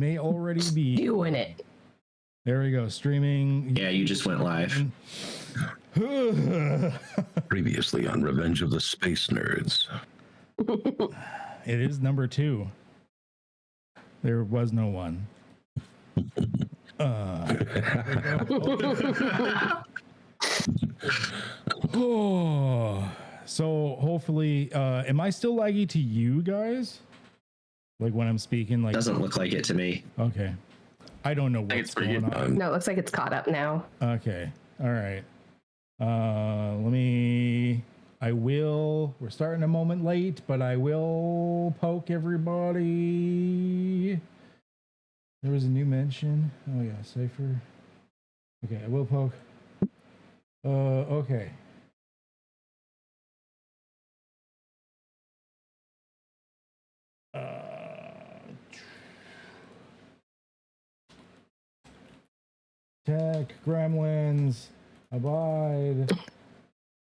may already be doing it. There we go. Streaming. Yeah, you just went live. Previously on Revenge of the Space Nerds. It is number 2. There was no 1. Oh, so hopefully, am I still laggy to you guys? Like when I'm speaking, like doesn't look like it to me. Okay, I don't know what's going on. No, it looks like it's caught up now. Okay, all right. We're starting a moment late, but I will poke everybody. There was a new mention. Oh yeah, Cypher. Okay, I will poke. Okay. Tech Gremlins, abide.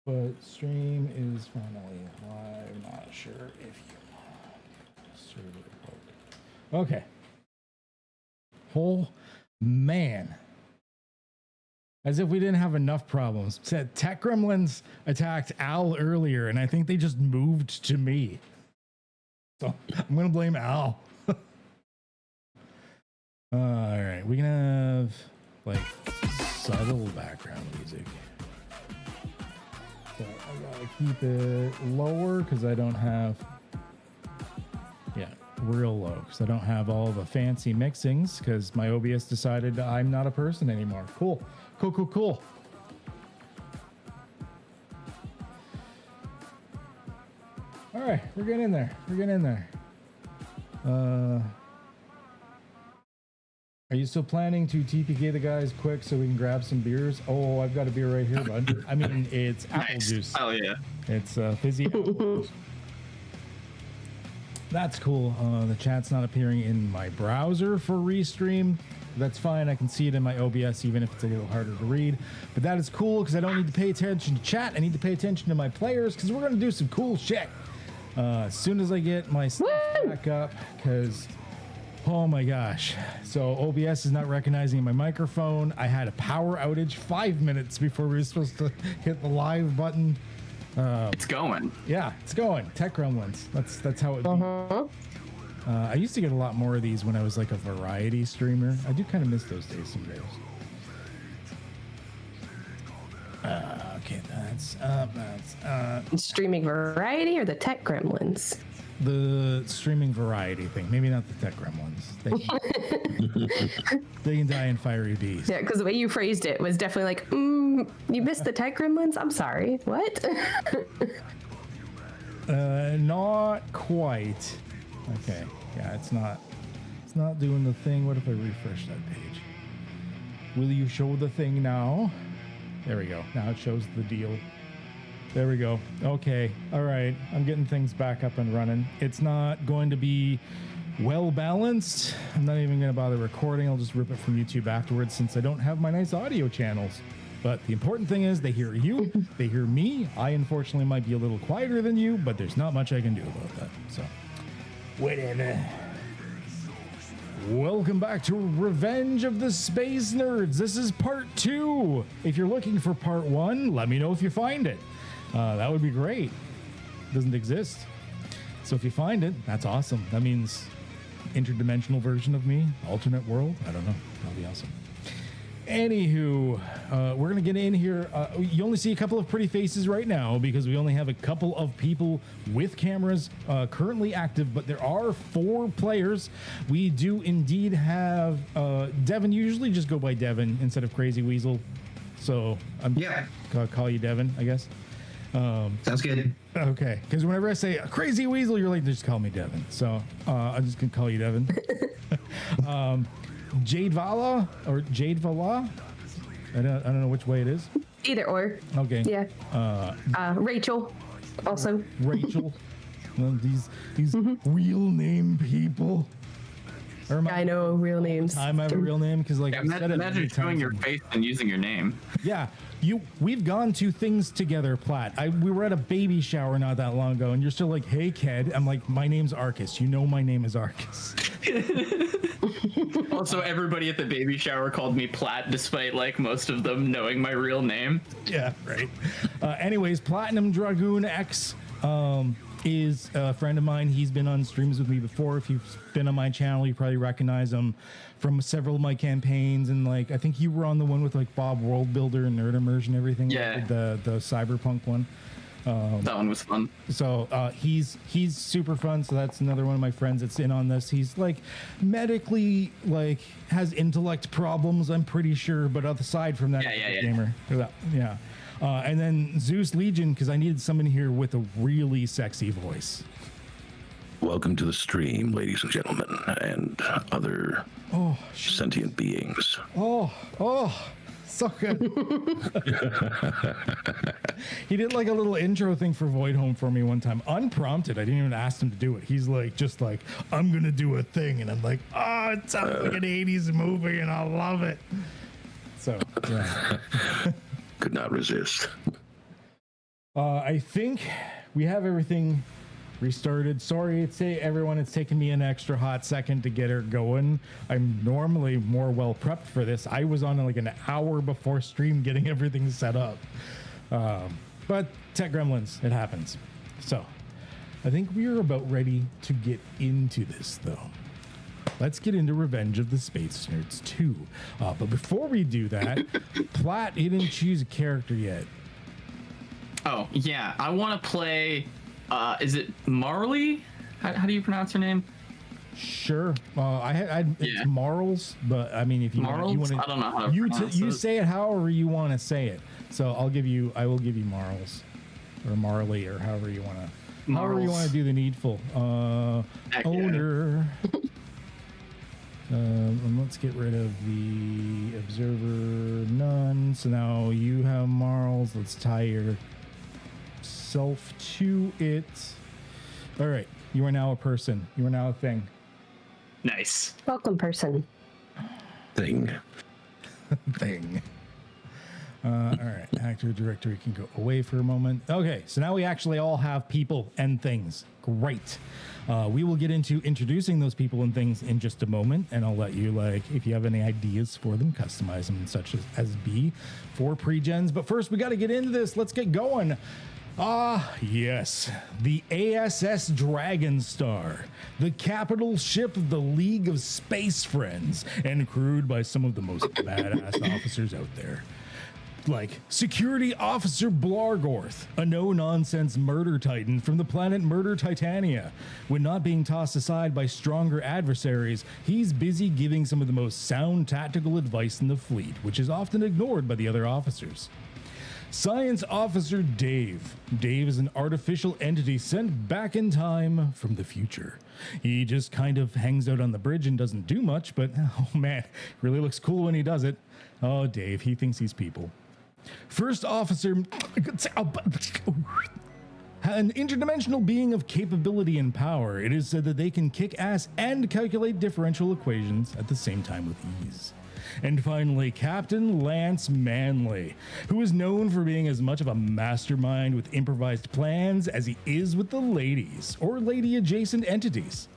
But stream is finally live. Not sure if you want. Okay. Oh man. As if we didn't have enough problems. Said Tech Gremlins attacked Al earlier, and I think they just moved to me. So I'm gonna blame Al. All right, we can have like subtle background music. So I gotta keep it lower because I don't have, real low because I don't have all the fancy mixings because my OBS decided I'm not a person anymore. Cool. All right, we're getting in there. Are you still planning to TPK the guys quick so we can grab some beers? Oh, I've got a beer right here, bud. I mean, it's apple juice. Oh yeah. It's fizzy apple juice. That's cool. The chat's not appearing in my browser for Restream. That's fine. I can see it in my OBS, even if it's a little harder to read. But that is cool because I don't need to pay attention to chat. I need to pay attention to my players because we're going to do some cool shit. As soon as I get my stuff back up, because, oh my gosh. So OBS is not recognizing my microphone. I had a power outage 5 minutes before we were supposed to hit the live button. It's going. Yeah, it's going. Tech Gremlins. That's how it. I used to get a lot more of these when I was like a variety streamer. I do kind of miss those days some days. Okay, that's up. Streaming variety or the Tech Gremlins? The streaming variety thing. Maybe not the Tech Gremlins. They can die in fiery bees. Yeah, because the way you phrased it was definitely like, you missed the Tech Gremlins? I'm sorry. What? Not quite. Okay. Yeah, it's not doing the thing. What if I refresh that page? Will you show the thing now? There we go. Now it shows the deal. There we go. Okay. All right. I'm getting things back up and running. It's not going to be well balanced. I'm not even going to bother recording. I'll just rip it from YouTube afterwards since I don't have my nice audio channels. But the important thing is they hear you, they hear me. I unfortunately might be a little quieter than you, but there's not much I can do about that. So, whatever. Welcome back to Revenge of the Space Nerds. This is part 2. If you're looking for part 1, let me know if you find it. That would be great. It doesn't exist. So if you find it, that's awesome. That means interdimensional version of me, alternate world. I don't know. That'll be awesome. Anywho, we're going to get in here. You only see a couple of pretty faces right now because we only have a couple of people with cameras currently active, but there are 4 players. We do indeed have Devin. Usually just go by Devin instead of Crazy Weasel. So I'm gonna call you Devin, I guess. Sounds good. Okay, because whenever I say Crazy Weasel, you're like, just call me Devin. So I'm just gonna call you Devin. Jade Vala or Jade Vala? I don't know which way it is. Either or. Okay. Yeah. Rachel, also. Rachel. Well, these real name people. I know real names. I have a real name because like imagine showing your face and using your name. Yeah, we've gone to things together, Platt. We were at a baby shower not that long ago, and you're still like, "Hey, kid." I'm like, "My name's Arcus. You know my name is Arcus." Also, everybody at the baby shower called me Plat, despite like most of them knowing my real name. Yeah, right. Anyways, Platinum Dragoon X is a friend of mine. He's been on streams with me before. If you've been on my channel, you probably recognize him from several of my campaigns. And like, I think you were on the one with like Bob World Builder and Nerd Immersion and everything. Yeah. Like the Cyberpunk one. That one was fun. So he's super fun. So that's another one of my friends that's in on this. He's like medically like has intellect problems, I'm pretty sure. But aside from that, he's a gamer. Yeah. And then Zeus Legion, because I needed someone here with a really sexy voice. Welcome to the stream, ladies and gentlemen, and other sentient beings. So good. He did like a little intro thing for Void Home for me one time, unprompted. I didn't even ask him to do it. He's like, just like, I'm gonna do a thing, and I'm like, oh, it sounds like an 80s movie, and I love it. So yeah. Could not resist. I think we have everything restarted. Sorry, everyone, it's taken me an extra hot second to get her going. I'm normally more well prepped for this. I was on like an hour before stream getting everything set up. But tech gremlins, it happens. So I think we are about ready to get into this though. Let's get into Revenge of the Space Nerds 2. But before we do that, Platt, he didn't choose a character yet. Oh, yeah. I want to play, is it Marley? How do you pronounce her name? Sure. It's Marls, but I mean, if you want to, I don't know how to pronounce you it. say it however you want to say it. So I will give you Marls or Marley or however you want to do the needful. Owner. And let's get rid of the observer none. So now you have Marls. Let's tie yourself to it. All right. You are now a person. You are now a thing. Nice. Welcome, person. Thing. Thing. All right. Actor, director, you can go away for a moment. Okay. So now we actually all have people and things. Great. We will get into introducing those people and things in just a moment, and I'll let you, like, if you have any ideas for them, customize them such as be for pre-gens. But first, we got to get into this. Let's get going. Yes, the ASS Dragonstar, the capital ship of the League of Space Friends, and crewed by some of the most badass officers out there. Like Security Officer Blargorth, a no-nonsense murder titan from the planet Murder Titania. When not being tossed aside by stronger adversaries, he's busy giving some of the most sound tactical advice in the fleet, which is often ignored by the other officers. Science Officer Dave. Dave is an artificial entity sent back in time from the future. He just kind of hangs out on the bridge and doesn't do much, but oh man, really looks cool when he does it. Oh, Dave, he thinks he's people. First Officer, an interdimensional being of capability and power. It is said that they can kick ass and calculate differential equations at the same time with ease. And finally, Captain Lance Manley, who is known for being as much of a mastermind with improvised plans as he is with the ladies or lady-adjacent entities.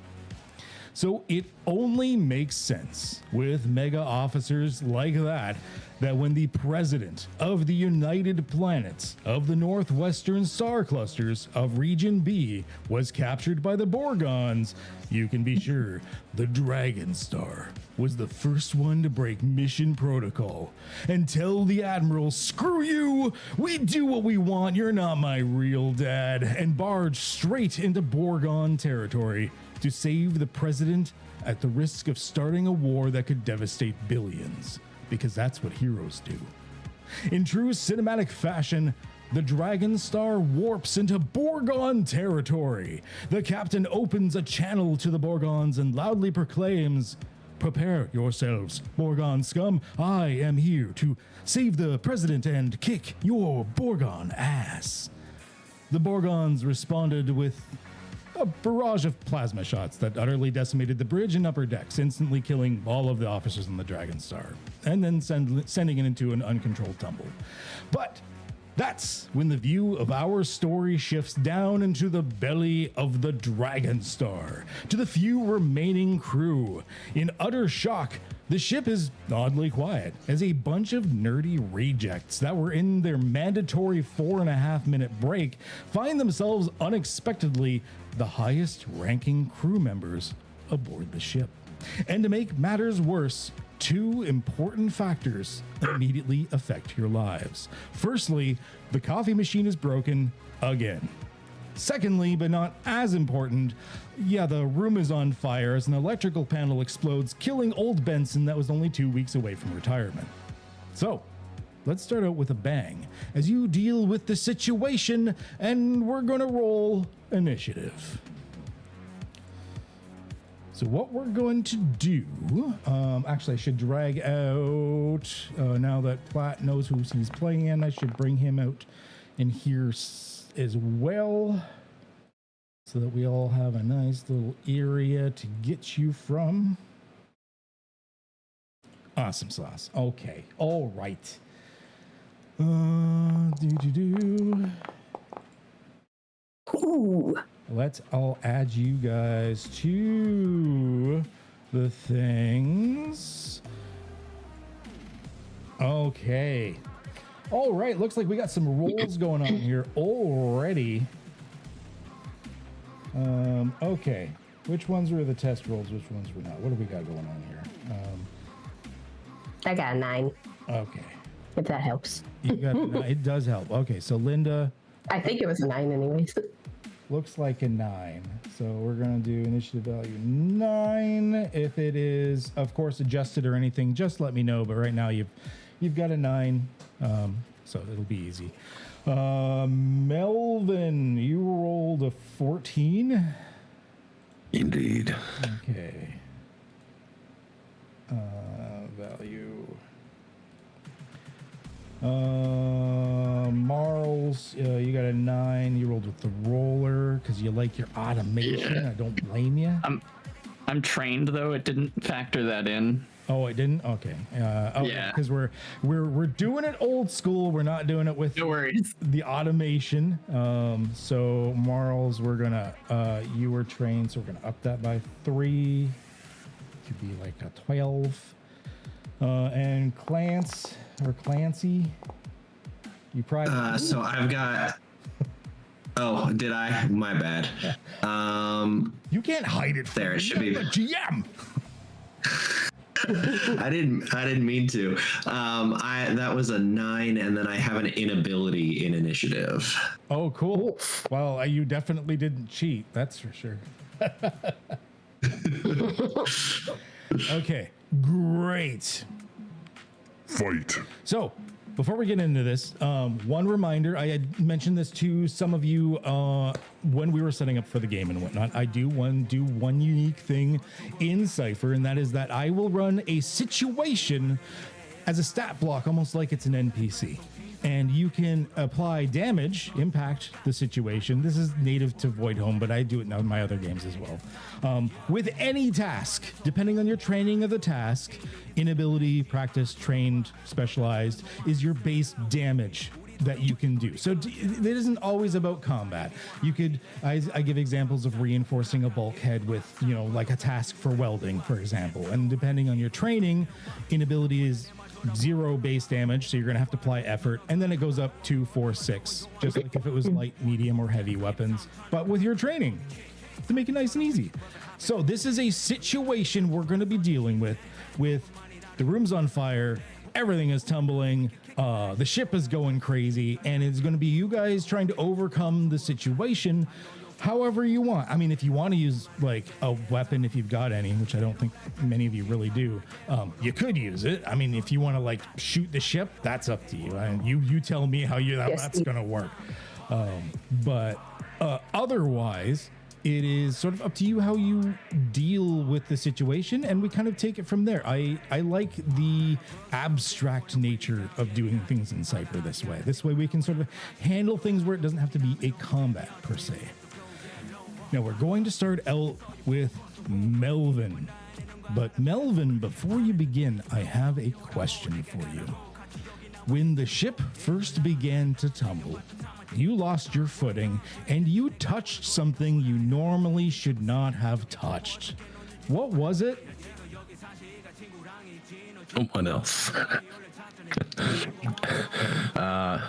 So it only makes sense with mega officers like that when the president of the United Planets of the Northwestern Star Clusters of Region B was captured by the Borgons, you can be sure the Dragonstar was the first one to break mission protocol and tell the Admiral, screw you, we do what we want, you're not my real dad, and barge straight into Borgon territory to save the president at the risk of starting a war that could devastate billions, because that's what heroes do. In true cinematic fashion, the Dragonstar warps into Borgon territory. The captain opens a channel to the Borgons and loudly proclaims, "Prepare yourselves, Borgon scum. I am here to save the president and kick your Borgon ass." The Borgons responded with a barrage of plasma shots that utterly decimated the bridge and upper decks, instantly killing all of the officers on the Dragonstar, and then sending it into an uncontrolled tumble. But That's when the view of our story shifts down into the belly of the Dragon Star, to the few remaining crew. In utter shock, the ship is oddly quiet as a bunch of nerdy rejects that were in their mandatory 4.5-minute break find themselves unexpectedly the highest ranking crew members aboard the ship. And to make matters worse, 2 important factors immediately affect your lives. Firstly, the coffee machine is broken again. Secondly, but not as important, the room is on fire as an electrical panel explodes, killing old Benson that was only 2 weeks away from retirement. So, let's start out with a bang as you deal with the situation, and we're gonna roll initiative. So what we're going to do, actually I should drag out, now that Platt knows who he's playing, I should bring him out in here as well, so that we all have a nice little area to get you from. Awesome sauce. Okay, all right. Ooh. I'll add you guys to the things. Okay. All right. Looks like we got some rolls going on here already. Okay. Which ones were the test rolls? Which ones were not? What do we got going on here? I got a 9. Okay. If that helps. You got it does help. Okay. So Linda. I think it was a 9 anyways. Looks like a 9. So we're going to do initiative value 9. If it is, of course, adjusted or anything, just let me know. But right now you've got a 9. So it'll be easy. Melvin, you rolled a 14. Indeed. Okay. Value. Marls, you got a 9. You rolled with the roller because you like your automation. Yeah. I don't blame you. I'm trained though. It didn't factor that in. Oh, it didn't. Okay. Yeah. Because we're doing it old school. We're not doing it with No worries. the automation. So Marls, we're gonna you were trained, so we're gonna up that by 3 to be like a 12. And Clancy, you probably. So I've got. Oh, did I? My bad. You can't hide it. There, it should be. The GM. I didn't mean to. That was a 9, and then I have an inability in initiative. Oh, cool. Well, you definitely didn't cheat. That's for sure. Okay, great. Fight. So, before we get into this, one reminder, I had mentioned this to some of you when we were setting up for the game and whatnot. I do one unique thing in Cypher, and that is that I will run a situation as a stat block, almost like it's an NPC. And you can apply damage, impact the situation. This is native to Void Home, but I do it now in my other games as well. With any task, depending on your training of the task, inability, practice, trained, specialized, is your base damage that you can do. So it isn't always about combat. You could, I give examples of reinforcing a bulkhead with, like a task for welding, for example. And depending on your training, inability is 0 base damage, so you're gonna have to apply effort, and then it goes up 2, 4, 6, just like if it was light, medium, or heavy weapons, but with your training to make it nice and easy. So this is a situation we're gonna be dealing with the room's on fire, everything is tumbling, the ship is going crazy, and it's gonna be you guys trying to overcome the situation however you want. I mean, if you want to use like a weapon, if you've got any, which I don't think many of you really do, you could use it. I mean, if you want to like shoot the ship, that's up to you. And you tell me how that's going to work. But otherwise, it is sort of up to you how you deal with the situation, and we kind of take it from there. I like the abstract nature of doing things in Cypher this way. This way we can sort of handle things where it doesn't have to be a combat per se. Now we're going to start out with Melvin. But Melvin, before you begin, I have a question for you. When the ship first began to tumble, you lost your footing and you touched something you normally should not have touched. What was it? Someone else.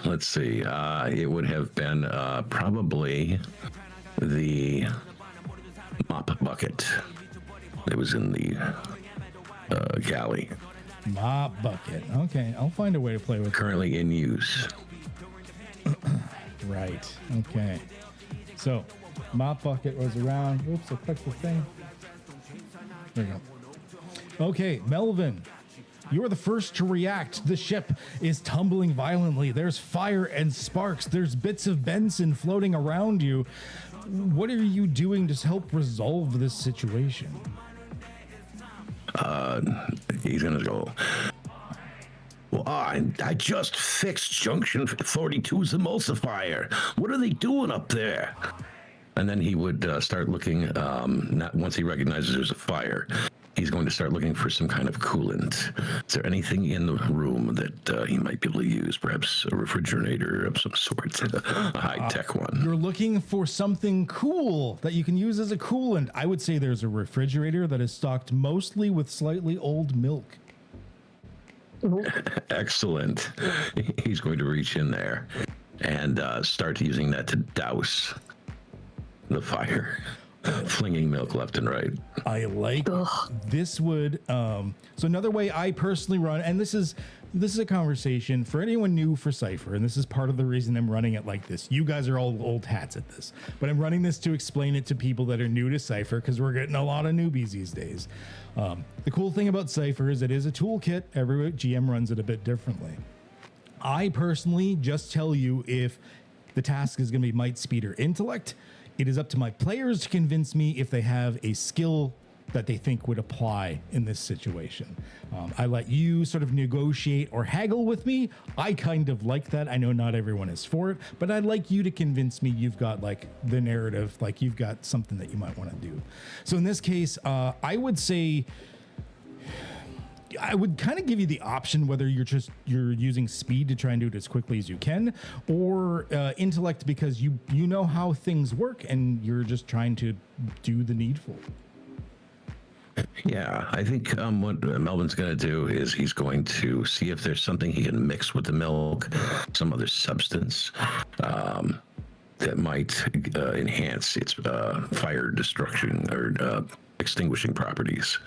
Let's see. It would have been probably the mop bucket that was in the galley. Mop bucket. Okay, I'll find a way to play with it. Currently in use. Right. Okay. So, mop bucket was around. Oops, I clicked the thing. There you go. Okay, Melvin, you are the first to react. The ship is tumbling violently. There's fire and sparks. There's bits of Benson floating around you. What are you doing to help resolve this situation? He's gonna go. Well, I just fixed Junction 42's emulsifier. What are they doing up there? And then he would start looking. Not once he recognizes there's a fire, he's going to start looking for some kind of coolant. Is there anything in the room that he might be able to use? Perhaps a refrigerator of some sort, a high-tech one. You're looking for something cool that you can use as a coolant. I would say there's a refrigerator that is stocked mostly with slightly old milk. Excellent. He's going to reach in there and start using that to douse the fire, flinging milk left and right. I like this would so another way I personally run, and this is a conversation for anyone new for Cypher, and this is part of the reason I'm running it like this. You guys are all old hats at this, but I'm running this to explain it to people that are new to Cypher because we're getting a lot of newbies these days. The cool thing about Cypher is it is a toolkit. Every GM runs it a bit differently. I personally just tell you if the task is going to be might, speed, or intellect. It is up to my players to convince me if they have a skill that they think would apply in this situation. I let you sort of negotiate or haggle with me. I kind of like that. I know not everyone is for it, but I'd like you to convince me you've got like the narrative, like you've got something that you might want to do. So in this case, I would say, I would kind of give you the option whether you're using speed to try and do it as quickly as you can, or intellect because you know how things work and you're just trying to do the needful. Yeah, I think what Melvin's going to do is he's going to see if there's something he can mix with the milk, some other substance that might enhance its fire destruction or extinguishing properties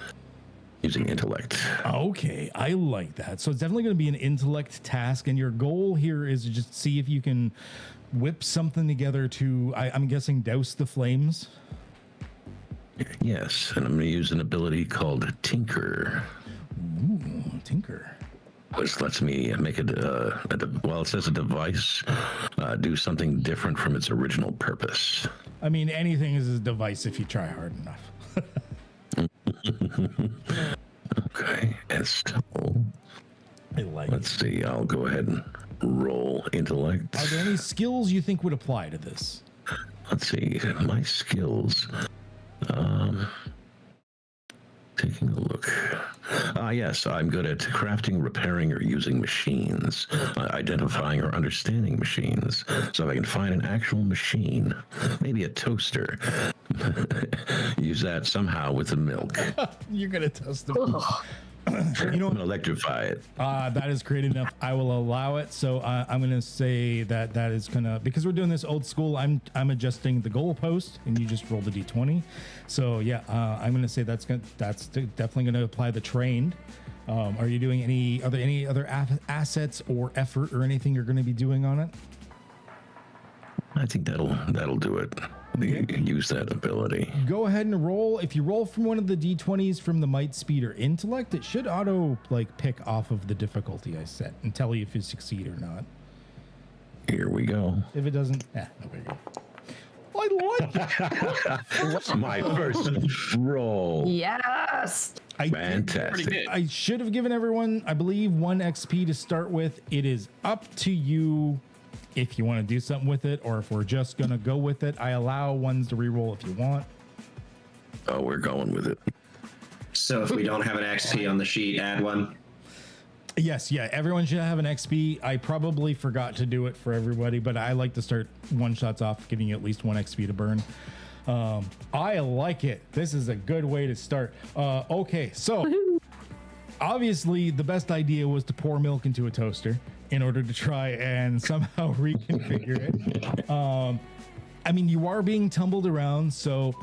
using intellect. Okay, I like that. So it's definitely going to be an intellect task, and your goal here is to just see if you can whip something together to, I'm guessing, douse the flames. Yes, and I'm going to use an ability called Tinker. Ooh, Tinker. Which lets me make it says a device, do something different from its original purpose. I mean, anything is a device if you try hard enough. Okay, and so I like let's see, I'll go ahead and roll intellect. Are there any skills you think would apply to this? Let's see, my skills. Taking a look. Yes, I'm good at crafting, repairing, or using machines, identifying or understanding machines. So if I can find an actual machine, maybe a toaster, use that somehow with the milk. You're going to test them. You know, I'm going to electrify it. that is great enough. I will allow it. So I'm going to say that is going to, because we're doing this old school, I'm adjusting the goalpost and you just roll the D20. So yeah, I'm going to say that's definitely going to apply the trained. Are you doing any other assets or effort or anything you're going to be doing on it? I think that'll do it. Use that ability. Go ahead and roll. If you roll from one of the D20s from the might, speed, or intellect, it should auto pick off of the difficulty I set and tell you if you succeed or not. Here we go. If it doesn't, no big deal. I like it. My first roll. Yes. Fantastic. I should have given everyone, I believe, 1 XP to start with. It is up to you if you want to do something with it, or if we're just going to go with it. I allow ones to reroll if you want. Oh, we're going with it. So if we don't have an XP on the sheet, add one. Yes, yeah, everyone should have an XP. I probably forgot to do it for everybody, but I like to start one shots off, giving you at least 1 XP to burn. I like it. This is a good way to start. Okay, so obviously the best idea was to pour milk into a toaster in order to try and somehow reconfigure it. I mean, you are being tumbled around, so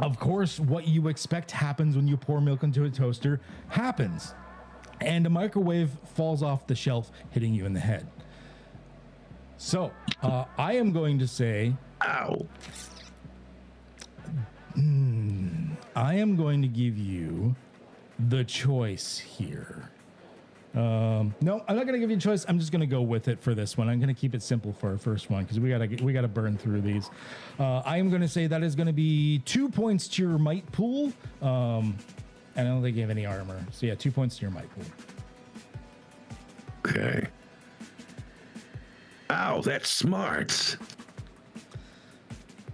of course what you expect happens when you pour milk into a toaster happens. And a microwave falls off the shelf, hitting you in the head. So, I am going to say... Ow. I am going to give you the choice here. No, I'm not going to give you a choice. I'm just going to go with it for this one. I'm going to keep it simple for our first one because we gotta burn through these. I am going to say that is going to be 2 points to your might pool. I don't think you have any armor. So yeah, 2 points to your might pool. Okay. Ow, that's smart.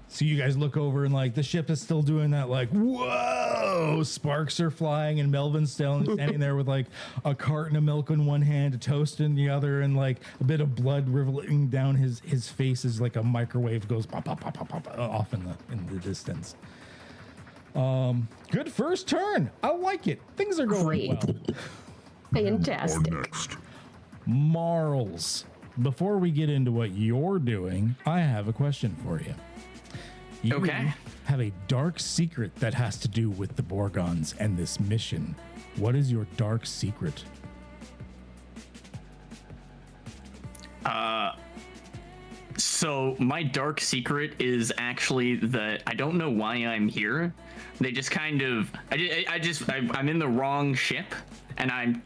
So you guys look over and like the ship is still doing that, like, whoa, sparks are flying and Melvin's still standing there with like a carton of milk in one hand, a toast in the other, and like a bit of blood rippling down his face as like a microwave goes pop, pop, pop, pop, pop, off in the distance. Good first turn. I like it. Things are going Great. well. Fantastic. Next. Marls, before we get into what you're doing, I have a question for you. You Okay. have a dark secret that has to do with the Borgons and this mission. What is your dark secret? So my dark secret is actually that I don't know why I'm here. They just kind of, I'm in the wrong ship, and I'm,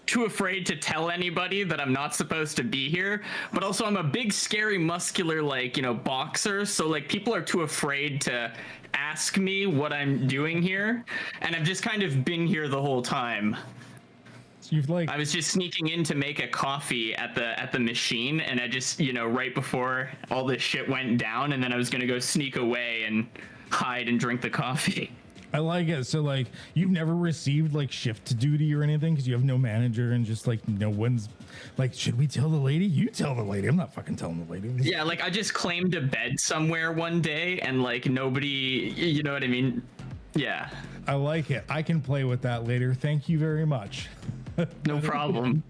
too afraid to tell anybody that I'm not supposed to be here. But also I'm a big, scary, muscular, boxer. So people are too afraid to ask me what I'm doing here. And I've just kind of been here the whole time. I was just sneaking in to make a coffee at the machine, and I just, right before all this shit went down, and then I was gonna go sneak away and hide and drink the coffee. I like it. So you've never received shift duty or anything because you have no manager and just no one's should we tell the lady? You tell the lady. I'm not fucking telling the lady. Yeah, I just claimed a bed somewhere one day, and nobody, you know what I mean? Yeah. I like it. I can play with that later. Thank you very much. No problem.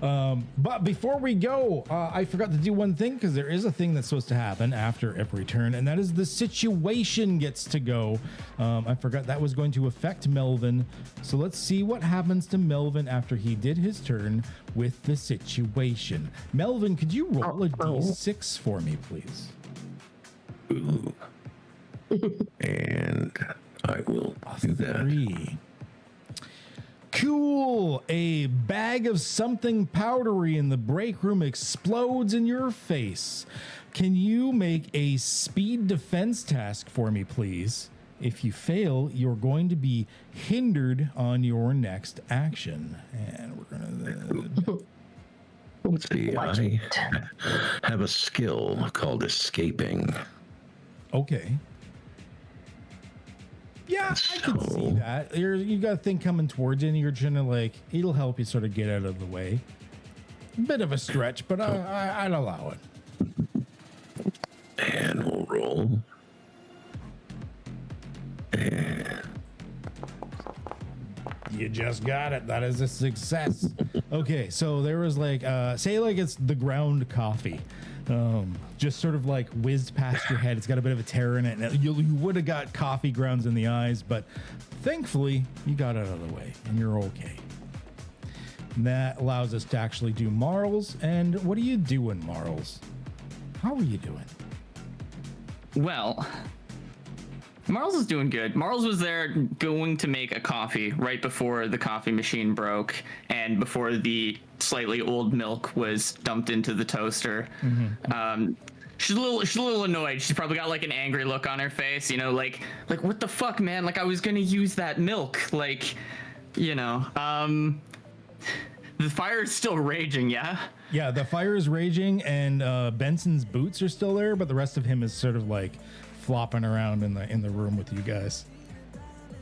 But before we go, I forgot to do one thing because there is a thing that's supposed to happen after every turn, and that is the situation gets to go. I forgot that was going to affect Melvin. So let's see what happens to Melvin after he did his turn with the situation. Melvin, could you roll a d6 for me, please? Ooh. And I will do that. 3. Cool. A bag of something powdery in the break room explodes in your face. Can you make a speed defense task for me, please? If you fail, you're going to be hindered on your next action. And we're gonna. Let's see. I have a skill called escaping. Okay. Yeah, I can see that. You got a thing coming towards you, and you're trying to it'll help you sort of get out of the way. Bit of a stretch, but I'd allow it. And we'll roll. And you just got it. That is a success. Okay, so there was say it's the ground coffee. Just sort of whizzed past your head. It's got a bit of a tear in it, and you would have got coffee grounds in the eyes, but thankfully you got it out of the way and you're okay. And that allows us to actually do Marls. And what are you doing, Marls? How are you doing? Well, Marls is doing good. Marls was there going to make a coffee right before the coffee machine broke and before the slightly old milk was dumped into the toaster. Mm-hmm. She's a little annoyed. She's probably got an angry look on her face, like what the fuck, man? I was gonna use that milk, the fire is still raging, yeah? Yeah, the fire is raging, and Benson's boots are still there, but the rest of him is sort of flopping around in the room with you guys.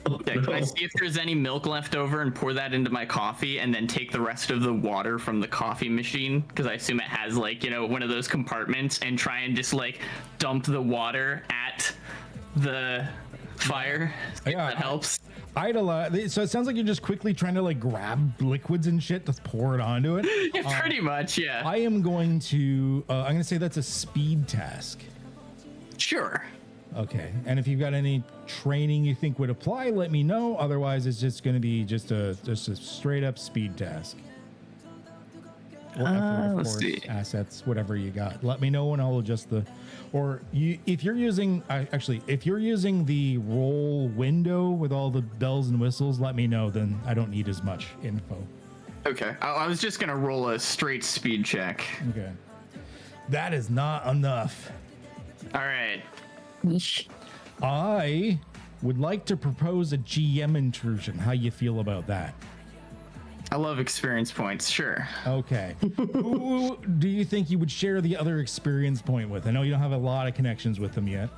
Yeah, can I see if there's any milk left over and pour that into my coffee and then take the rest of the water from the coffee machine? Because I assume it has like, one of those compartments, and try and just like dump the water at the fire. Yeah, That helps. I'd allow, so it sounds like you're just quickly trying to like grab liquids and shit to pour it onto it. Yeah, pretty much, yeah. I am going to, I'm going to say that's a speed task. Sure. Okay. And if you've got any training you think would apply, let me know. Otherwise, it's just going to be just a straight up speed task. Or effort, of let's course, see. assets, whatever you got. Let me know and I'll adjust if you're using, if you're using the roll window with all the bells and whistles, let me know. Then I don't need as much info. Okay. I was just going to roll a straight speed check. Okay. That is not enough. All right. Yeesh. I would like to propose a GM intrusion. How you feel about that? I love experience points. Sure. Okay. Who do you think you would share the other experience point with? I know you don't have a lot of connections with them yet.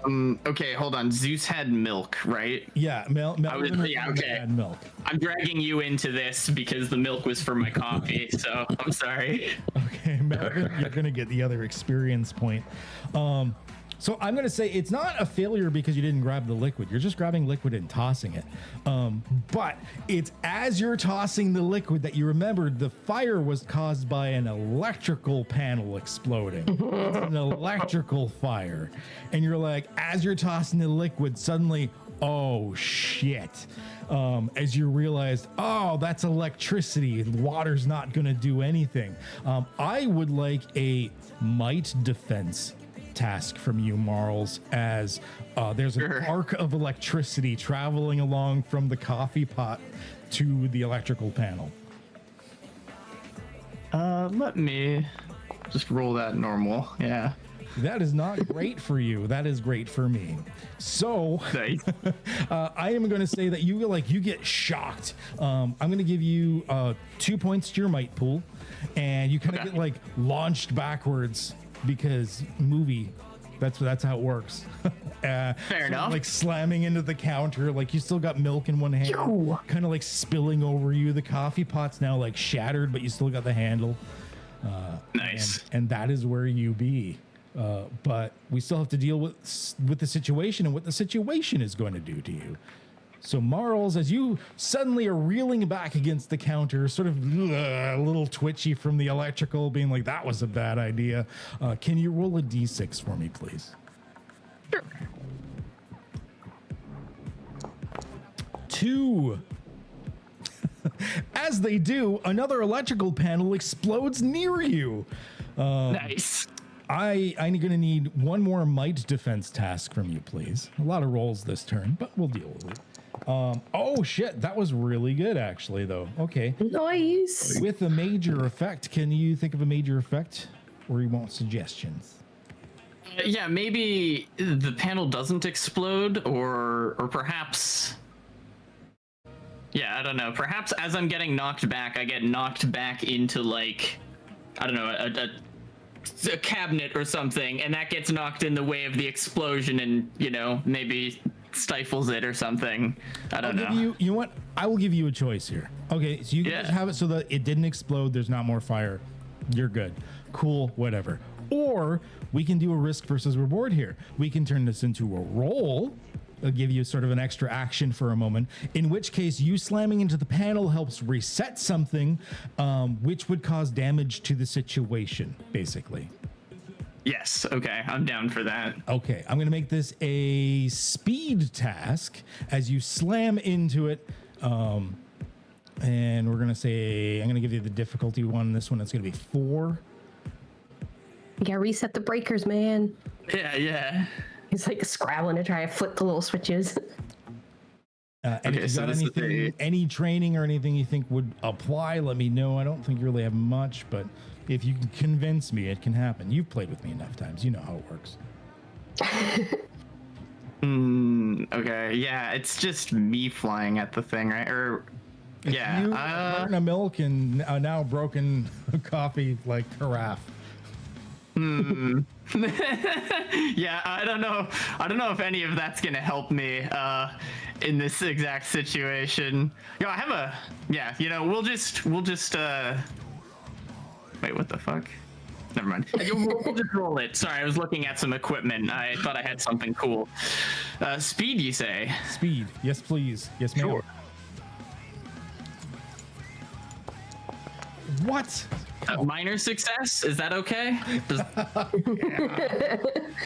Okay, hold on. Zeus had milk, right? Yeah, okay. had milk. I'm dragging you into this because the milk was for my coffee, so I'm sorry. Okay, Melvin, you're gonna get the other experience point. So I'm gonna say it's not a failure because you didn't grab the liquid. You're just grabbing liquid and tossing it. But it's as you're tossing the liquid that you remembered the fire was caused by an electrical panel exploding. It's an electrical fire. And you're like, as you're tossing the liquid, suddenly, oh shit. As you realized, oh, that's electricity. Water's not gonna do anything. I would like a might defense task from you, Marls, as there's an arc of electricity traveling along from the coffee pot to the electrical panel. Let me just roll that normal. Yeah. That is not great for you. That is great for me. So Nice. I am going to say that you get shocked. I'm going to give you 2 points to your might pool, and you kind of get like launched backwards because movie. That's how it works. Fair enough. Like slamming into the counter, like you still got milk in one hand, kind of like spilling over you. The coffee pot's now like shattered, but you still got the handle. Nice. And that is where you be. But we still have to deal with the situation and what the situation is going to do to you. So Marls, as you suddenly are reeling back against the counter, sort of a little twitchy from the electrical, being like, that was a bad idea. Can you roll a d6 for me, please? Sure. 2. As they do, another electrical panel explodes near you. Nice. I'm going to need one more might defense task from you, please. A lot of rolls this turn, but we'll deal with it. Oh shit, that was really good actually though. Okay. Nice. With a major effect, can you think of a major effect, or you want suggestions? Yeah, maybe the panel doesn't explode, or perhaps. Yeah, I don't know. Perhaps as I'm getting knocked back, I get knocked back into like, I don't know, a cabinet or something, and that gets knocked in the way of the explosion, and maybe stifles it or something. I don't know. You know what? I will give you a choice here. Okay, so you can just have it so that it didn't explode. There's not more fire. You're good. Cool. Whatever. Or we can do a risk versus reward here. We can turn this into a roll. I'll give you sort of an extra action for a moment, in which case you slamming into the panel helps reset something, which would cause damage to the situation, basically. Yes. Okay. I'm down for that. Okay. I'm going to make this a speed task as you slam into it. And we're going to say, I'm going to give you the difficulty one. This one, it's going to be 4. You gotta reset the breakers, man. Yeah. He's like scrabbling to try to flip the little switches. And Okay, if you've so got this is any training or anything you think would apply, let me know. I don't think you really have much, but if you can convince me, it can happen. You've played with me enough times. You know how it works. Okay. Yeah. It's just me flying at the thing, right? If you burn a milk and a now broken coffee like carafe. Yeah, I don't know if any of that's gonna help me in this exact situation. I have a we'll just wait, what the fuck? Never mind. We'll just roll it. Sorry, I was looking at some equipment. I thought I had something cool. Speed, you say? Speed. Yes, please. Yes, ma'am. Sure. What? Minor success? Is that okay?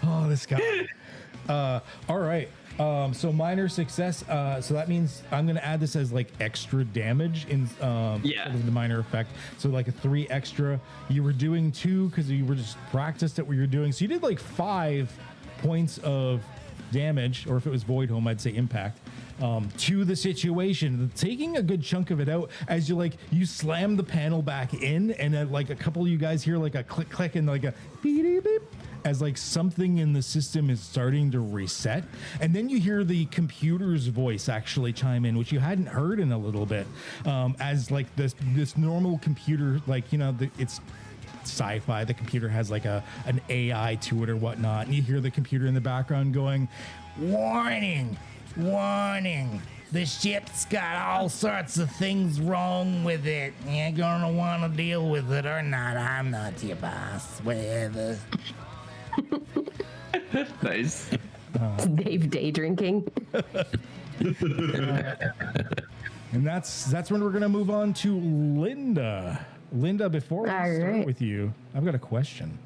Oh, this guy. All right. So minor success. So that means I'm gonna add this as like extra damage in instead of the minor effect. So like a 3 extra. You were doing 2 because you were just practiced at what you're doing. So you did like 5 points of damage, or if it was void home, I'd say impact. To the situation, taking a good chunk of it out as you slam the panel back in, and like a couple of you guys hear like a click click and like a beep beep beep as like something in the system is starting to reset, and then you hear the computer's voice actually chime in, which you hadn't heard in a little bit, as like this normal computer, like it's sci-fi, the computer has like an AI to it or whatnot, and you hear the computer in the background going, warning, the ship's got all sorts of things wrong with it. You're gonna want to deal with it or not. I'm not your boss. Whatever. Nice. Dave day drinking. And that's when we're gonna move on to Linda. Linda, before we start with you, I've got a question.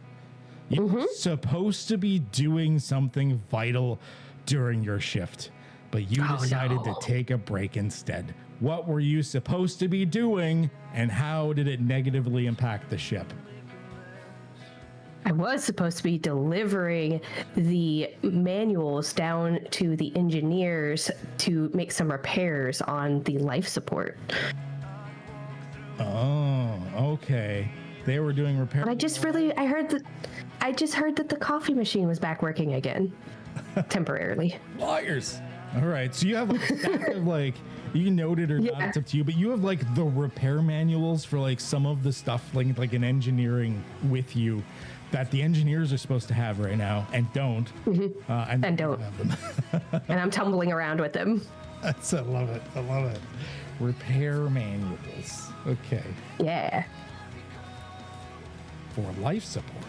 You're supposed to be doing something vital during your shift, but you decided to take a break instead. What were you supposed to be doing, and how did it negatively impact the ship? I was supposed to be delivering the manuals down to the engineers to make some repairs on the life support. Oh, okay. They were doing repairs. I just heard that the coffee machine was back working again. Temporarily. Liars. All right, so you have like a stack of like, you can note it or not, it's up to you, but you have like the repair manuals for like some of the stuff like an engineering with you that the engineers are supposed to have right now and don't. And don't have them. And I'm tumbling around with them. I love it. Repair manuals. Okay. Yeah. For life support.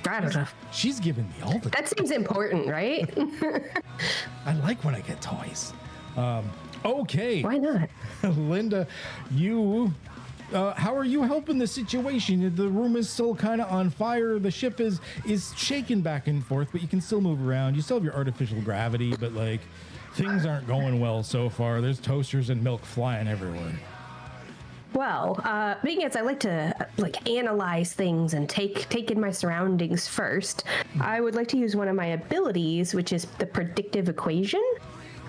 I don't know. She's giving me all the. That seems important, right? I like when I get toys. Okay. Why not? Linda, you. How are you helping the situation? The room is still kind of on fire. The ship is shaking back and forth, but you can still move around. You still have your artificial gravity, but like things aren't going well so far. There's toasters and milk flying everywhere. Well, being as I like to analyze things and take in my surroundings first, I would like to use one of my abilities, which is the predictive equation.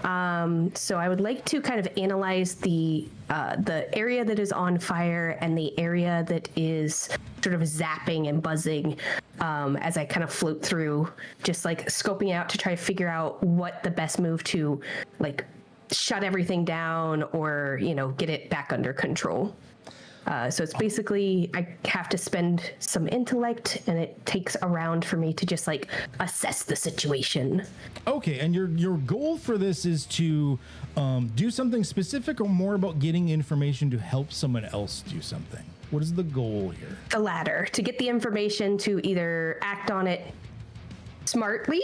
So I would like to kind of analyze the area that is on fire and the area that is sort of zapping and buzzing as I kind of float through, just like scoping out to try to figure out what the best move to like shut everything down or, get it back under control. So it's basically, I have to spend some intellect, and it takes a round for me to just like assess the situation. Okay, and your goal for this is to do something specific, or more about getting information to help someone else do something? What is the goal here? The latter, to get the information to either act on it smartly,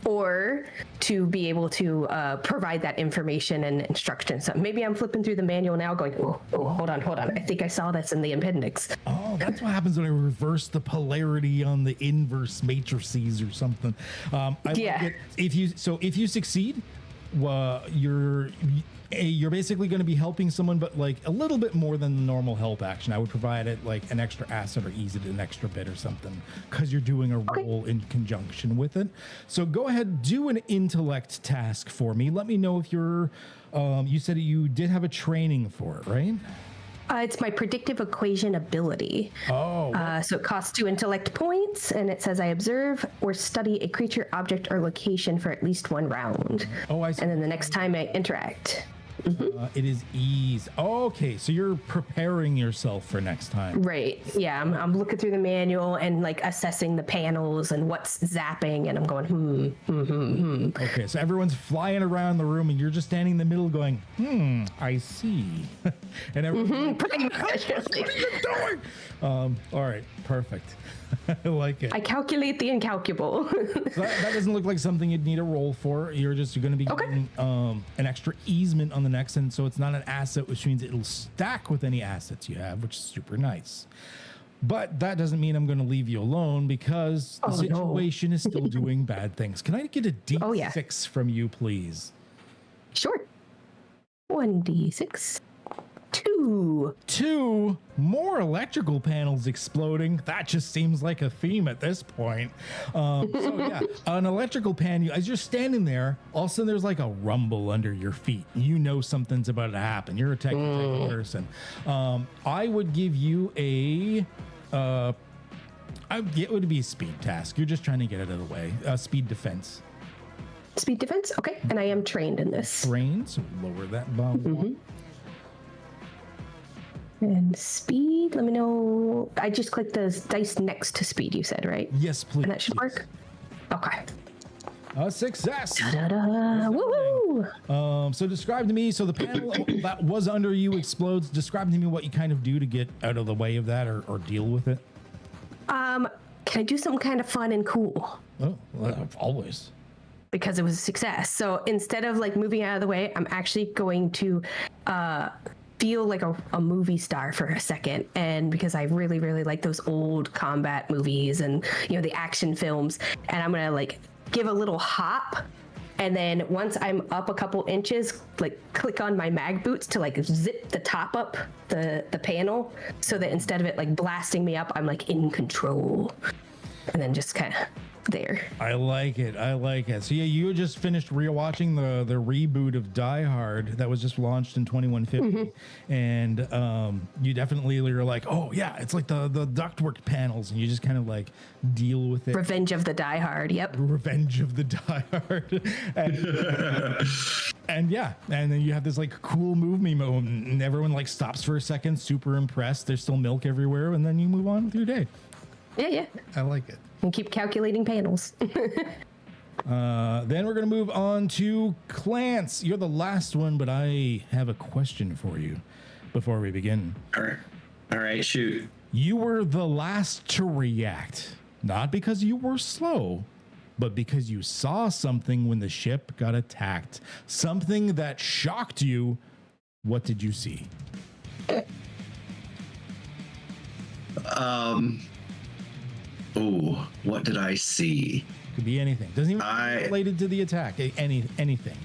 or to be able to provide that information and instructions. So maybe I'm flipping through the manual now going, oh, hold on. I think I saw this in the appendix. Oh, that's what happens when I reverse the polarity on the inverse matrices or something. Like it. If you succeed, you're basically going to be helping someone, but like a little bit more than the normal help action. I would provide it like an extra asset or ease it an extra bit or something, because you're doing a role in conjunction with it. So go ahead, do an intellect task for me. Let me know if you're, you said you did have a training for it, right? It's my predictive equation ability. Oh. So it costs 2 intellect points, and it says I observe or study a creature, object, or location for at least 1 round. Oh, I see. And then the next time I interact. It is ease. Okay, so you're preparing yourself for next time. Right. Yeah, I'm looking through the manual and like assessing the panels and what's zapping, and I'm going, Okay, so everyone's flying around the room, and you're just standing in the middle going, I see. And everyone's Pretty much. what are you doing? All right, perfect. I like it. I calculate the incalculable. So that doesn't look like something you'd need a roll for. You're just going to be getting an extra easement on the next end, so it's not an asset, which means it'll stack with any assets you have, which is super nice. But that doesn't mean I'm going to leave you alone, because the situation is still doing bad things. Can I get a D6 from you, please? Sure. 1d6. 2 more electrical panels exploding. That just seems like a theme at this point. So yeah, an electrical panel, as you're standing there, all of a sudden there's like a rumble under your feet. You know something's about to happen. You're a technical person. I would give you it would be a speed task. You're just trying to get it out of the way. Speed defense. Speed defense? Okay. And I am trained in this. Trained, so lower that bomb. And speed, let me know. I just clicked the dice next to speed, you said, right? Yes, please. And that should work? Okay. A success. Da-da-da. Woo-hoo! So describe to me, so the panel that was under you explodes. Describe to me what you kind of do to get out of the way of that or deal with it. Can I do something kind of fun and cool? Oh, well, always. Because it was a success. So instead of like moving out of the way, I'm actually going to feel like a movie star for a second, and because I really like those old combat movies and the action films, and I'm gonna like give a little hop, and then once I'm up a couple inches, like click on my mag boots to like zip the top up the panel, so that instead of it like blasting me up, I'm like in control, and then just kind of there. I like it. So yeah, you just finished rewatching the reboot of Die Hard that was just launched in 2150, and you definitely are like, oh yeah, it's like the ductwork panels, and you just kind of like deal with it. Revenge of the Die Hard. Yep. Revenge of the Die Hard. And yeah, and then you have this like cool movie moment, and everyone like stops for a second, super impressed. There's still milk everywhere, and then you move on with your day. Yeah. I like it. And keep calculating panels. Then we're going to move on to Clance. You're the last one, but I have a question for you before we begin. All right, shoot. You were the last to react, not because you were slow, but because you saw something when the ship got attacked. Something that shocked you. What did you see? Oh, what did I see? Could be anything. Doesn't even be related to the attack. Anything.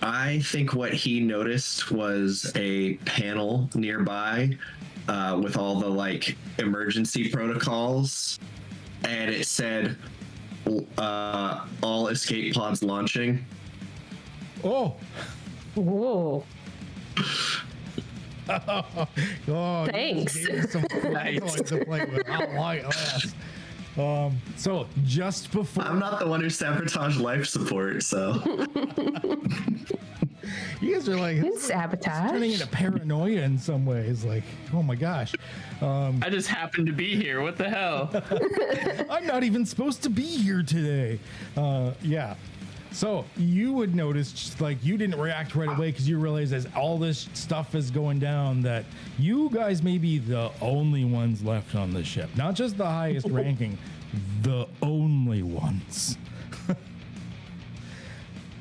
I think what he noticed was a panel nearby with all the like emergency protocols, and it said all escape pods launching. Oh. Whoa. Oh, thanks. Nice. To play with. I like that. So just before, I'm not the one who sabotaged life support, so you guys are like Sabotage. turning into paranoia in some ways. Like, oh my gosh, I just happened to be here. What the hell? I'm not even supposed to be here today. Yeah. So you would notice, just like you didn't react right away because you realize as all this stuff is going down that you guys may be the only ones left on the ship. Not just the highest ranking, the only ones.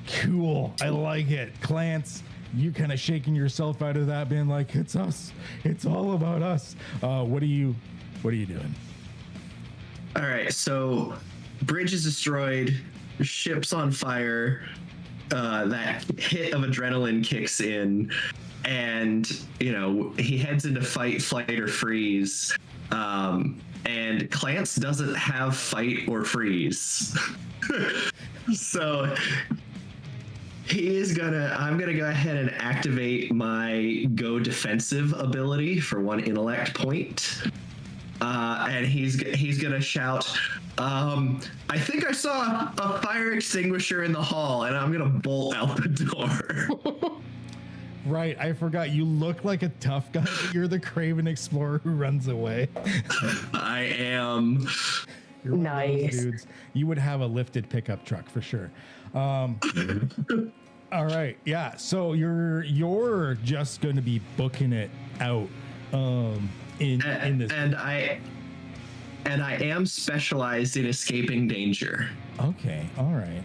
Cool. I like it. Clance, you kind of shaking yourself out of that, being like, it's us. It's all about us. What are you doing? all right, so bridge is destroyed, ship's on fire, that hit of adrenaline kicks in, and he heads into fight, flight, or freeze. And Clance doesn't have fight or freeze. So I'm gonna go ahead and activate my go defensive ability for 1 intellect point. And he's gonna shout, I think I saw a fire extinguisher in the hall, and I'm gonna bolt out the door. Right, I forgot. You look like a tough guy, but you're the craven explorer who runs away. I am. You're one of those Nice. dudes. You would have a lifted pickup truck for sure. All right, yeah. So you're just going to be booking it out in this. And I am specialized in escaping danger. Okay, all right.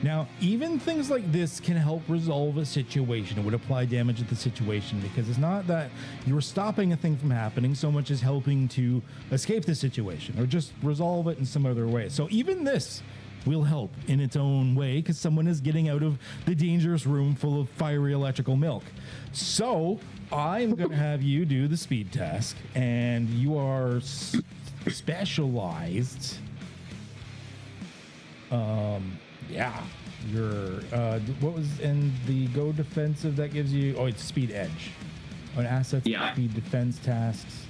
Now, even things like this can help resolve a situation. It would apply damage to the situation because it's not that you're stopping a thing from happening so much as helping to escape the situation or just resolve it in some other way. So even this will help in its own way because someone is getting out of the dangerous room full of fiery electrical milk. So I'm going to have you do the speed task, and you are specialized. Yeah, your what was in the go defensive that gives you? Oh, it's speed edge on assets. Yeah. Speed defense tasks.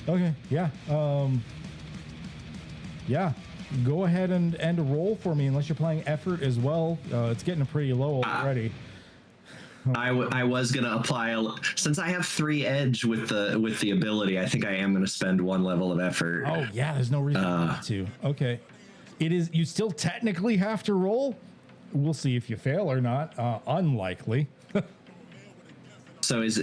Okay, yeah. Yeah, go ahead and roll for me unless you're playing effort as well. It's getting pretty low already. I was gonna apply since I have 3 edge with the ability. I think I am gonna spend 1 level of effort. Oh yeah, there's no reason not to. Okay, it is. You still technically have to roll. We'll see if you fail or not. Unlikely. So it's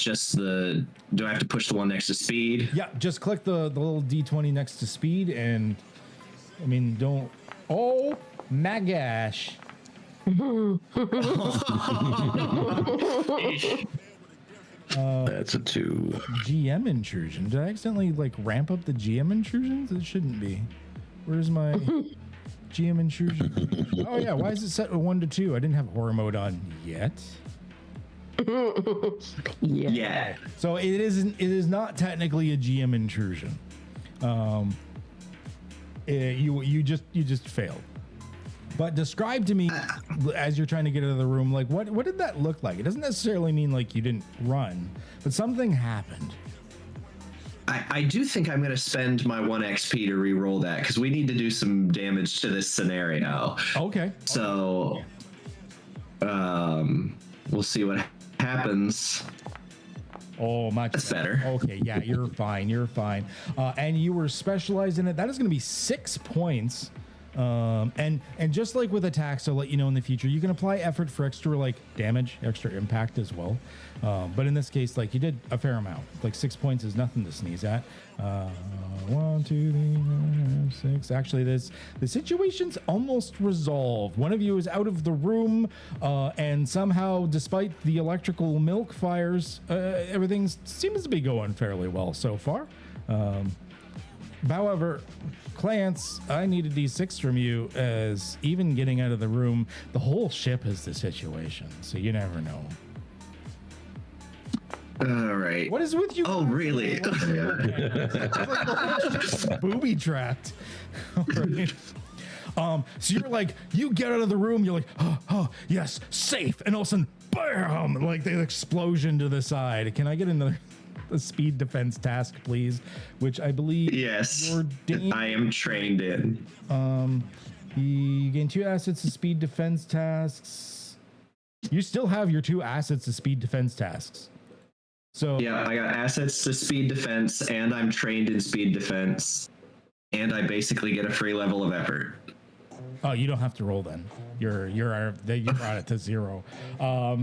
just do I have to push the one next to speed? Yeah, just click the little D20 next to speed, and I mean don't. Oh my gosh. That's a 2. GM intrusion. Did I accidentally like ramp up the GM intrusions? It shouldn't be. Where's my GM intrusion? Oh yeah, why is it set to 1 to 2? I didn't have horror mode on yet. Yeah. So it isn't. It is not technically a GM intrusion. You just failed. But describe to me as you're trying to get out of the room, like what did that look like? It doesn't necessarily mean like you didn't run, but something happened. I do think I'm going to spend my 1 XP to re-roll that because we need to do some damage to this scenario. Okay. So, we'll see what happens. Oh, much That's better. Okay, yeah, you're fine. You're fine. And you were specialized in it. That is going to be 6 points. And just like with attacks, I'll let you know in the future, you can apply effort for extra like damage, extra impact as well. But in this case, like you did a fair amount. Like 6 points is nothing to sneeze at. 1, 2, 3, 6. Actually, the situation's almost resolved. One of you is out of the room, and somehow, despite the electrical milk fires, everything seems to be going fairly well so far. However, Clance, I need a D6 from you, as even getting out of the room, the whole ship is the situation, so you never know. All right. What is with you? Oh, really? Booby trapped. Right. So you're like, you get out of the room, you're like, oh, yes, safe, and all of a sudden, bam, like the explosion to the side. Can I get another speed defense task, please? Which I believe Yes. you're I am trained in. You gain 2 assets to speed defense tasks. You still have your 2 assets to speed defense tasks. So Yeah, I got assets to speed defense, and I'm trained in speed defense, and I basically get a free level of effort. oh, you don't have to roll then. You brought it to 0.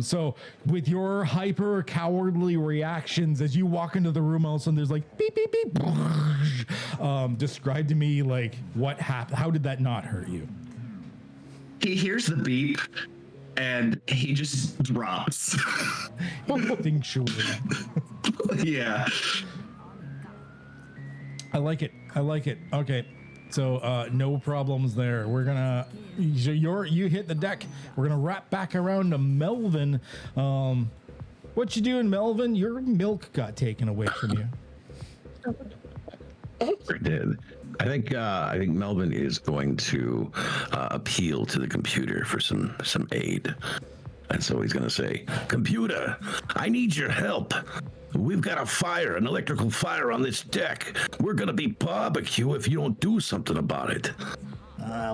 So with your hyper cowardly reactions as you walk into the room, all of a sudden there's like beep beep beep. Describe to me like what happened. How did that not hurt you? He hears the beep, and he just drops. Instinctually. Yeah. I like it. Okay. So no problems there. We're gonna you hit the deck. We're gonna wrap back around to Melvin. What you doing, Melvin? Your milk got taken away from you. It did. I think Melvin is going to appeal to the computer for some aid. And so he's going to say, "Computer, I need your help. We've got an electrical fire on this deck. We're going to be barbecue if you don't do something about it."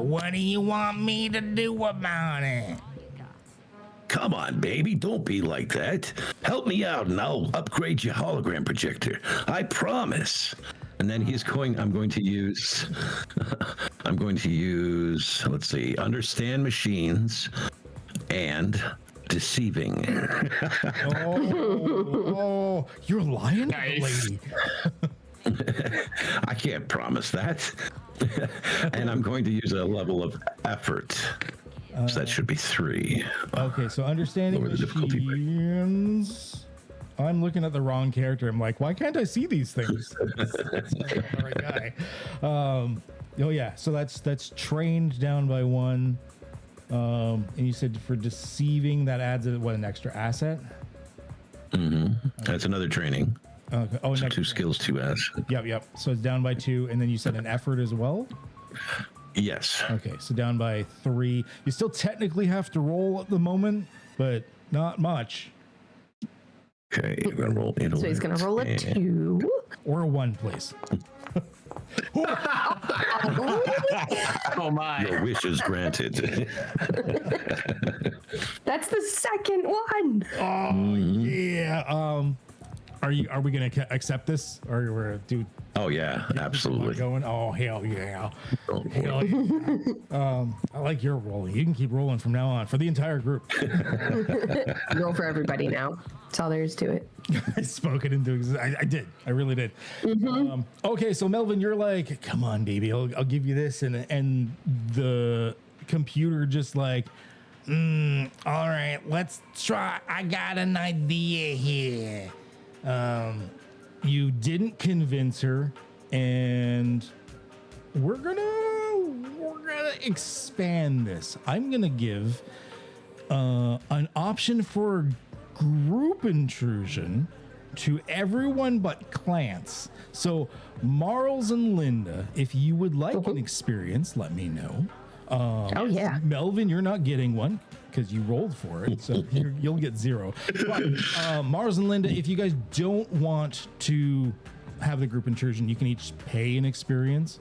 What do you want me to do about it? Come on, baby, don't be like that. Help me out and I'll upgrade your hologram projector. I promise. And then I'm going to use, let's see, understand machines and deceiving. Oh, you're lying, Nice. lady. I can't promise that. And I'm going to use a level of effort. So that should be 3. Okay, so understanding Lower the difficulty rate. machines. I'm looking at the wrong character. I'm like, why can't I see these things? That's not the right guy. Oh yeah, so that's trained down by 1. And you said for deceiving that adds an extra asset. That's another training. Okay. Oh, So next, 2 skills, 2 assets. Yep. So it's down by 2, and then you said an effort as well. Yes. Okay, so down by 3. You still technically have to roll at the moment, but not much. Okay, I'm gonna roll it. So he's gonna roll a 2. Or a 1, please. Oh my. Your wish is granted. That's the second one. Oh yeah. Are we gonna accept this, or we're do? Oh yeah, absolutely. Going. Oh hell yeah. Hell yeah. I like your rolling. You can keep rolling from now on for the entire group. Roll for everybody now. That's all there is to it. I spoke it into existence. I did. I really did. Okay, so Melvin, you're like, come on, baby. I'll give you this, and the computer just like, all right, let's try. I got an idea here. You didn't convince her, and we're gonna expand this. I'm gonna give an option for group intrusion to everyone but Clance. So Marls and Linda, if you would like an experience, let me know. Oh yeah. Melvin, you're not getting one because you rolled for it, so you'll get 0. But Mars and Linda, if you guys don't want to have the group intrusion, you can each pay an experience.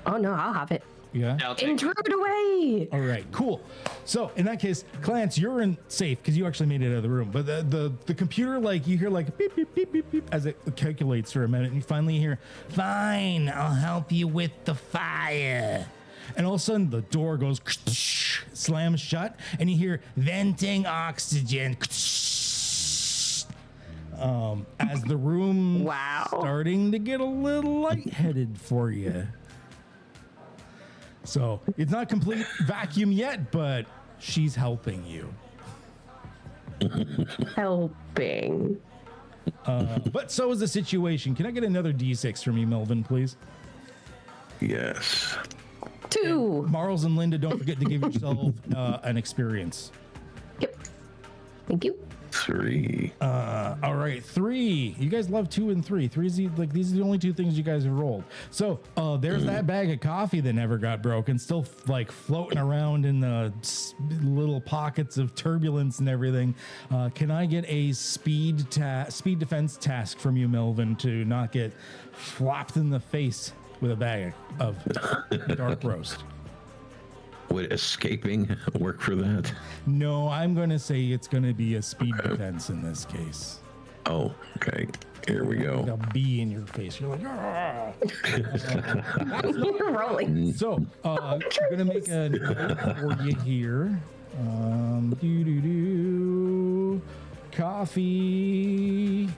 Oh no, I'll have it. Yeah. I'll take it. Intrude away. All right. Cool. So in that case, Clance, you're in safe because you actually made it out of the room. But the computer, like you hear like beep beep beep beep beep as it calculates for a minute, and you finally hear, "Fine, I'll help you with the fire." And all of a sudden, the door goes slams shut, and you hear venting oxygen. As the room Wow. starting to get a little lightheaded for you. So it's not complete vacuum yet, but she's helping you. Helping. But so is the situation. Can I get another D6 from you, Melvin, please? Yes. 2. Marls and Linda, don't forget to give yourself an experience. Yep. Thank you. 3. All right, 3. You guys love 2 and 3. 3 is these are the only 2 things you guys have rolled. So there's that bag of coffee that never got broken, still like floating around in the little pockets of turbulence and everything. Can I get a speed defense task from you, Melvin, to not get flopped in the face with a bag of dark roast? Would escaping work for that? No, I'm going to say it's going to be a speed defense in this case. Oh, okay. Here we go. A bee in your face. You're like, "Ah." You're rolling. So, I'm going to make a note for you here. Coffee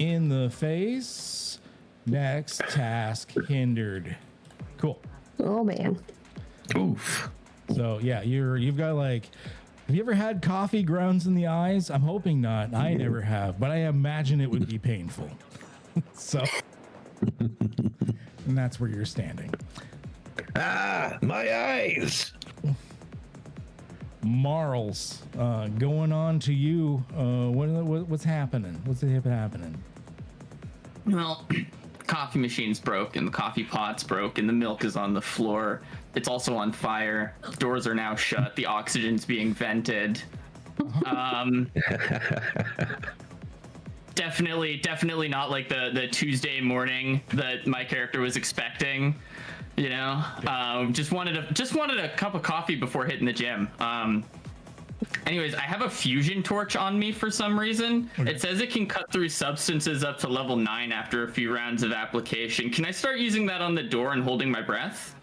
in the face. Next task hindered. Cool. Oh man. Oof. So yeah, you've got like, have you ever had coffee grounds in the eyes? I'm hoping not. I never have, but I imagine it would be painful. So, and that's where you're standing. Ah, my eyes. Marls, going on to you. What's happening? What's happening? Well, coffee machine's broke and the coffee pot's broke and the milk is on the floor. It's also on fire. Doors are now shut. The oxygen's being vented. Definitely not like the Tuesday morning that my character was expecting. You know, just wanted a cup of coffee before hitting the gym. Anyways, I have a fusion torch on me for some reason. Okay. It says it can cut through substances up to level 9 after a few rounds of application. Can I start using that on the door and holding my breath?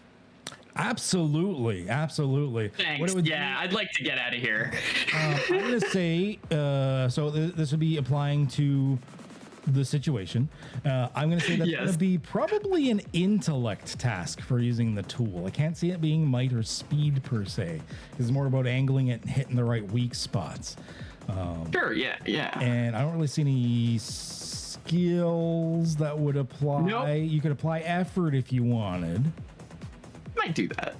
Absolutely. Thanks. Yeah, I'd like to get out of here. I'm going to say, so this would be applying to the situation. I'm going to say that's going to be probably an intellect task for using the tool. I can't see it being might or speed per se. It's more about angling it and hitting the right weak spots. Sure, yeah. And I don't really see any skills that would apply. Nope. You could apply effort if you wanted. Might do that.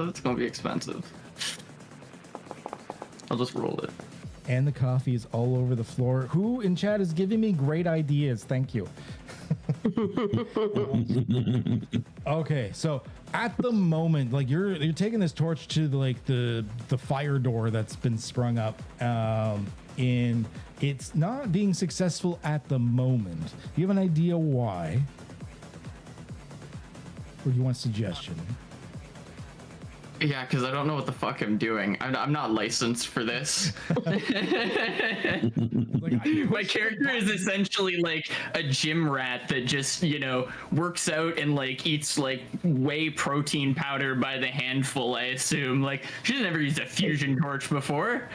It's going to be expensive. I'll just roll it. And the coffee is all over the floor. Who in chat is giving me great ideas? Thank you. Okay, so at the moment, like you're taking this torch to the fire door that's been sprung up, and it's not being successful at the moment. Do you have an idea why? Or do you want a suggestion? Yeah, because I don't know what the fuck I'm doing. I'm not licensed for this. My character is essentially like a gym rat that just, works out and like eats like whey protein powder by the handful, I assume. Like, she's never used a fusion torch before.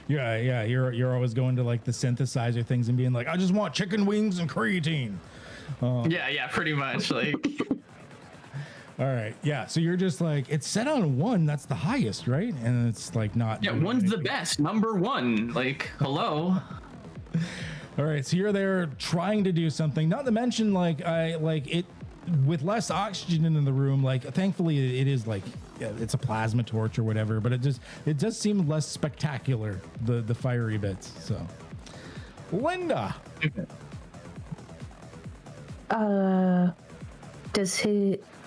Yeah. You're always going to like the synthesizer things and being like, I just want chicken wings and creatine. Yeah, pretty much. Like. All right. Yeah. So you're just like, it's set on 1. That's the highest, right? And it's like not. Yeah, 1's the best. Number 1. Like, hello. All right. So you're there trying to do something. Not to mention, it with less oxygen in the room. Like, thankfully, it is like it's a plasma torch or whatever. But it does seem less spectacular. The fiery bits. So, Linda.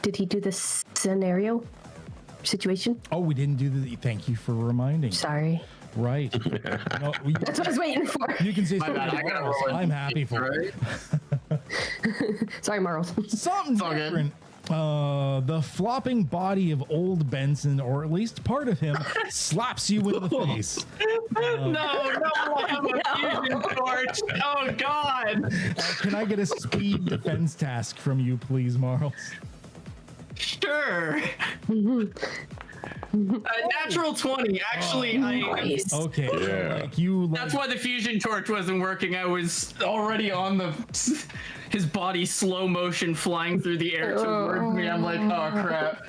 Did he do this scenario situation? Oh, we didn't do the. Thank you for reminding. Sorry. Right. No, that's what I was waiting for. You can say something. I'm happy for it. Sorry, Marls. Something different. The flopping body of old Benson, or at least part of him, slaps you in the face. No, I have a fusion torch. Oh, God. Can I get a speed defense task from you, please, Marls? Sure. Natural 20. Actually, nice. Okay. Yeah. So, that's why the fusion torch wasn't working. I was already on his body slow motion flying through the air towards me. I'm like, oh crap.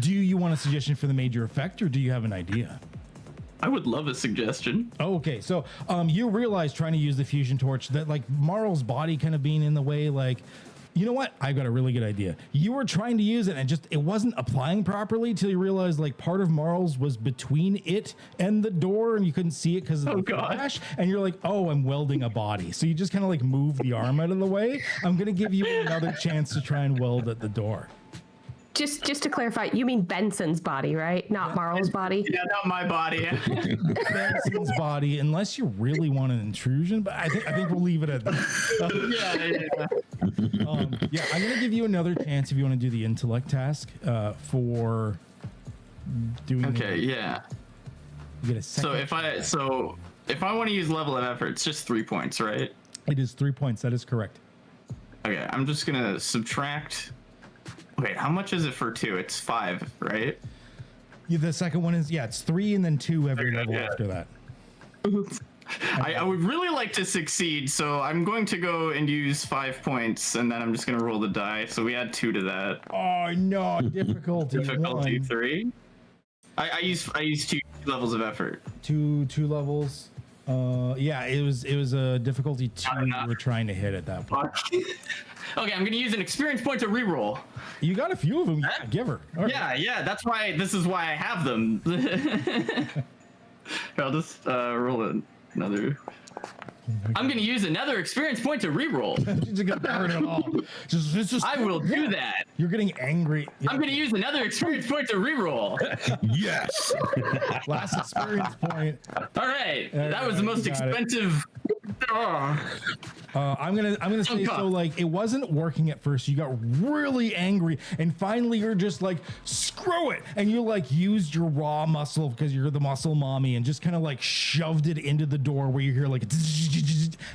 Do you want a suggestion for the major effect, or do you have an idea? I would love a suggestion. Okay, so you realize trying to use the fusion torch that like Marl's body kind of being in the way, like, you know what? I've got a really good idea. You were trying to use it and it wasn't applying properly till you realized like part of Marl's was between it and the door and you couldn't see it because of the flash. And you're like, oh, I'm welding a body. So you just kind of like move the arm out of the way. I'm going to give you another chance to try and weld at the door. Just to clarify, you mean Benson's body, right? Not Marl's body? Yeah, not my body. Benson's body, unless you really want an intrusion, but I think we'll leave it at that. Yeah, I'm going to give you another chance if you want to do the intellect task for doing yeah. You get a second. So if I want to use level of effort, it's just 3 points, right? It is 3 points. That is correct. Okay, I'm just going to subtract. Wait, how much is it for 2? It's 5, right? Yeah, the second one is, it's 3 and then 2 every level after that. I would really like to succeed, so I'm going to go and use 5 points, and then I'm just going to roll the die. So we add 2 to that. Oh, no. Difficulty 3. I use 2 levels of effort. Two levels. It was a difficulty 2 you were trying to hit at that point. Okay, I'm gonna use an experience point to reroll. You got a few of them. Yeah, give her. Right. Yeah. This is why I have them. I'll just roll another. I'm gonna use another experience point to reroll. She's gonna burn it all. I will do that. You're getting angry. I'm gonna use another experience point to reroll. Yes. Last experience point. All right. That was the most expensive. I'm gonna say God. so. Like, it wasn't working at first. You got really angry, and finally you're just like, screw it, and you like used your raw muscle because you're the muscle mommy, and just kind of like shoved it into the door where you hear like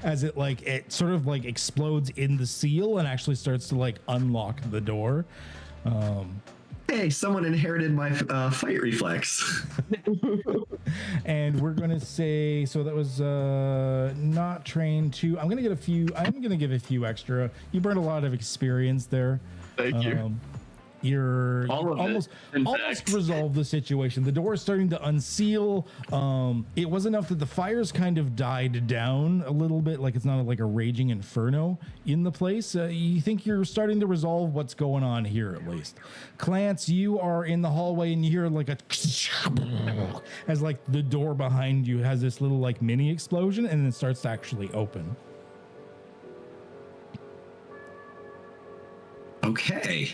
as it sort of like explodes in the seal and actually starts to like unlock the door. Hey, someone inherited my fight reflex. And we're gonna say, so that was not trained to. I'm gonna give a few extra. You burned a lot of experience there. Thank you. You're All of it, almost in almost fact. resolved the situation. The door is starting to unseal. It was enough that the fires kind of died down a little bit, like it's not like a raging inferno in the place. You think you're starting to resolve what's going on here, at least. Clance, you are in the hallway and you hear like a as like the door behind you has this little like mini explosion and then it starts to actually open. Okay.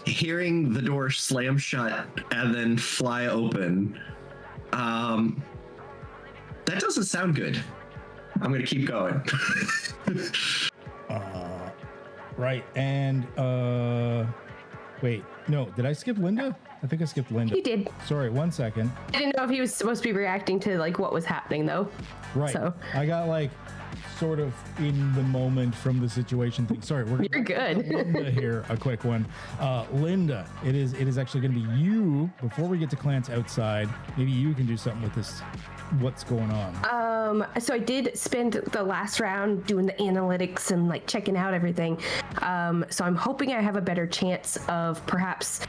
Hearing the door slam shut and then fly open, that doesn't sound good. I'm gonna keep going. Right, and wait, no, did I skip Linda? I think I skipped Linda. You did. Sorry, 1 second. I didn't know if he was supposed to be reacting to like what was happening though. Right, So I got like sort of in the moment from the situation thing. Sorry, we're you're good. Linda here, a quick one. Linda, it is actually going to be you. Before we get to Clance outside, maybe you can do something with this. What's going on? So I did spend the last round doing the analytics and like checking out everything. So I'm hoping I have a better chance of perhaps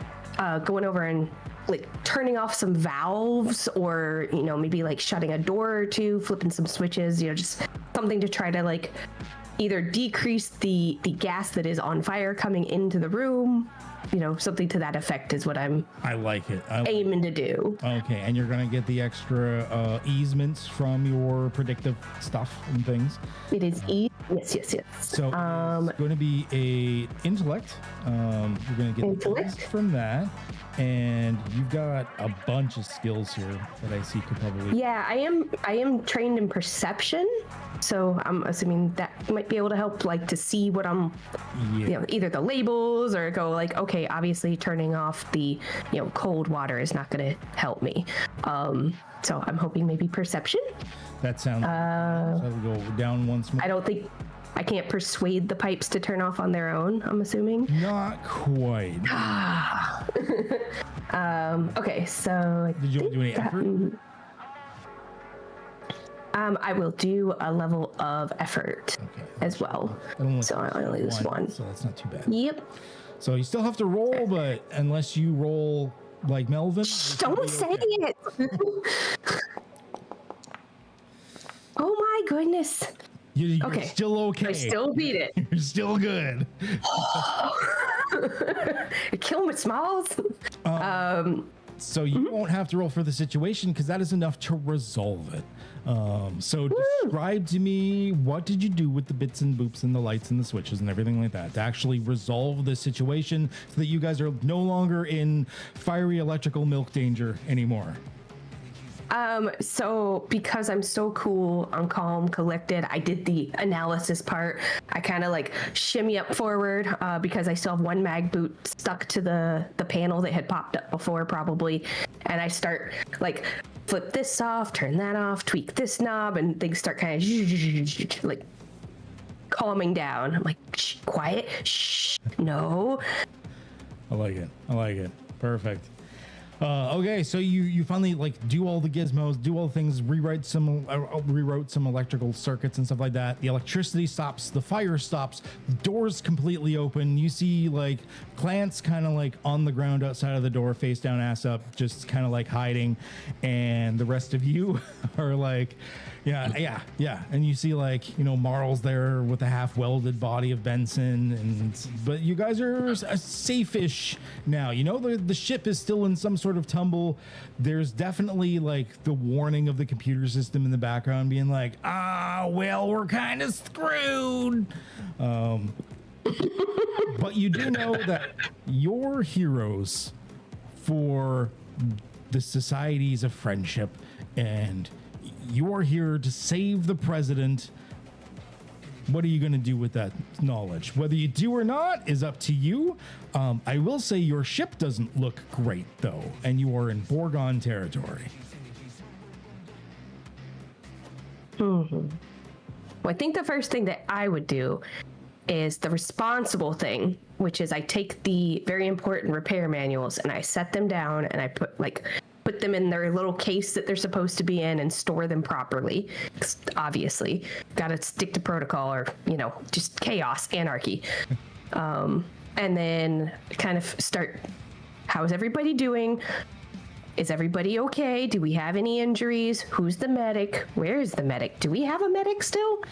going over and like turning off some valves, or maybe like shutting a door or two, flipping some switches, just something to try to like either decrease the gas that is on fire coming into the room, something to that effect is what I like it. aiming to do. Okay, and you're gonna get the extra easements from your predictive stuff and things. It is yes. So it's going to be a intellect. You're going to get Intellect? boost from that, and you've got a bunch of skills here that I see could probably. Yeah, I am trained in perception, so I'm assuming that might be able to help, like to see what I'm, either the labels or go like, okay, obviously turning off the cold water is not going to help me. So I'm hoping maybe perception. That sounds. So we'll go down once more. I don't think I can't persuade the pipes to turn off on their own, I'm assuming. Not quite. Okay, so Did you do any effort? I will do a level of effort as well. So I only lose one. So that's not too bad. Yep. So you still have to roll, but unless you roll like Melvin. Don't say it. Oh my goodness. You're Okay. still okay. I still beat it. You're still good. Kill me, Smalls. So you won't have to roll for the situation because that is enough to resolve it. So describe to me, what did you do with the bits and boops and the lights and the switches and everything like that to actually resolve the situation so that you guys are no longer in fiery electrical milk danger anymore? So because I'm so cool, I'm calm, collected, I did the analysis part. I kind of like shimmy up forward because I still have one mag boot stuck to the panel that had popped up before probably. And I start like flip this off, turn that off, tweak this knob, and things start kind of like calming down. I'm like, shh, quiet, shh, no. I like it. Perfect. Okay, so you finally like do all the gizmos, do all the things, rewrote some electrical circuits and stuff like that. The electricity stops, the fire stops, the doors completely open. You see like Clance kind of like on the ground outside of the door, face down, ass up, just kind of like hiding, and the rest of you are like, yeah. And you see like Marl's there with the half welded body of Benson, but you guys are safe-ish now. The ship is still in some sort of tumble. There's definitely like the warning of the computer system in the background being like, well, we're kind of screwed. But you do know that your heroes for the societies of friendship, and you're here to save the president What are you going to do with that knowledge? Whether you do or not is up to you. I will say your ship doesn't look great, though, and you are in Borgon territory. Well, I think the first thing that I would do is the responsible thing, which is I take the very important repair manuals and I set them down and I put them in their little case that they're supposed to be in and store them properly. 'Cause obviously, gotta stick to protocol or, just chaos, anarchy. And then kind of start, how's everybody doing? Is everybody okay? Do we have any injuries? Who's the medic? Where is the medic? Do we have a medic still?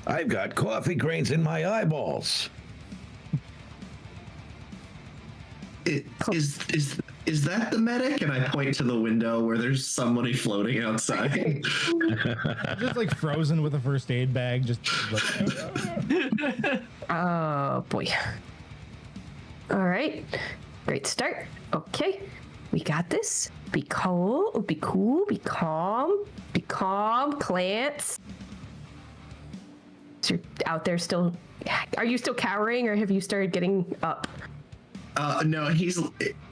I've got coffee grains in my eyeballs. Is that the medic? And I point to the window where there's somebody floating outside. Just like frozen with a first aid bag. Just Oh boy. All right. Great start. Okay. We got this. Be cool. Be cool. Be calm. Be calm. Clance. So you're out there still. Are you still cowering or have you started getting up? No, he's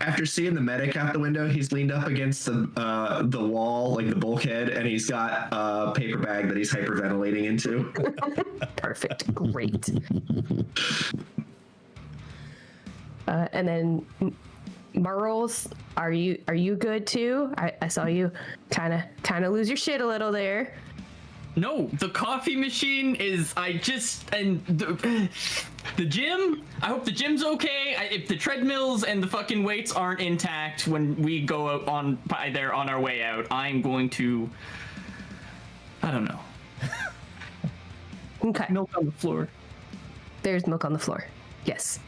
after seeing the medic out the window, he's leaned up against the wall, like the bulkhead, and he's got a paper bag that he's hyperventilating into. Perfect. Great. And then Merles, are you good too? I saw you kind of lose your shit a little there. No, the coffee machine is. The gym. I hope the gym's okay. If the treadmills and the fucking weights aren't intact when we go out on our way out, I'm going to. I don't know. Okay. Milk on the floor. There's milk on the floor. Yes.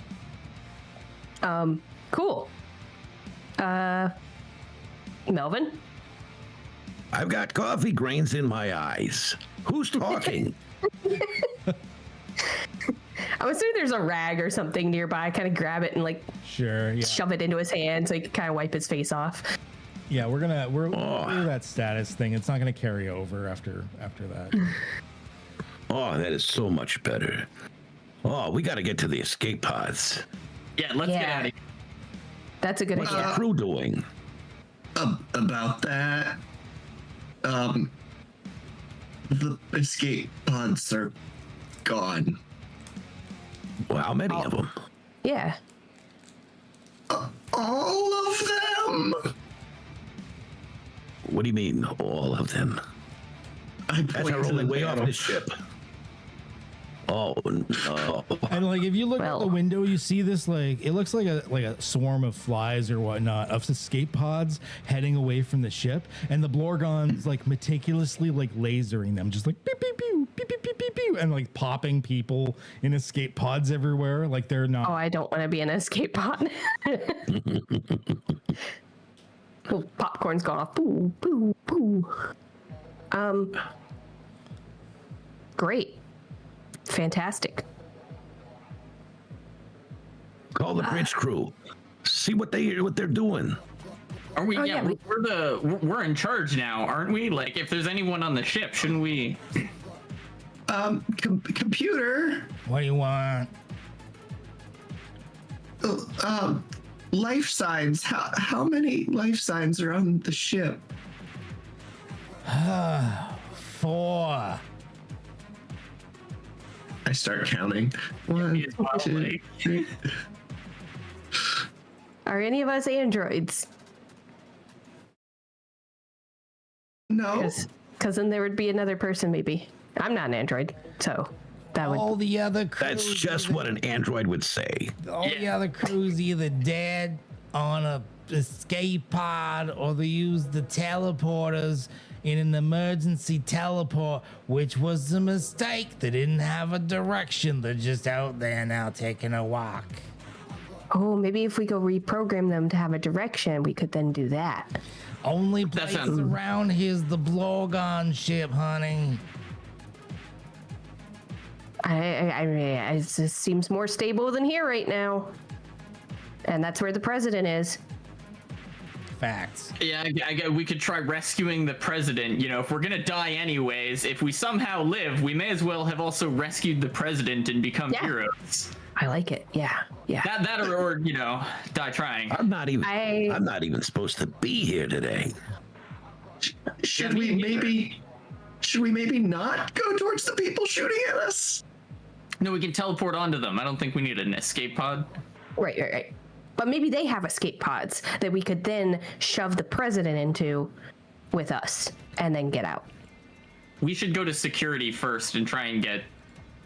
Cool. Melvin? I've got coffee grains in my eyes. Who's talking? I'm assuming there's a rag or something nearby. Kind of grab it and sure, yeah. shove it into his hand so he can kind of wipe his face off. Yeah, we're that status thing. It's not gonna carry over after that. Oh, that is so much better. Oh, we got to get to the escape pods. Yeah, let's get out of here. That's a good What's idea. the crew doing? About that, the escape pods are gone. Well, how many of them? Yeah. All of them. What do you mean, all of them? That's our only way off this ship. Oh no! And if you look out the window, you see this it looks like a swarm of flies or whatnot of escape pods heading away from the ship, and the Blorgons meticulously lasering them, just beep beep pew beep beep beep beep pew, and popping people in escape pods everywhere. They're not. Oh, I don't want to be in an escape pod. Oh, popcorn's gone off. Boo, boo, boo. Great. Fantastic. Call the bridge crew. See what they're doing. Are we? Oh, yeah, yeah, we're in charge now, aren't we? If there's anyone on the ship, shouldn't we? Computer. What do you want? Life signs. How many life signs are on the ship? 4. I start counting. 1, 2, 3. Are any of us androids? No. Because then there would be another person, maybe. I'm not an android, so that would. All the other crews. That's just what an android would say. All the other crews either dead on a escape pod or they used the teleporters in an emergency teleport, which was a mistake. They didn't have a direction. They're just out there now taking a walk. Oh, maybe if we go reprogram them to have a direction, we could then do that. Only place around here's the Blorgon ship, honey. I mean, it just seems more stable than here right now. And that's where the president is. Facts. Yeah, we could try rescuing the president. You know, if we're gonna die anyways, if we somehow live, we may as well have also rescued the president and become heroes. I like it. Yeah. That or you know, die trying. I'm not even supposed to be here today. Should we maybe not go towards the people shooting at us? No, we can teleport onto them. I don't think we need an escape pod. Right. But maybe they have escape pods that we could then shove the president into with us and then get out. We should go to security first and try and get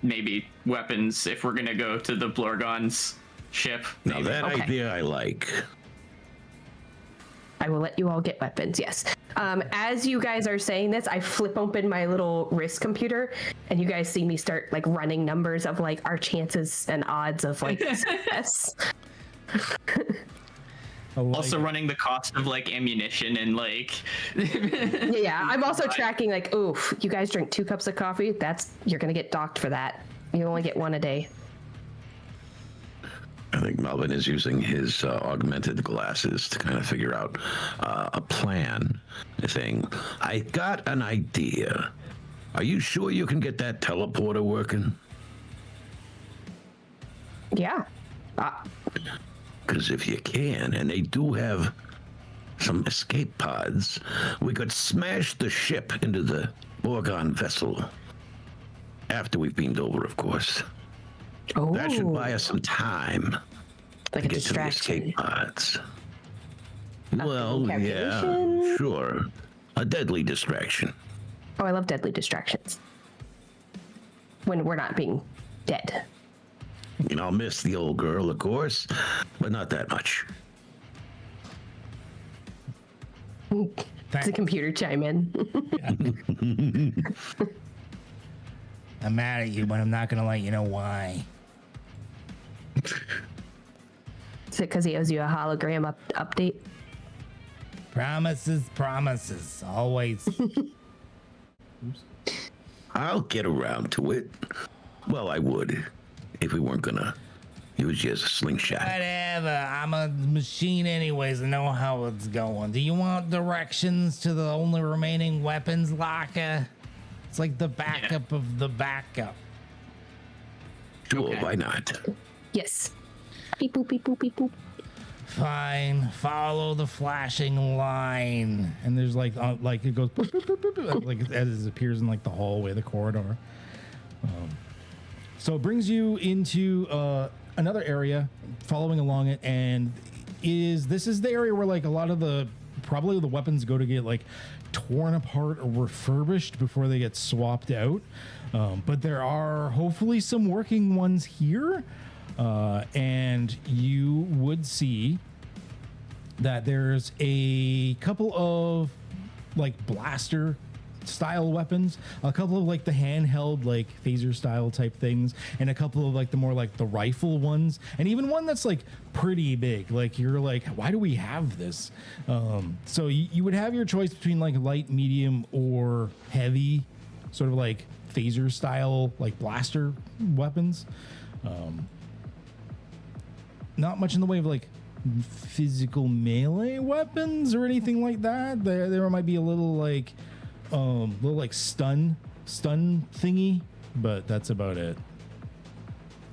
maybe weapons if we're gonna go to the Blorgon's ship. Now that idea I like. I will let you all get weapons, yes. As you guys are saying this, I flip open my little wrist computer and you guys see me start like running numbers of like our chances and odds of like success. Also running the cost of like ammunition and like yeah, I'm also tracking like, oof, you guys drink 2 cups of coffee, you're gonna get docked for that. You only get 1 a day. I think Melvin is using his augmented glasses to kind of figure out a plan thing. I got an idea. Are you sure you can get that teleporter working? Yeah. Because if you can, and they do have some escape pods, we could smash the ship into the Borgon vessel. After we've beamed over, of course. Oh. That should buy us some time like to a get to the distraction. escape pods. Well, yeah, sure. A deadly distraction. Oh, I love deadly distractions. When we're not being dead. You know, I'll miss the old girl, of course, but not that much. Does the computer chime in? I'm mad at you, but I'm not gonna let you know why. Is it because he owes you a hologram update? Promises, always. I'll get around to it. Well, I would, if we weren't gonna use you as a slingshot. Whatever, I'm a machine anyways. I know how it's going. Do you want directions to the only remaining weapons locker? It's like the backup of the backup. Sure, why not? Yes. Beep boop, beep boop, beep boop. Fine, follow the flashing line. And there's like it goes boop, boop, boop, boop, boop, like as it appears in like the hallway, the corridor. So it brings you into another area, following along it, and this is the area where like a lot of probably the weapons go to get like torn apart or refurbished before they get swapped out. But there are hopefully some working ones here. And you would see that there's a couple of like blaster style weapons, a couple of like the handheld like phaser style type things, and a couple of like the more like the rifle ones, and even one that's like pretty big. Like you're like, why do we have this? So you would have your choice between like light, medium, or heavy, sort of like phaser style like blaster weapons. Not much in the way of like physical melee weapons or anything like that. There might be a little like stun thingy, but that's about it.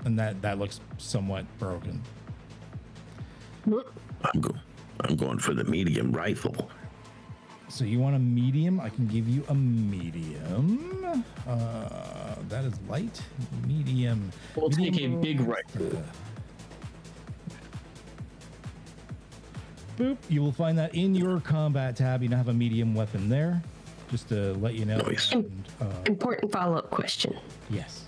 And that looks somewhat broken. I'm going for the medium rifle. So you want a medium? I can give you a medium. That is light, medium. We'll take a big rifle. Boop. You will find that in your combat tab. You now have a medium weapon there, just to let you know. Nice. Important follow-up question. Yes.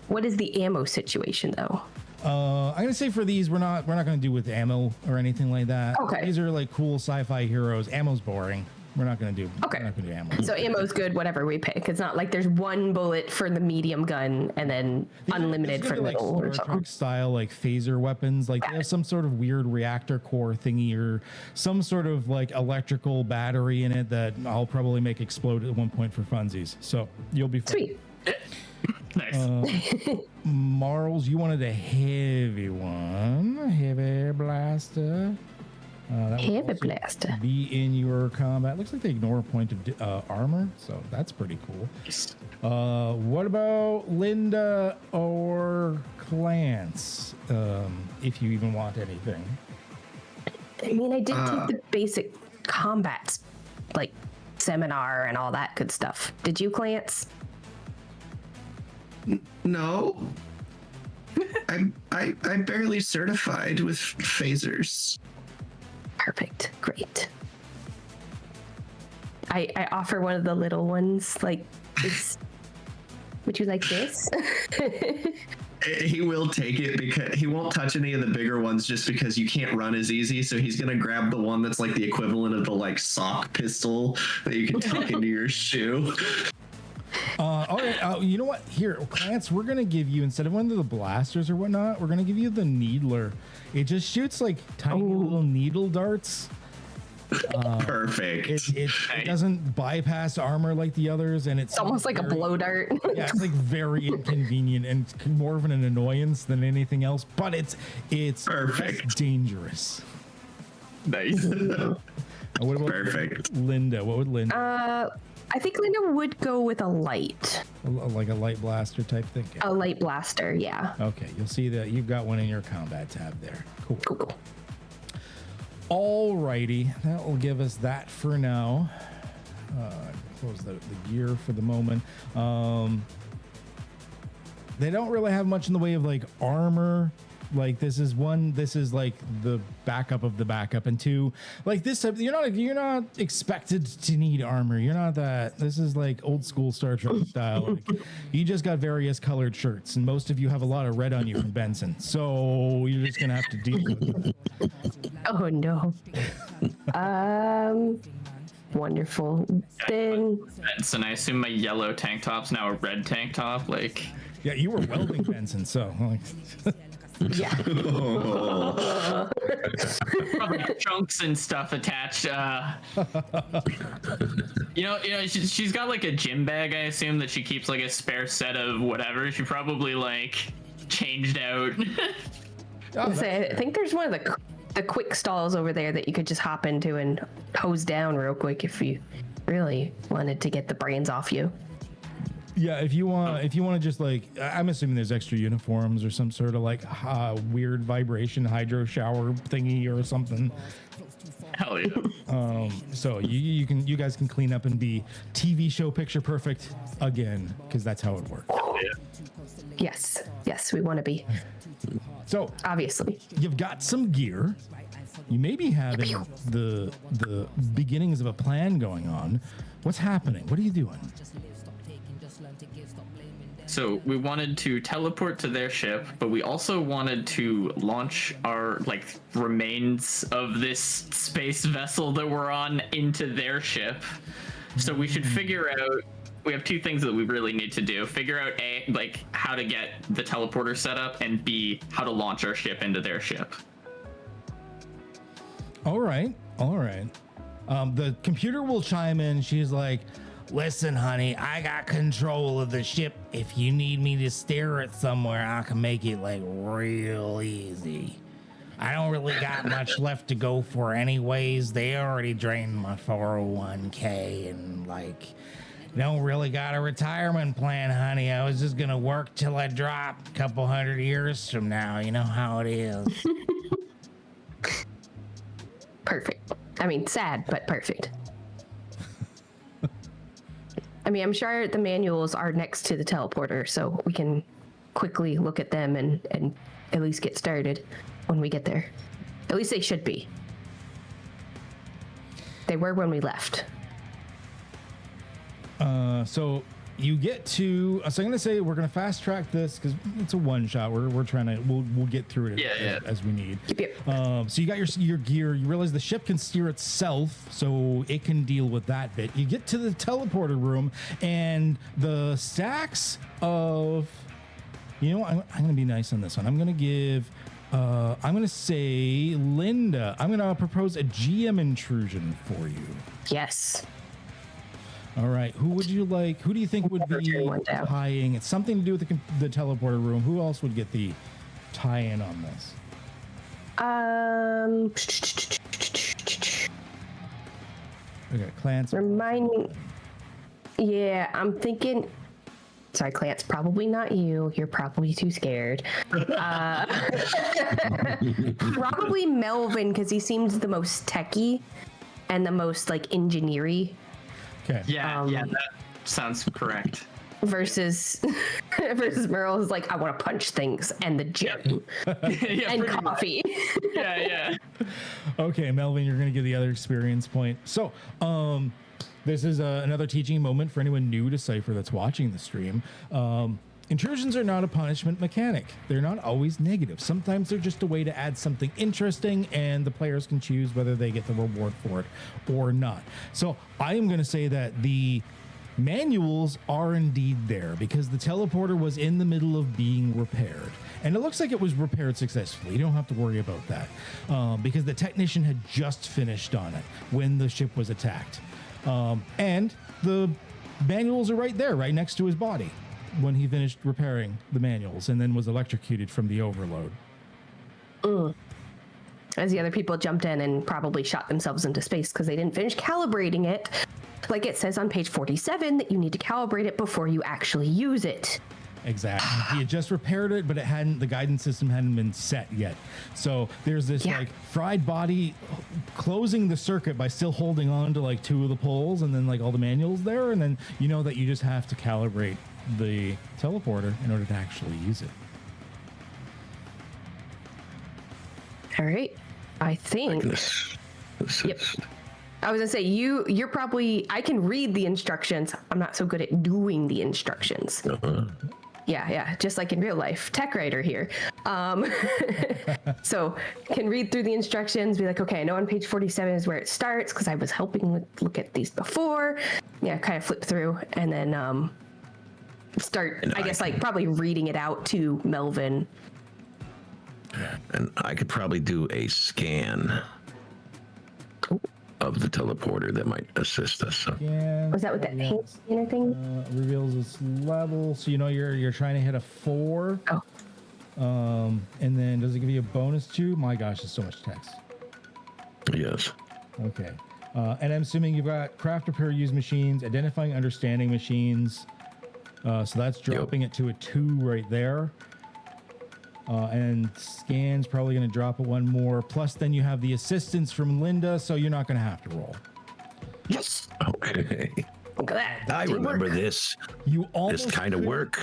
What is the ammo situation, though? I'm gonna say for these, we're not gonna do with ammo or anything like that. Okay. These are like cool sci-fi heroes. Ammo's boring. We're not gonna do. Okay. We're not gonna do ammo. So ammo's good, whatever we pick. It's not like there's one bullet for the medium gun and then unlimited for like little or Star something. Trek style like phaser weapons. Like they have some sort of weird reactor core thingy or some sort of like electrical battery in it that I'll probably make explode at one point for funsies. So you'll be fine. Sweet. Nice. Marls, you wanted a heavy one, heavy blaster. That Heavy would also blaster. be in your combat. Looks like they ignore a point of armor, so that's pretty cool. What about Linda or Clance? If you even want anything. I mean, I did take the basic combat, like seminar and all that good stuff. Did you, Clance? No. I'm barely certified with phasers. Perfect. Great. I offer one of the little ones. Like, it's. Would you like this? He will take it because he won't touch any of the bigger ones just because you can't run as easy. So he's gonna grab the one that's like the equivalent of the like sock pistol that you can tuck into your shoe. All right, you know what? Here, Clance, we're gonna give you, instead of one of the blasters or whatnot, we're gonna give you the needler. It just shoots like tiny little needle darts. Perfect. It doesn't bypass armor like the others, and it's Almost like a blow dart. Yeah, it's like very inconvenient and more of an annoyance than anything else. But it's Perfect. less dangerous. Nice. What about Perfect. Linda? What would Linda? I think Linda would go with a light. Like a light blaster type thing? A light blaster, yeah. Okay, you'll see that you've got one in your combat tab there. Cool. Cool. Alrighty, that will give us that for now. Close the gear for the moment. They don't really have much in the way of like armor. Like this is like the backup of the backup, and two, like this type, you're not expected to need armor. You're not that. This is like old school Star Trek style. Like, you just got various colored shirts, and most of you have a lot of red on you from Benson, so you're just gonna have to deal with it. Oh no. Wonderful. Then And I assume my yellow tank top's now a red tank top. Like, Yeah, you were welding Benson, so like, yeah. probably chunks and stuff attached. She's got like a gym bag, I assume, that she keeps like a spare set of whatever. She probably like changed out. I think there's one of the quick stalls over there that you could just hop into and hose down real quick if you really wanted to get the brains off you. yeah. If you want to just like, I'm assuming there's extra uniforms or some sort of like weird vibration hydro shower thingy or something. Hell yeah. So you guys can clean up and be TV show picture perfect again, because that's how it works. Hell yeah. Yes, we want to be. So Obviously. you've got some gear. You may be having the beginnings of a plan going on. What's happening? What are you doing? So we wanted to teleport to their ship, but we also wanted to launch our like remains of this space vessel that we're on into their ship. So we should figure out. We have two things that we really need to do: figure out A, like how to get the teleporter set up, and B, how to launch our ship into their ship. All right. The computer will chime in. She's like, listen, honey, I got control of the ship. If you need me to steer it somewhere, I can make it like real easy. I don't really got much left to go for anyways. They already drained my 401k and like, don't really got a retirement plan, honey. I was just gonna work till I drop a couple 100 years from now. You know how it is. Perfect. I mean, sad, but perfect. I mean, I'm sure the manuals are next to the teleporter, so we can quickly look at them and at least get started when we get there. At least they should be. They were when we left. So you get to, so I'm going to say we're going to fast track this because it's a one shot. We're trying to, we'll get through it as we need. Yep. So you got your gear. You realize the ship can steer itself, so it can deal with that bit. You get to the teleporter room, and the stacks of, you know what, I'm going to be nice on this one. I'm going to give, I'm going to say, Linda, I'm going to propose a GM intrusion for you. Yes. All right. Who would you like? Who do you think would be tying? It's something to do with the teleporter room. Who else would get the tie-in on this? Okay, Clance. Remind me. Yeah, I'm thinking. Sorry, Clance, probably not you. You're probably too scared. Probably Melvin, because he seems the most techie and the most like engineering Okay. Yeah, that sounds correct. versus versus Merle is like, I want to punch things and the gym Yeah, and pretty much. coffee. Yeah. Okay, Melvin, you're going to get the other experience point. So, this is another teaching moment for anyone new to Cypher that's watching the stream. Intrusions are not a punishment mechanic. They're not always negative. Sometimes they're just a way to add something interesting, and the players can choose whether they get the reward for it or not. So I am going to say that the manuals are indeed there because the teleporter was in the middle of being repaired. And it looks like it was repaired successfully. You don't have to worry about that because the technician had just finished on it when the ship was attacked. And the manuals are right there, right next to his body when he finished repairing the manuals and then was electrocuted from the overload. As the other people jumped in and probably shot themselves into space because they didn't finish calibrating it. Like it says on page 47 that you need to calibrate it before you actually use it. Exactly. He had just repaired it, but the guidance system hadn't been set yet. So there's this like fried body closing the circuit by still holding on to like two of the poles and then like all the manuals there. And then you know that you just have to calibrate the teleporter in order to actually use it. All right. I think. Yep. I was gonna say you're probably. I can read the instructions. I'm not so good at doing the instructions. Yeah, just like in real life, tech writer here. So can read through the instructions, be like, okay, I know on page 47 is where it starts because I was helping look at these before. Yeah, kind of flip through and then start. I guess like probably reading it out to Melvin. And I could probably do a scan of the teleporter that might assist us. So. Yeah. Was that with that hand scanner thing? Reveals its level, so you know you're trying to hit a 4. Oh. And then does it give you a bonus too? My gosh, there's so much text. Yes. Okay. And I'm assuming you've got craft, repair, use machines, identifying, understanding machines. So that's dropping it to a 2 right there. And scan's probably going to drop it 1 more. Plus, then you have the assistance from Linda, so you're not going to have to roll. Yes. Okay. Look at that. I remember this. You almost This kind of couldn't- work.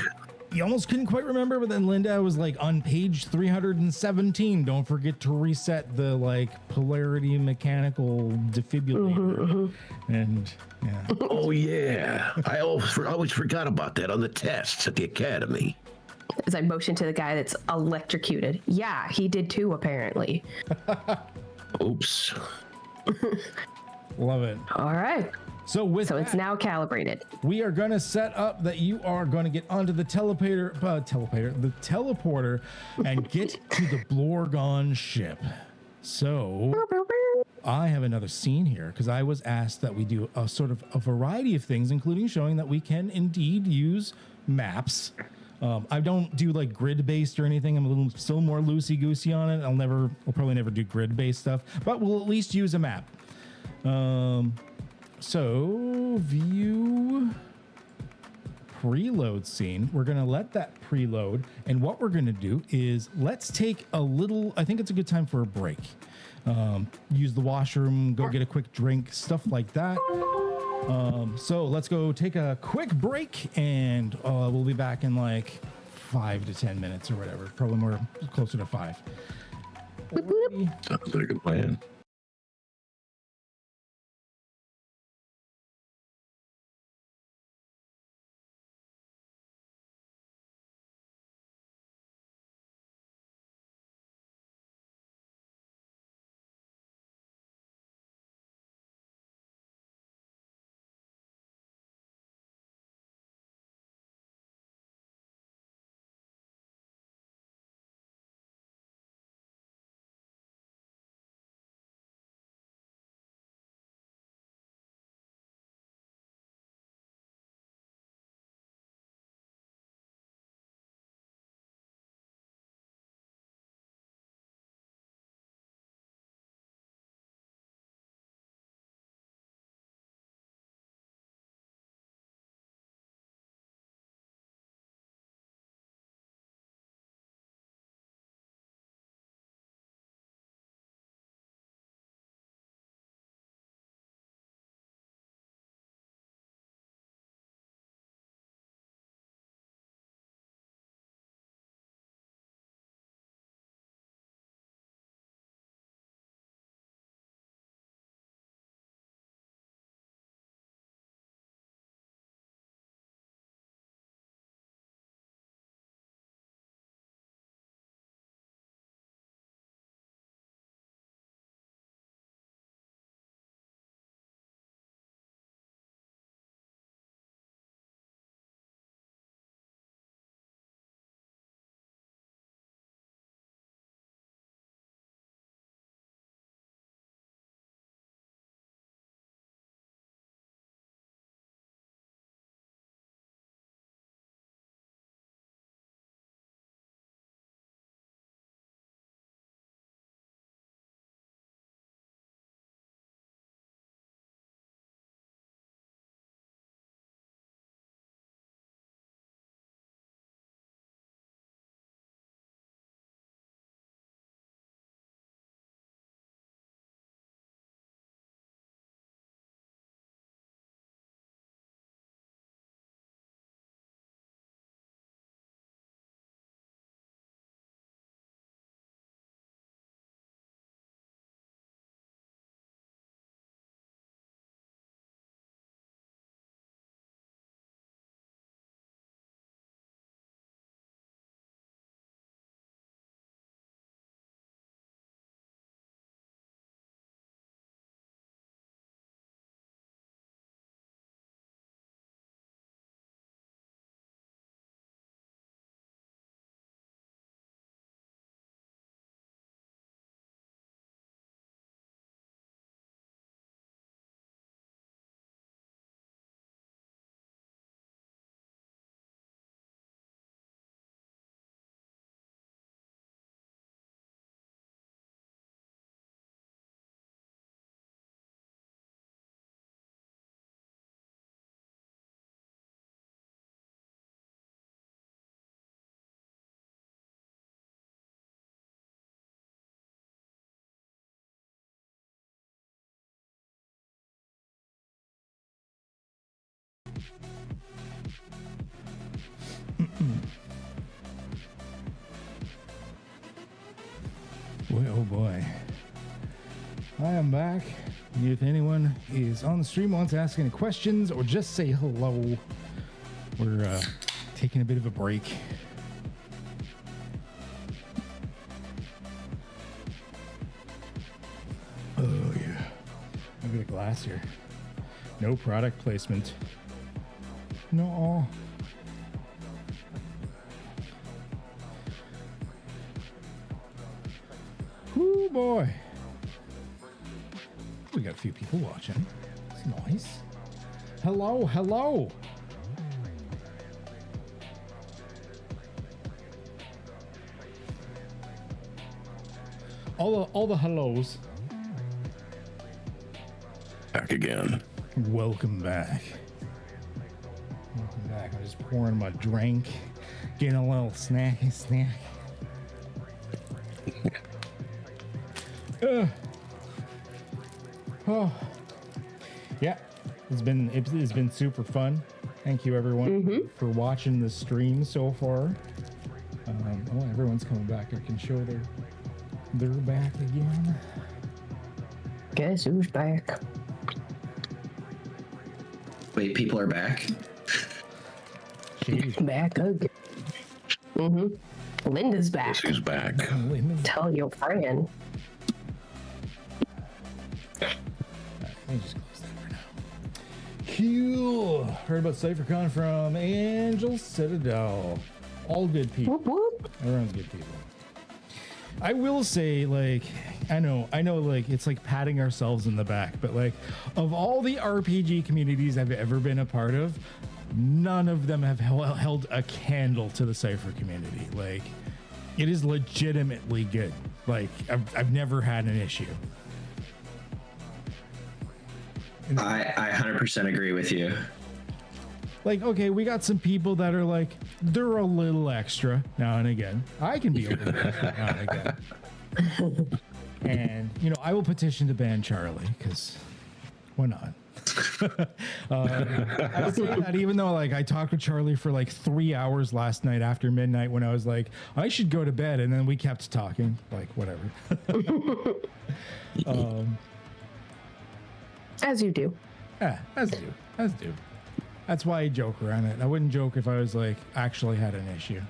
You almost couldn't quite remember, but then Linda was like on page 317. Don't forget to reset the like polarity mechanical defibrillator. And yeah. Oh, yeah. I always forgot about that on the tests at the academy. As I motion to the guy that's electrocuted. Yeah, he did too, apparently. Oops. Love it. All right. So It's now calibrated. we are going to set up that you are going to get onto the teleporter, and get to the Blorgon ship. So I have another scene here because I was asked that we do a sort of a variety of things, including showing that we can indeed use maps. I don't do like grid based or anything. I'm still more loosey goosey on it. I'll probably never do grid based stuff, but we'll at least use a map. So view preload scene. We're going to let that preload. And what we're going to do is let's take a little, I think it's a good time for a break. Use the washroom, go get a quick drink, stuff like that. So let's go take a quick break and we'll be back in like 5 to 10 minutes or whatever. Probably more closer to 5. Sounds like a good plan. Oh boy. I am back. If anyone is on the stream, wants to ask any questions or just say hello, we're taking a bit of a break. Oh yeah. I've got a glass here. No product placement. No. Oh boy. We got a few people watching. It's nice. Hello, hello. All the hellos. Back again. Welcome back. Welcome back. I'm just pouring my drink, getting a little snacky snack. Oh, yeah. It's been super fun. Thank you everyone for watching the stream so far. Oh, everyone's coming back. I can show they're back again. Guess who's back? Wait, people are back? She's Back again. Linda's back. Guess who's back? Tell your friend. Let me just close that for now. Cool. Heard about CypherCon from Angel Citadel. All good people. Whoop, whoop. Everyone's good people. I will say, like, I know, like, it's like patting ourselves in the back, but like, of all the RPG communities I've ever been a part of, none of them have held a candle to the Cypher community. Like, it is legitimately good. Like, I've never had an issue. I 100% agree with you. Like, okay, we got some people that are like, they're a little extra now and again. I can be a little extra now and again. And, you know, I will petition to ban Charlie, because why not? I would say that even though, like, I talked to Charlie for like 3 hours last night after midnight when I was like, I should go to bed. And then we kept talking, like, whatever. As you do. Yeah, as do. That's why I joke around it. I wouldn't joke if I was like actually had an issue.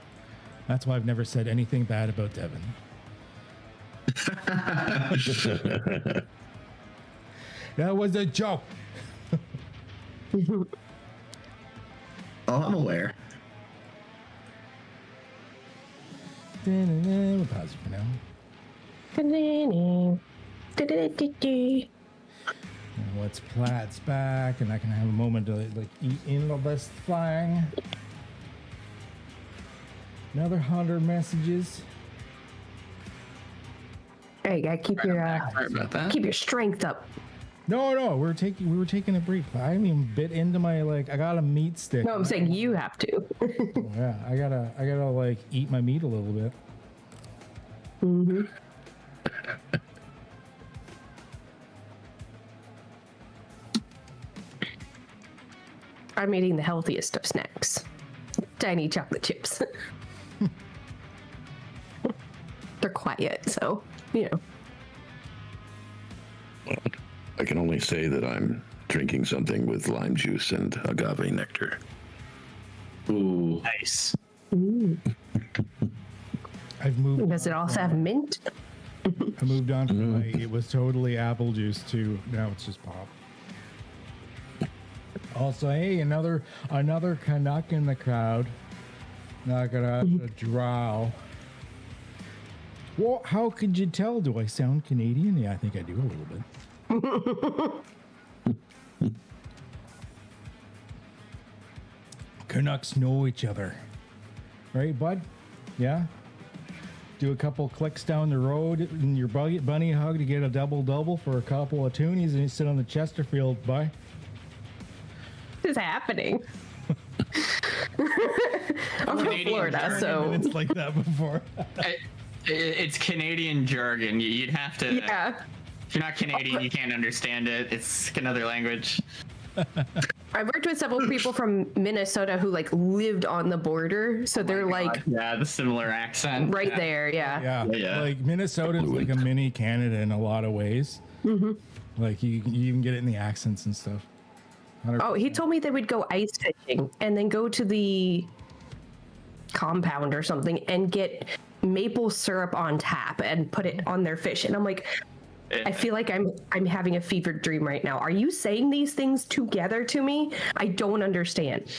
That's why I've never said anything bad about Devin. That was a joke. Oh, I'm aware. We'll pause it for now. And what's Platt's back, and I can have a moment to like eat into this thing. Another 100 messages. Hey, you gotta keep Sorry about that. keep your strength up. No, we were taking a break. I haven't even bit into my like. I got a meat stick. No, I'm saying you have to. Oh, yeah, I gotta like eat my meat a little bit. I'm eating the healthiest of snacks. Tiny chocolate chips. They're quiet, so, you know. I can only say that I'm drinking something with lime juice and agave nectar. Ooh. Nice. I've moved. Does it also have mint? I moved on from my. It was totally apple juice too. Now it's just pop. Also, hey, another Canuck in the crowd. Not gonna drow. Well, how could you tell? Do I sound Canadian? Yeah, I think I do a little bit. Canucks know each other, right, bud? Yeah. Do a couple clicks down the road in your bunny hug to get a double for a couple of toonies, and you sit on the Chesterfield. Bye. What is happening? I'm from Canadian Florida, so It's like that before. It's Canadian jargon. You'd have to. yeah. If you're not Canadian, you can't understand it. It's another language. I've worked with several people from Minnesota who like lived on the border, so they're like Yeah, the similar accent. right there. Yeah. Yeah. Like Minnesota's like a mini Canada in a lot of ways. Like you even get it in the accents and stuff. Oh, he told me they would go ice fishing and then go to the compound or something and get maple syrup on tap and put it on their fish. And I'm like, I feel like I'm having a fevered dream right now. Are you saying these things together to me? I don't understand.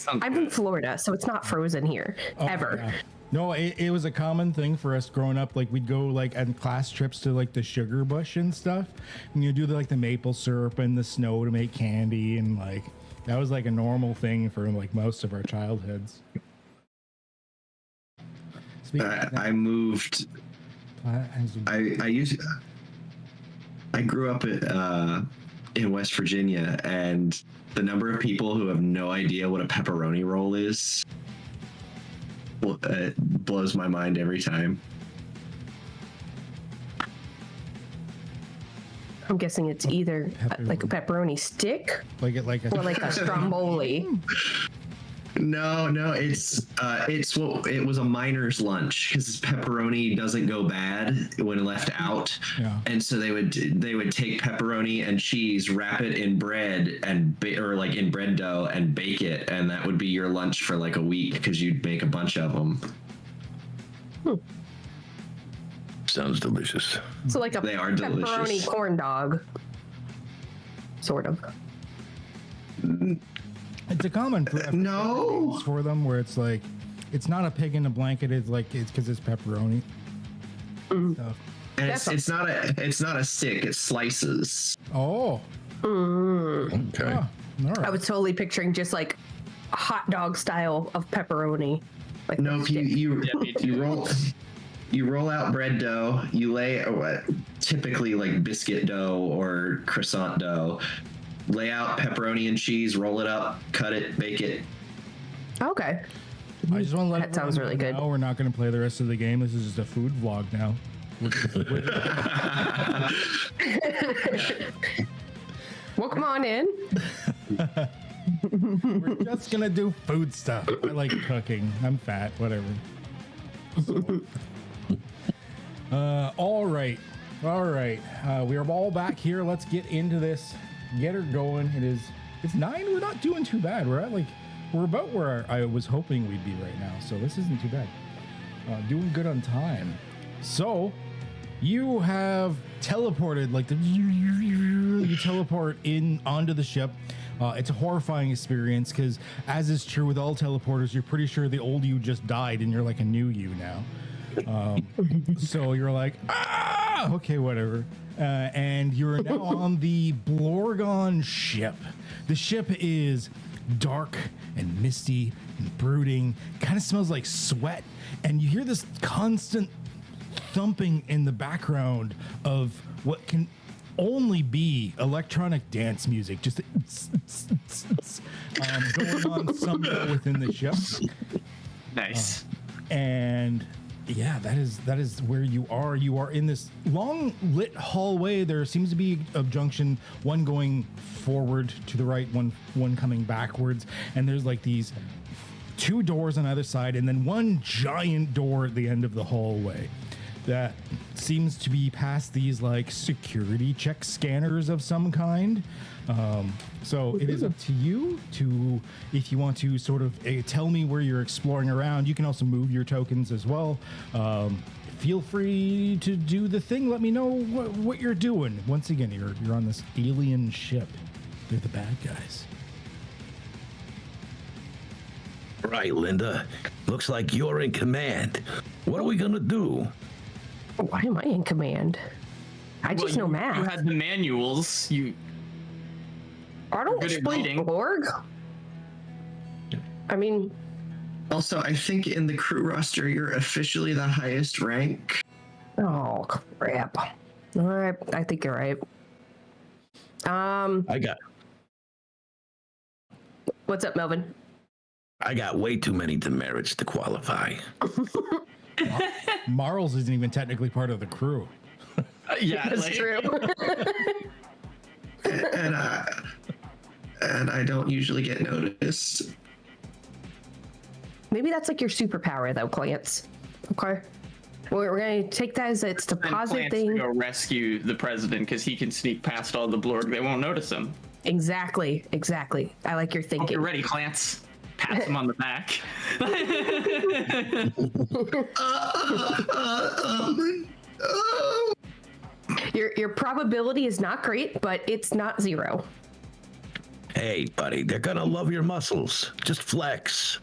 I'm in Florida, so it's not frozen here ever. Yeah. No, it was a common thing for us growing up. Like we'd go like on class trips to like the sugar bush and stuff, and you do like the maple syrup and the snow to make candy, and like that was like a normal thing for like most of our childhoods. I moved. I grew up in West Virginia, and the number of people who have no idea what a pepperoni roll is blows my mind every time. I'm guessing it's either like a pepperoni stick like or like a stromboli. No, it was a miner's lunch because pepperoni doesn't go bad when left out, and so they would take pepperoni and cheese, wrap it in bread or like in bread dough and bake it, and that would be your lunch for like a week because you'd make a bunch of them. Sounds delicious. So like a They are pepperoni delicious. corn dog, sort of. It's a common No. for them where it's like it's not a pig in a blanket. It's like it's because it's pepperoni stuff. And it's not a stick; it's slices. Oh, Okay. all right. I was totally picturing just like a hot dog style of pepperoni. Like No, a stick. you roll out bread dough. You lay typically like biscuit dough or croissant dough. Lay out pepperoni and cheese. Roll it up. Cut it. Bake it. Okay. I just want to let That sounds everyone really good. know we're not going to play the rest of the game. This is just a food vlog now. Welcome on in. We're just going to do food stuff. I like cooking. I'm fat. Whatever. All right. We are all back here. Let's get into this. Get her going. It's 9. We're not doing too bad. We're about where I was hoping we'd be right now. So this isn't too bad. Doing good on time. So you have teleported, like you teleport in onto the ship. It's a horrifying experience because, as is true with all teleporters, you're pretty sure the old you just died and you're like a new you now. So you're like, okay, whatever. And you're now on the Blorgon ship. The ship is dark and misty and brooding, kind of smells like sweat. And you hear this constant thumping in the background of what can only be electronic dance music, just going on somewhere within the ship. Nice. And yeah, that is where you are. You are in this long lit hallway. There seems to be a junction, one going forward to the right, one coming backwards, and there's like these 2 doors on either side, and then one giant door at the end of the hallway that seems to be past these like security check scanners of some kind. So it is up to you to, if you want to sort of tell me where you're exploring around. You can also move your tokens as well. Feel free to do the thing. Let me know what you're doing. Once again, you're on this alien ship. They're the bad guys. Right, Linda. Looks like you're in command. What are we gonna do? Why am I in command? I just know math. You had the manuals. I don't good at speak reading. Borg. I mean, Also, I think in the crew roster, you're officially the highest rank. oh crap. All right, I think you're right. What's up, Melvin? I got way too many demerits to qualify. Marls isn't even technically part of the crew. Yeah, That's like, true. and I don't usually get noticed. Maybe that's like your superpower, though, Clance. Okay. We're going to take that as it's the And positive plans to thing. go rescue the president because he can sneak past all the blorg. They won't notice him. Exactly. I like your Hope thinking. you're ready, Clance. Pats him on the back. Your probability is not great, but it's not 0. Hey, buddy, they're gonna love your muscles. Just flex.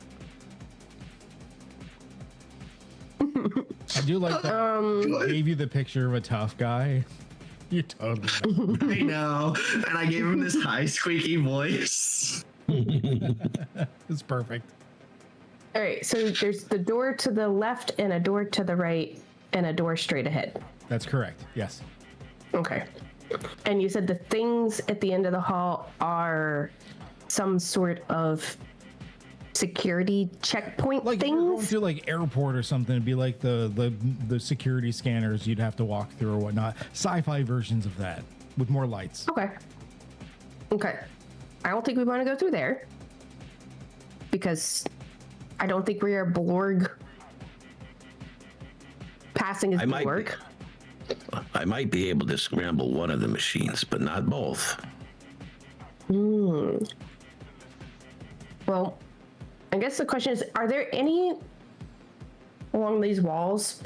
I do like that. He gave you the picture of a tough guy. You totally. I know, and I gave him this high squeaky voice. It's perfect. All right, so there's the door to the left and a door to the right and a door straight ahead. That's correct. Yes. Okay. And you said the things at the end of the hall are some sort of security checkpoint Like if you're going things? to like airport or something, it'd be like the security scanners you'd have to walk through or whatnot. Sci-fi versions of that with more lights. Okay. I don't think we want to go through there because I don't think we are Blorg passing as Blorg. I might be able to scramble one of the machines, but not both. Well, I guess the question is, are there any along these walls?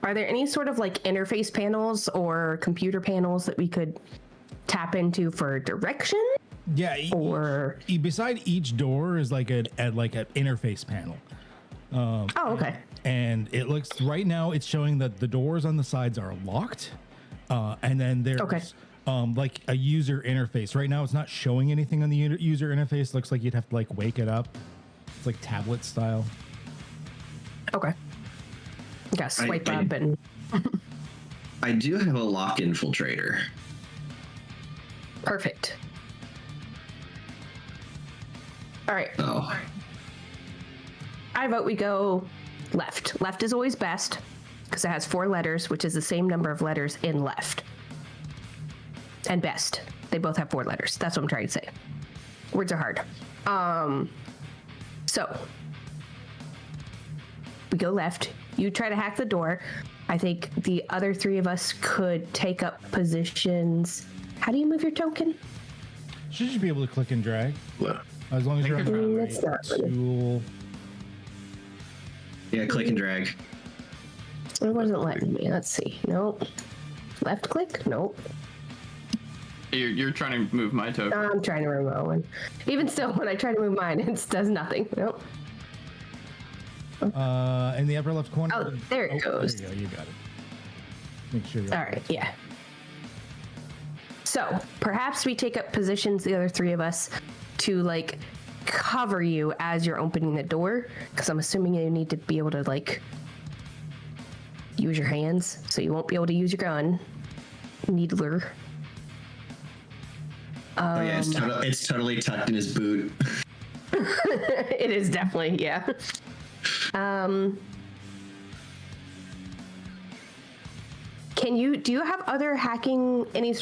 Are there any sort of like interface panels or computer panels that we could tap into for direction? Yeah. Or Beside each door is like an interface panel. oh, okay. And it looks right now it's showing that the doors on the sides are locked, and then there's Okay. like a user interface. Right now it's not showing anything on the user interface. Looks like you'd have to like wake it up. It's like tablet style. Okay. You gotta swipe I- up and I do have a lock infiltrator. perfect. All right. Oh, I vote we go left. Left is always best because it has 4 letters, which is the same number of letters in left. And best. They both have 4 letters. That's what I'm trying to say. Words are hard. So we go left. You try to hack the door. I think the other 3 of us could take up positions. How do you move your token? Should you be able to click and drag Well, as long as you're on the That's right not really- tool. yeah, click and drag. It wasn't letting me. Let's see. Nope. Left click? Nope. You're trying to move my token. I'm trying to remove one. Even still, when I try to move mine, it does nothing. Nope. In the upper left corner. Oh, there it goes. There you go. You got it. Make sure you're All right, yeah. So perhaps we take up positions, the other 3 of us, to like cover you as you're opening the door, because I'm assuming you need to be able to like use your hands, so you won't be able to use your gun. Needler. Oh yeah, it's totally tucked in his boot. It is definitely, yeah. Do you have other hacking, any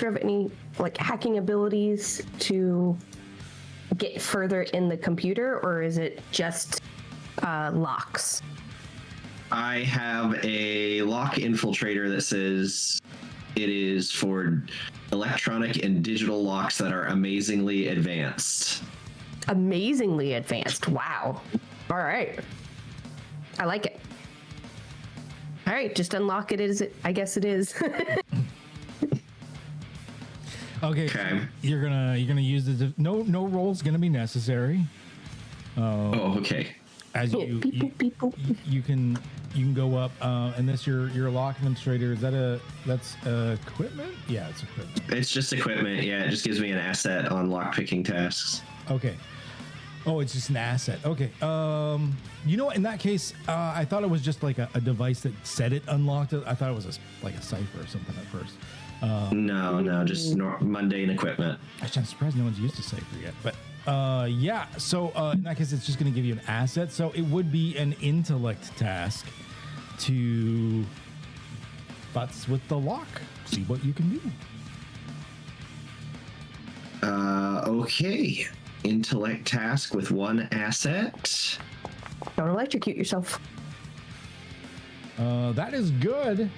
hacking abilities to get further in the computer, or is it just locks? I have a lock infiltrator that says it is for electronic and digital locks that are amazingly advanced. Amazingly advanced. Wow. All right. I like it. All right, just unlock it. I guess it is. Okay. You're gonna use the no roll's gonna be necessary. Oh, okay. As you can go up, and this your lock administrator. Is that's equipment? Yeah, it's equipment. It's just equipment. Yeah, it just gives me an asset on lock picking tasks. Okay. Oh, it's just an asset. Okay. In that case, I thought it was just like a device that said it unlocked it. I thought it was like a cipher or something at first. No, just mundane equipment. Actually, I'm surprised no one's used a cipher yet. But yeah, so in that case, it's just going to give you an asset. So it would be an intellect task to futz with the lock, see what you can do. Okay. Intellect task with 1 asset. Don't electrocute yourself. That is good.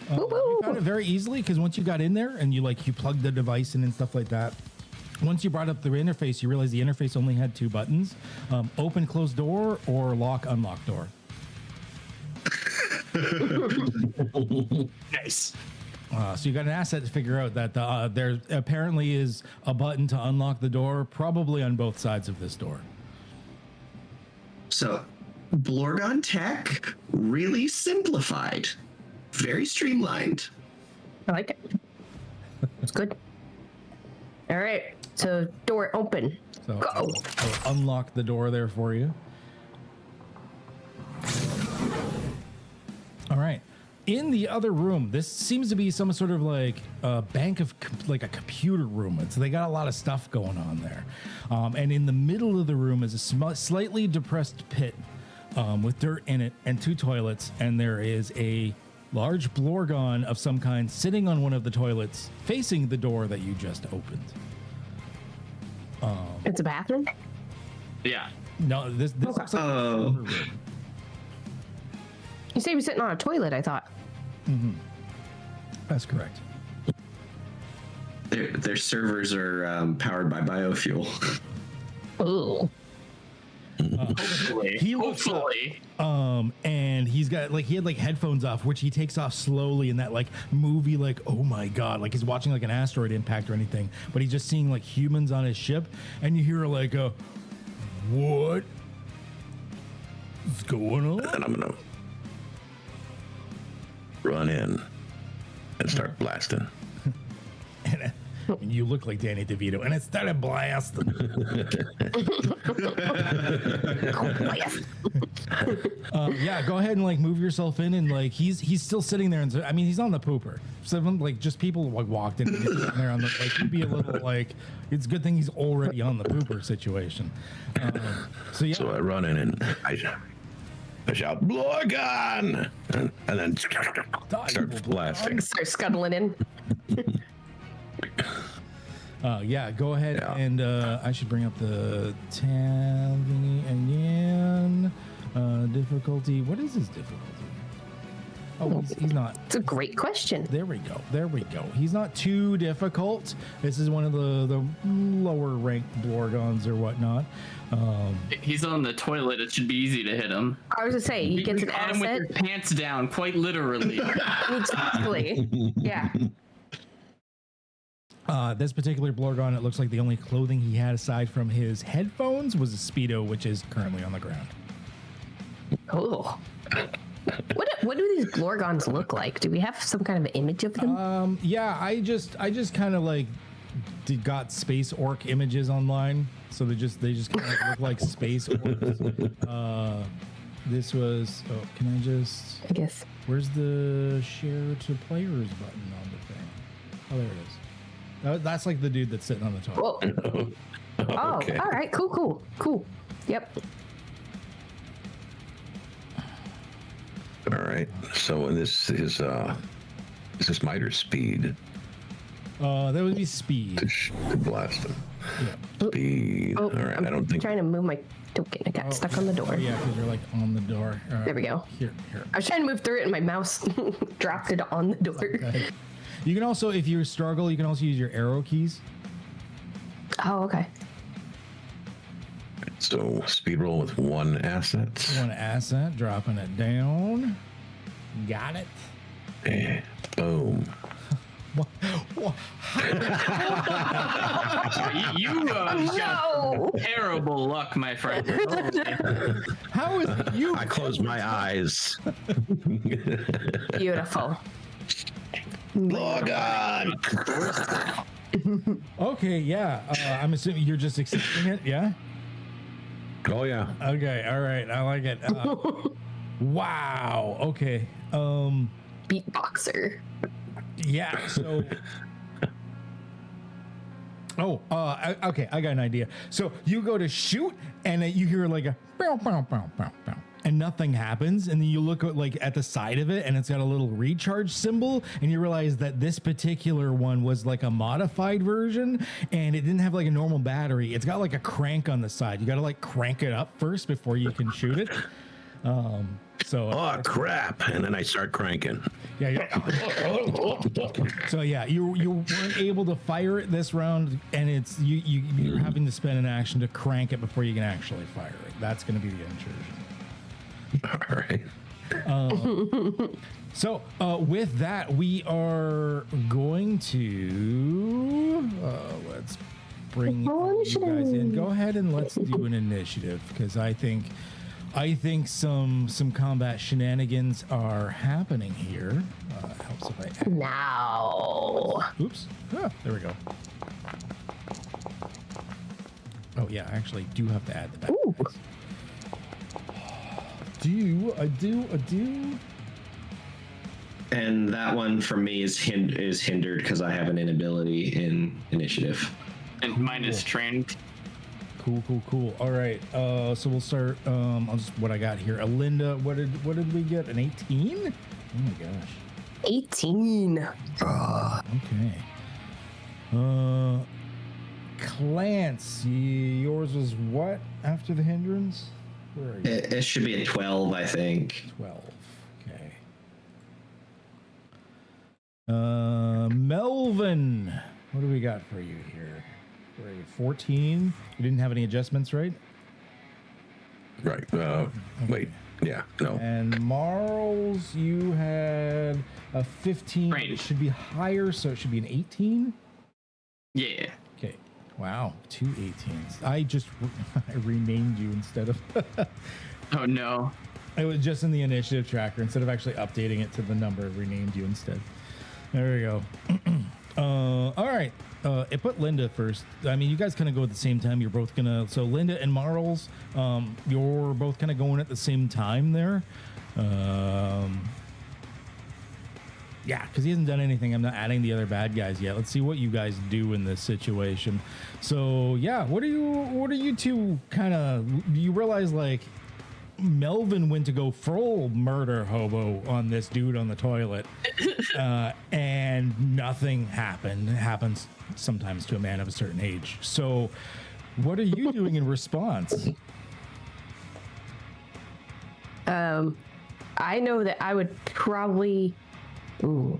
You got it very easily because once you got in there and you plugged the device in and stuff like that. Once you brought up the interface, you realized the interface only had 2 buttons: open, close door, or lock, unlock door. Nice. So you got an asset to figure out that there apparently is a button to unlock the door, probably on both sides of this door. So, Blorgon tech, really simplified. Very streamlined. I like it. It's good. All right. So door open. So Go. I'll unlock the door there for you. All right. In the other room, this seems to be some sort of bank of a computer room. So they got a lot of stuff going on there. And in the middle of the room is a slightly depressed pit with dirt in it and 2 toilets. And there is a large Blorgon of some kind sitting on one of the toilets facing the door that you just opened. It's a bathroom. Yeah. No, this looks like a room. You say he was sitting on a toilet, I thought. That's correct. Their servers are powered by biofuel. Oh. Hopefully. He looks up, and he's got he had headphones off, which he takes off slowly in that movie, oh my god, he's watching an asteroid impact or anything, but he's just seeing humans on his ship, and you hear what is going on? And I'm gonna run in and start blasting. And you look like Danny DeVito, and it started blasting. Yeah, go ahead and move yourself in, and he's still sitting there, and he's on the pooper. So just people walked in and he's sitting there on the he'd be a little it's a good thing he's already on the pooper situation. So yeah. So I run in and I shout, Blorgon! And then start blasting. Start scuttling in. Yeah, go ahead and I should bring up the tab again. Difficulty. What is his difficulty? Oh, he's not. It's a great question. There we go. There we go. He's not too difficult. This is one of the lower ranked Blorgons or whatnot. He's on the toilet. It should be easy to hit him. I was gonna say he gets an caught him with asset. your pants down, quite literally. Exactly. Yeah. This particular Blorgon, it looks like the only clothing he had aside from his headphones was a Speedo, which is currently on the ground. Oh. What do these Blorgons look like? Do we have some kind of image of them? Yeah, I just kind of got space orc images online, so they just kind of look like space orcs. This was. Oh, can I just? I guess. Where's the share to players button on the thing? Oh, there it is. That's the dude that's sitting on the top. Whoa. Oh, Okay. all right. Cool. Yep. All right. So this is this miter speed That would be speed. to blast him. Yeah. Speed. Oh, All right. I don't think. Trying to move my token. I got stuck on the door. Oh, yeah, because you're on the door. There we go. Here. I was trying to move through it, and my mouse dropped it on the door. Okay. You can also, if you struggle, you can also use your arrow keys. Oh, okay. So speed roll with 1 asset. 1 asset, dropping it down. Got it. And boom. You got terrible luck, my friend. How is you? I close my eyes. Beautiful. Log on. Okay, yeah. I'm assuming you're just accepting it, yeah? Oh yeah. Okay, all right. I like it. Wow. Okay. Beatboxer. Yeah. So. Okay. I got an idea. So you go to shoot, and you hear a bow, bow, bow, bow, bow, and nothing happens. And then you look at the side of it and it's got a little recharge symbol, and you realize that this particular one was like a modified version, and it didn't have like a normal battery. It's got like a crank on the side. You got to like crank it up first before you can shoot it. Oh crap! And then I start cranking. Yeah. So yeah, you weren't able to fire it this round, and it's you're having to spend an action to crank it before you can actually fire it. That's going to be the intrusion. All right. So with that, we are going to let's bring you guys in. Go ahead and let's do an initiative, because I think some combat shenanigans are happening here. Helps if I add. Now. Oops. There we go. Oh yeah, I actually do have to add the back. I do. And that one for me is hindered because I have an inability in initiative. And mine is trained. Cool. All right. So we'll start. I'll just what I got here. Alinda, what did we get? An 18? Oh my gosh. 18. Okay. Clance, yours was what after the hindrance? Where are you? It should be a 12, I think. 12. Okay. Melvin, what do we got for you here? Where are you? 14. You didn't have any adjustments, right? Right. Wait. Yeah. No. And Marls, you had a 15. Right. It should be higher, so it should be an 18. Yeah. Okay. Wow. 2 18s. I renamed you instead of. Oh no. It was just in the initiative tracker instead of actually updating it to the number. I renamed you instead. There we go. All right. It put Linda first. I mean, you guys kind of go at the same time. You're both gonna. So Linda and Marls, you're both kind of going at the same time there. Yeah, because he hasn't done anything. I'm not adding the other bad guys yet. Let's see what you guys do in this situation. So yeah, what are you two kind of? You realize like Melvin went to go full murder hobo on this dude on the toilet, and nothing happened. It happens sometimes to a man of a certain age. So what are you doing in response? I know that I would probably. Ooh.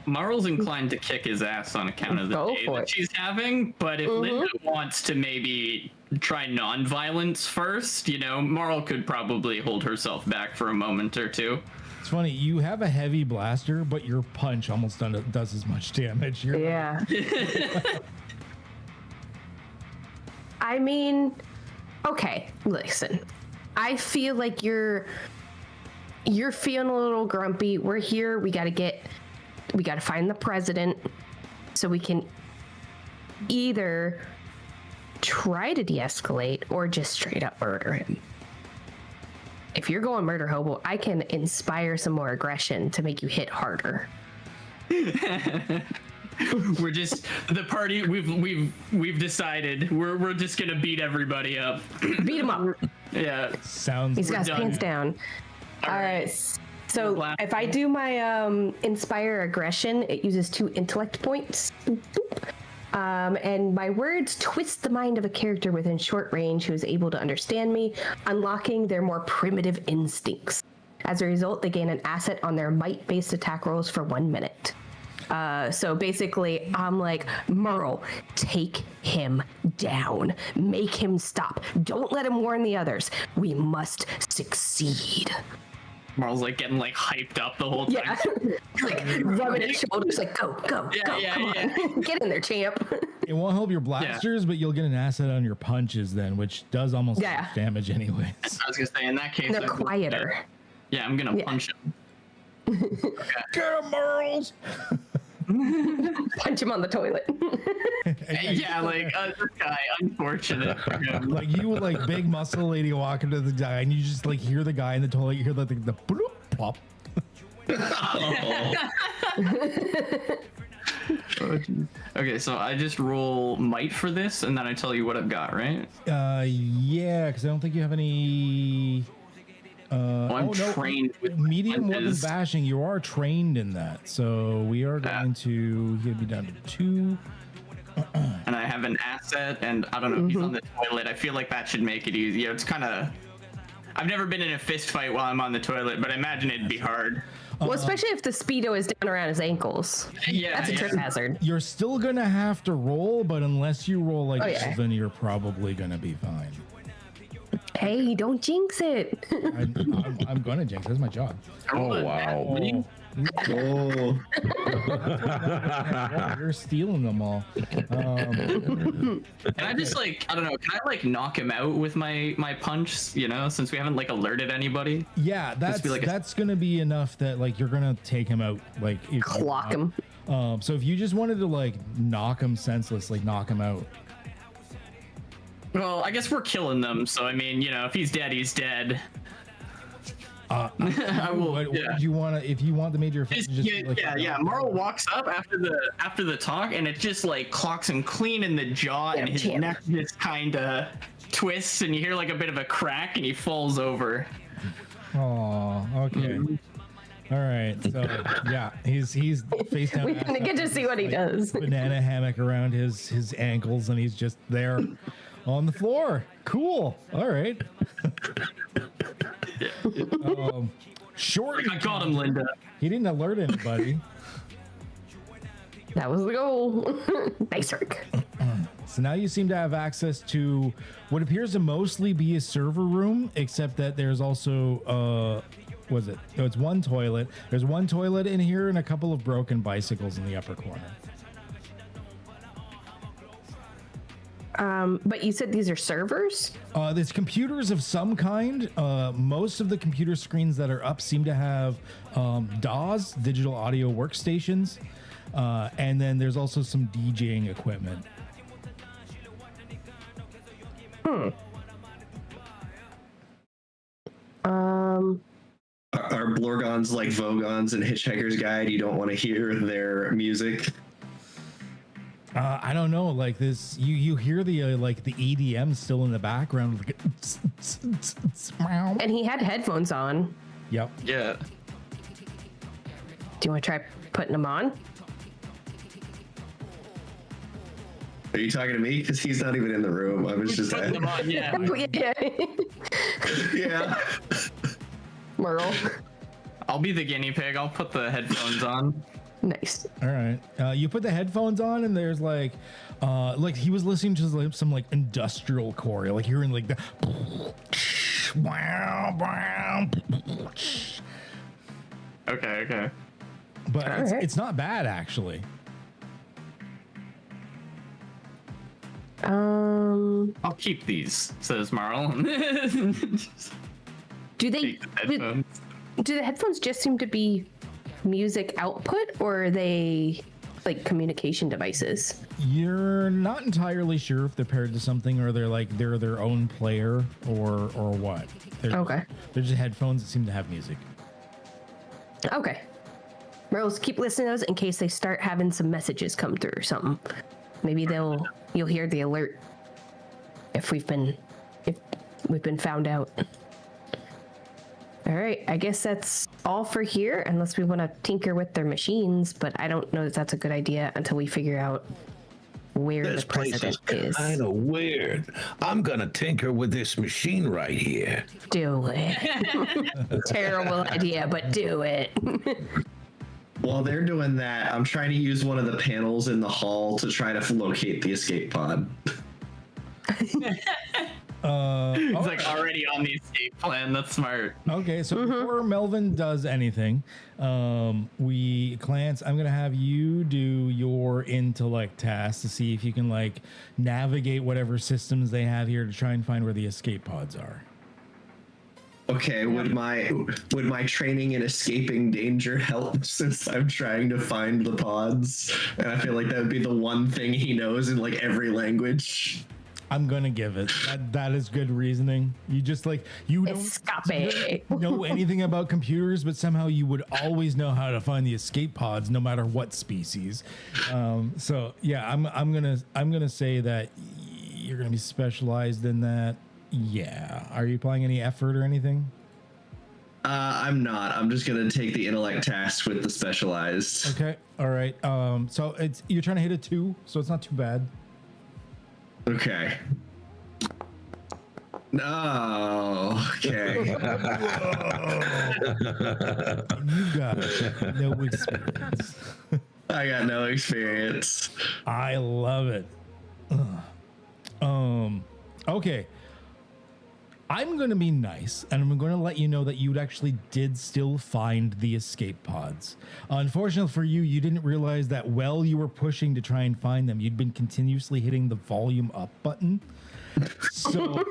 Marl's inclined to kick his ass on account of the day that she's having, but if Linda wants to maybe try non-violence first, Marl could probably hold herself back for a moment or two. It's funny, you have a heavy blaster, but your punch almost does as much damage. Yeah. I mean, okay, listen. I feel like you're feeling a little grumpy. We're here. We got to find the president so we can either try to de-escalate or just straight up murder him. If you're going murder hobo, I can inspire some more aggression to make you hit harder. We're just the party. We've decided we're just gonna beat everybody up. Beat him up. Yeah. Sounds. He's got his pants down. All right. So if I do my inspire aggression, it uses 2 intellect points. Boop, boop. And my words twist the mind of a character within short range who is able to understand me, unlocking their more primitive instincts. As a result, they gain an asset on their might-based attack rolls for 1 minute. So basically, I'm like, Merle, take him down. Make him stop. Don't let him warn the others. We must succeed. Marl's like getting like hyped up the whole time. Yeah. Like rubbing his shoulders, like, go, come on. Get in there, champ. It won't help your blasters, but you'll get an asset on your punches then, which does almost as much damage anyways. I was gonna say, in that case, They're quieter. Yeah, I'm gonna punch him. Okay. Get him, Merles! Punch him on the toilet. Yeah, like this guy, unfortunate for him. Like you would like big muscle lady walking to the guy, and you just like hear the guy in the toilet. You hear the bloop, plop. Okay, so I just roll might for this, and then I tell you what I've got, right? Yeah, because I don't think you have any. Well, I'm trained with medium weapon punches. bashing. You are trained in that, so we are going to. He'll be down to 2. And I have an asset, and I don't know, he's on the toilet. I feel like that should make it easier. It's kind of... I've never been in a fist fight while I'm on the toilet, but I imagine it'd be hard. Well, especially if the Speedo is down around his ankles. Yeah, That's a trip hazard. You're still gonna have to roll, but unless you roll like yeah. then you're probably gonna be fine. Hey, don't jinx it. I'm gonna jinx. That's my job. Oh, wow. Oh, You're stealing them all. Can I just like, I don't know, can I like knock him out with my punch, you know, since we haven't like alerted anybody? Yeah, that's be like that's gonna be enough that like you're gonna take him out. Like if Clock him. So if you just wanted to like knock him senseless, like knock him out. Well, I guess we're killing them, so I mean, you know, if he's dead, he's dead. I will. What Yeah. do you want to? If you want the major effect, Just, just yeah. Marl walks up after the talk, and it just like clocks him clean in the jaw, and his Damn. neck just kind of twists, and you hear like a bit of a crack, and he falls over. Oh, okay. All right. So yeah, he's face down. We kind of get to see what he does. Banana hammock around his ankles, and he's just there on the floor. Cool. All right. Short. I got him, Linda. He didn't alert anybody. That was the goal. Nice work. So now you seem to have access to what appears to mostly be a server room, except that there's also was it? No, it's one toilet. There's one toilet in here and a couple of broken bicycles in the upper corner. But you said these are servers? There's computers of some kind. Most of the computer screens that are up seem to have DAWs, digital audio workstations, and then there's also some DJing equipment. are Blorgons like Vogons and Hitchhiker's Guide? You don't want to hear their music? I don't know. Like this, you hear the like the EDM still in the background. Like, And he had headphones on. yep. Yeah. Do you want to try putting them on? Are you talking to me? Because he's not even in the room. I was just Put them on, yeah. Yeah. yeah. Merle. I'll be the guinea pig. I'll put the headphones on. Nice. All right. You put the headphones on, and there's like he was listening to like some like industrial core, like hearing like the. Okay. But All right. it's not bad actually. I'll keep these, says Marl. Do they? Take the headphones. Do the headphones just seem to be music output, or are they like communication devices? You're not entirely sure if they're paired to something or they're their own player or what. Okay. They're just headphones that seem to have music. Okay. Merle's keep listening to those in case they start having some messages come through or something. Maybe you'll hear the alert if we've been found out. All right, I guess that's all for here, unless we want to tinker with their machines, but I don't know that that's a good idea until we figure out where This the place president is is. kind of weird. I'm gonna tinker with this machine right here. Do it. Terrible idea, but do it. While they're doing that, I'm trying to use one of the panels in the hall to try to locate the escape pod. He's like already on the escape plan. That's smart. Okay, so before Melvin does anything, Clance, I'm gonna have you do your intellect task to see if you can like navigate whatever systems they have here to try and find where the escape pods are. Okay, would my training in escaping danger help since I'm trying to find the pods? And I feel like that would be the one thing he knows in like every language. I'm gonna give it. That is good reasoning. You just like you Escape. don't know anything about computers, but somehow you would always know how to find the escape pods, no matter what species. So yeah, I'm gonna say that you're gonna be specialized in that. Yeah. Are you applying any effort or anything? I'm not. I'm just gonna take the intellect task with the specialized. Okay. All right. So you're trying to hit a 2, so it's not too bad. Okay. No. Okay. You got no experience. I got no experience. I love it. Okay. I'm going to be nice, and I'm going to let you know that you actually did still find the escape pods. Unfortunately for you, you didn't realize that while you were pushing to try and find them, you'd been continuously hitting the volume up button. So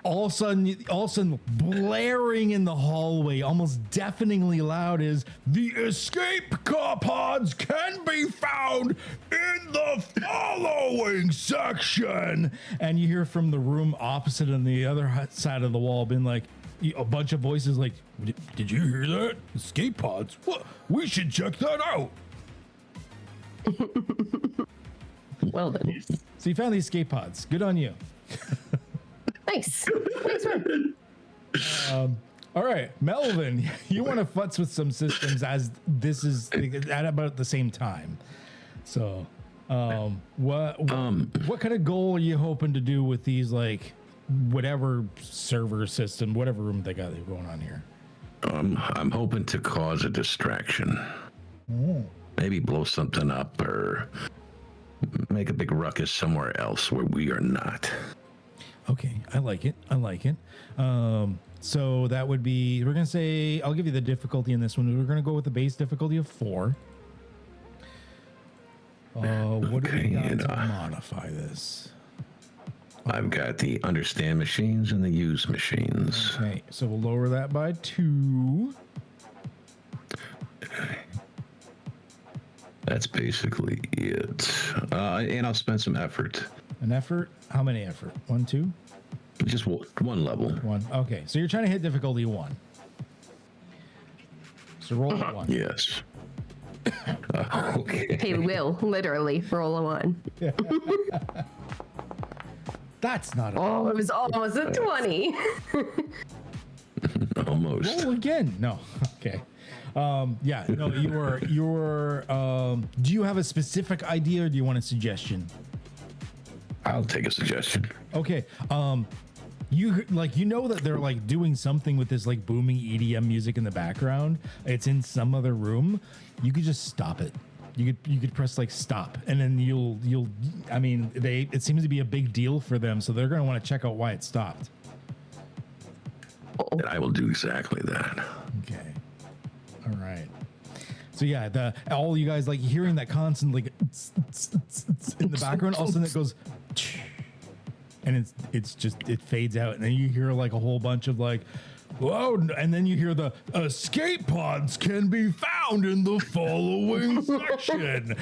all of a sudden, blaring in the hallway, almost deafeningly loud, is the escape pods can be found in the following section. And you hear from the room opposite on the other side of the wall, being like, a bunch of voices like, "Did you hear that? Escape pods? What? We should check that out." Well done. So you found the escape pods. Good on you. Nice. Nice one. All right, Melvin, you want to futz with some systems as this is at about the same time. So, what kind of goal are you hoping to do with these, like, whatever server system, whatever room they got going on here? I'm hoping to cause a distraction. Maybe blow something up or make a big ruckus somewhere else where we are not. Okay, I like it. So that would be, we're going to say, I'll give you the difficulty in this one. We're going to go with the base difficulty of 4. What do we got to modify this? I've got the understand machines and the use machines. Okay, so we'll lower that by 2. That's basically it. And I'll spend some effort. An effort? How many effort? 1, 2? Just one level. 1. Okay, so you're trying to hit difficulty 1. So roll a 1. Yes. Okay. He will literally roll a 1. That's not a Oh, it was almost a 20. Almost. roll again. No. Okay. Yeah, no, you're do you have a specific idea or do you want a suggestion? I'll take a suggestion. Okay. You know that they're like doing something with this like booming EDM music in the background. It's in some other room. You could just stop it. You could press like stop, and then you'll. I mean, it seems to be a big deal for them, so they're going to want to check out why it stopped. And I will do exactly that. Okay. All right. So yeah, all you guys like hearing that constant like in the background. All of a sudden it goes, and it fades out, and then you hear like a whole bunch of like, whoa, and then you hear the escape pods can be found in the following section.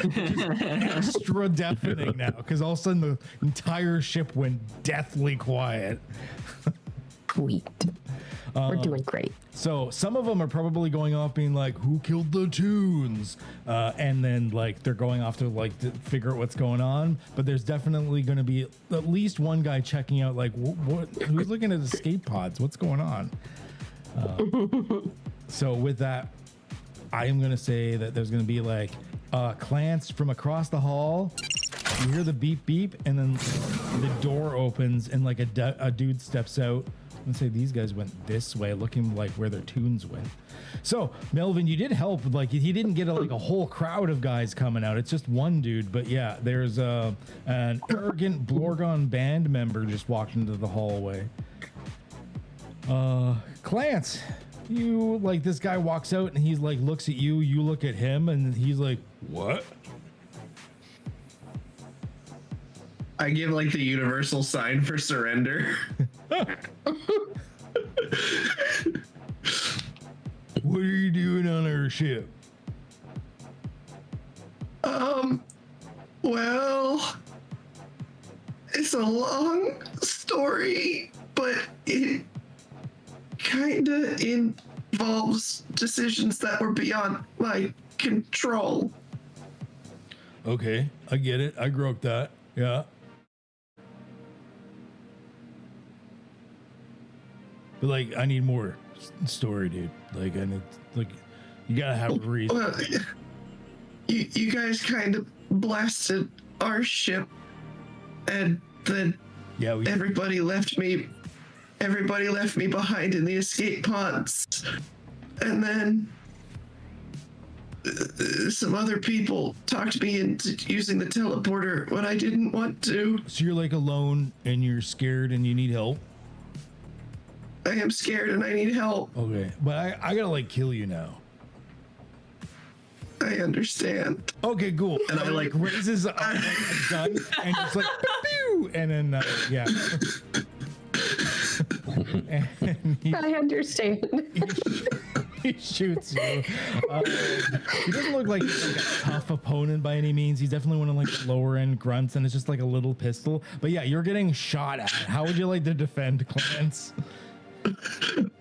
Just extra deafening now, because all of a sudden the entire ship went deathly quiet. Sweet. We're doing great. So some of them are probably going off being like, who killed the tunes? And then like they're going off to like to figure out what's going on. But there's definitely going to be at least one guy checking out like, who's looking at escape pods? What's going on? So with that, I am going to say that there's going to be like Clance from across the hall. You hear the beep beep, and then the door opens and like a dude steps out. Let's say these guys went this way, looking like where their tunes went. So Melvin, you did help. Like he didn't get a whole crowd of guys coming out. It's just one dude. But yeah, there's an arrogant Blorgon band member just walked into the hallway. Clance, you like this guy walks out and he's like looks at you. You look at him and he's like, what? I give like the universal sign for surrender. What are you doing on our ship? Well, It's a long story, but it kinda involves decisions that were beyond my control. Okay, I get it. I groped that. Yeah. But like, I need more story, dude. Like, I need, like, you gotta have a reason. Well, you guys kind of blasted our ship, and then everybody left me behind in the escape pods, and then some other people talked me into using the teleporter when I didn't want to. So you're like alone and you're scared and you need help? I am scared and I need help. Okay, but I gotta like kill you now. I understand. Okay, cool. And I like raises a gun and just like pew, and then yeah. And I understand. he shoots you. He doesn't look like he's like a tough opponent by any means. He's definitely one of like the lower end grunts, and it's just like a little pistol. But yeah, you're getting shot at. How would you like to defend, Clarence?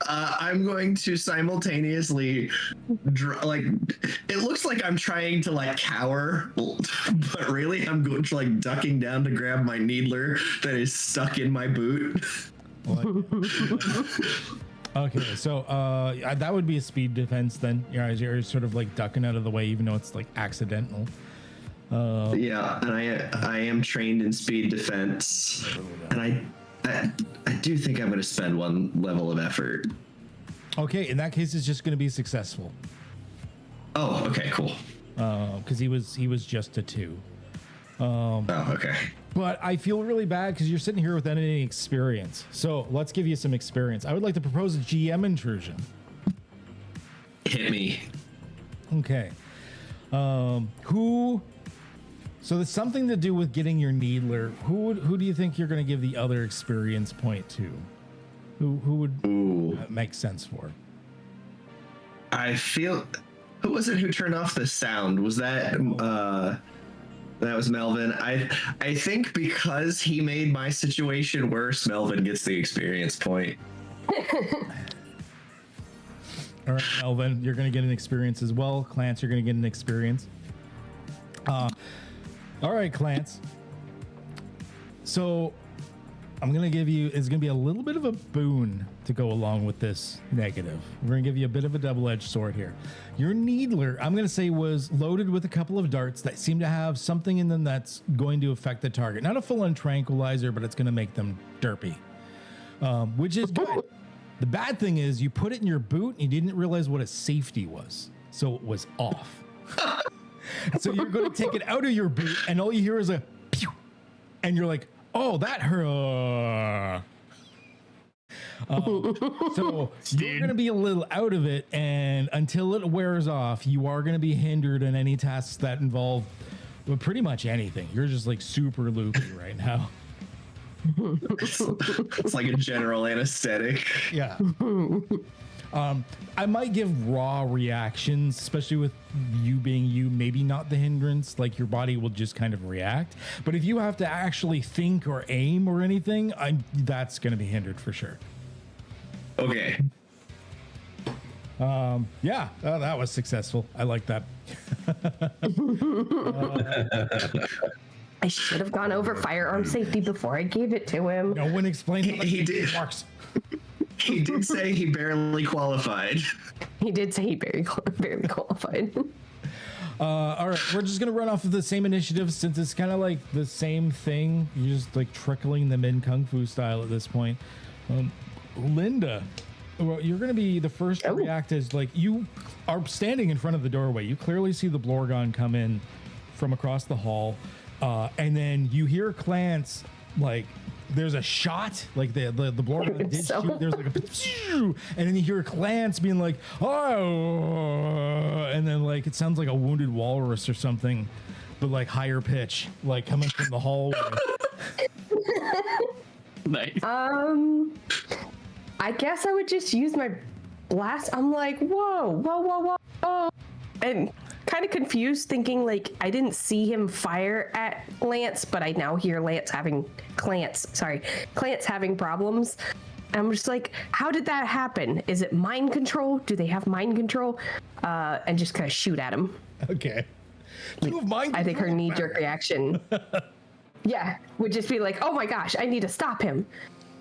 I'm going to simultaneously it looks like I'm trying to like cower, but really I'm going to like ducking down to grab my needler that is stuck in my boot. Okay, so that would be a speed defense then. You're sort of like ducking out of the way, even though it's like accidental. Yeah, and I am trained in speed defense, and I do think I'm going to spend one level of effort. Okay, in that case, it's just going to be successful. Oh, okay, cool. Because he was just a 2. Oh, okay. But I feel really bad because you're sitting here without any experience. So let's give you some experience. I would like to propose a GM intrusion. Hit me. Okay. So there's something to do with getting your needler. Who do you think you're going to give the other experience point to? Who would that make sense for? I feel. Who was it who turned off the sound? Was that that was Melvin? I think because he made my situation worse, Melvin gets the experience point. All right, Melvin, you're going to get an experience as well. Clance, you're going to get an experience. All right, Clance. So I'm going to give you, it's going to be a little bit of a boon to go along with this negative. We're going to give you a bit of a double-edged sword here. Your needler, I'm going to say, was loaded with a couple of darts that seem to have something in them that's going to affect the target. Not a full-on tranquilizer, but it's going to make them derpy, which is good. The bad thing is you put it in your boot and you didn't realize what a safety was. So it was off. So you're going to take it out of your boot and all you hear is a pew. And you're like, oh, that hurt. So you're going to be a little out of it. And until it wears off, you are going to be hindered in any tasks that involve pretty much anything. You're just like super loopy right now. It's like a general anesthetic. Yeah. I might give raw reactions, especially with you being you, maybe not the hindrance, like your body will just kind of react. But if you have to actually think or aim or anything, that's going to be hindered for sure. Okay. Yeah, that was successful. I like that. I should have gone over firearm safety before I gave it to him. No one explained He did. marks. He did say he barely qualified. He did say he barely qualified. All right, we're just gonna run off of the same initiative since it's kind of like the same thing. You're just like trickling them in kung fu style at this point. Linda, well, you're gonna be the first to react as like you are standing in front of the doorway. You clearly see the Blorgon come in from across the hall, and then you hear Clance like. There's a shot, like the Blorgon did shoot. There's like a, and then you hear Clance being like, oh, and then like it sounds like a wounded walrus or something, but like higher pitch, like coming from the hallway. Nice. I guess I would just use my blast. I'm like, whoa, and kind kind of confused, thinking like I didn't see him fire at Lance, but I now hear Clance having problems. I'm just like, how did that happen? Is it mind control? Do they have mind control? And just kind of shoot at him. Okay. I think her knee-jerk reaction, would just be like, oh my gosh, I need to stop him.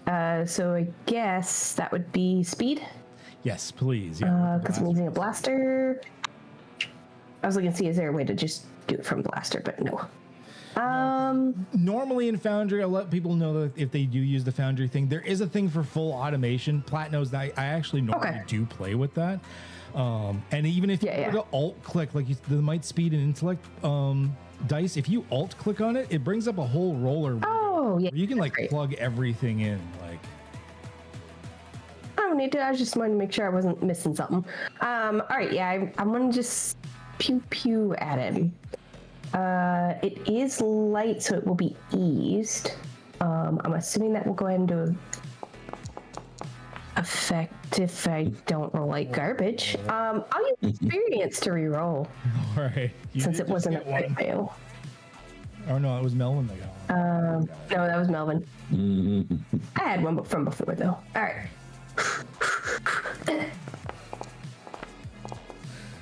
So I guess that would be speed. Yes, please. Because I'm using a blaster. I was looking to see, is there a way to just do it from blaster, but no. Normally in Foundry, I'll let people know that if they do use the Foundry thing, there is a thing for full automation. Plat knows that I actually normally do play with that. And even if you were to alt click, like the might, speed, and intellect dice, if you alt click on it, it brings up a whole roller. Oh, yeah. You can like plug everything in. Like, I don't need to. I just wanted to make sure I wasn't missing something. All right, yeah, I'm gonna just pew pew at him. It is light, so it will be eased. I'm assuming that will go ahead and do effect if I don't roll like garbage. I'll use experience to reroll. all right. Since it wasn't a crit fail. Oh no, it was Melvin that got one. No, that was Melvin. I had one from before though. All right.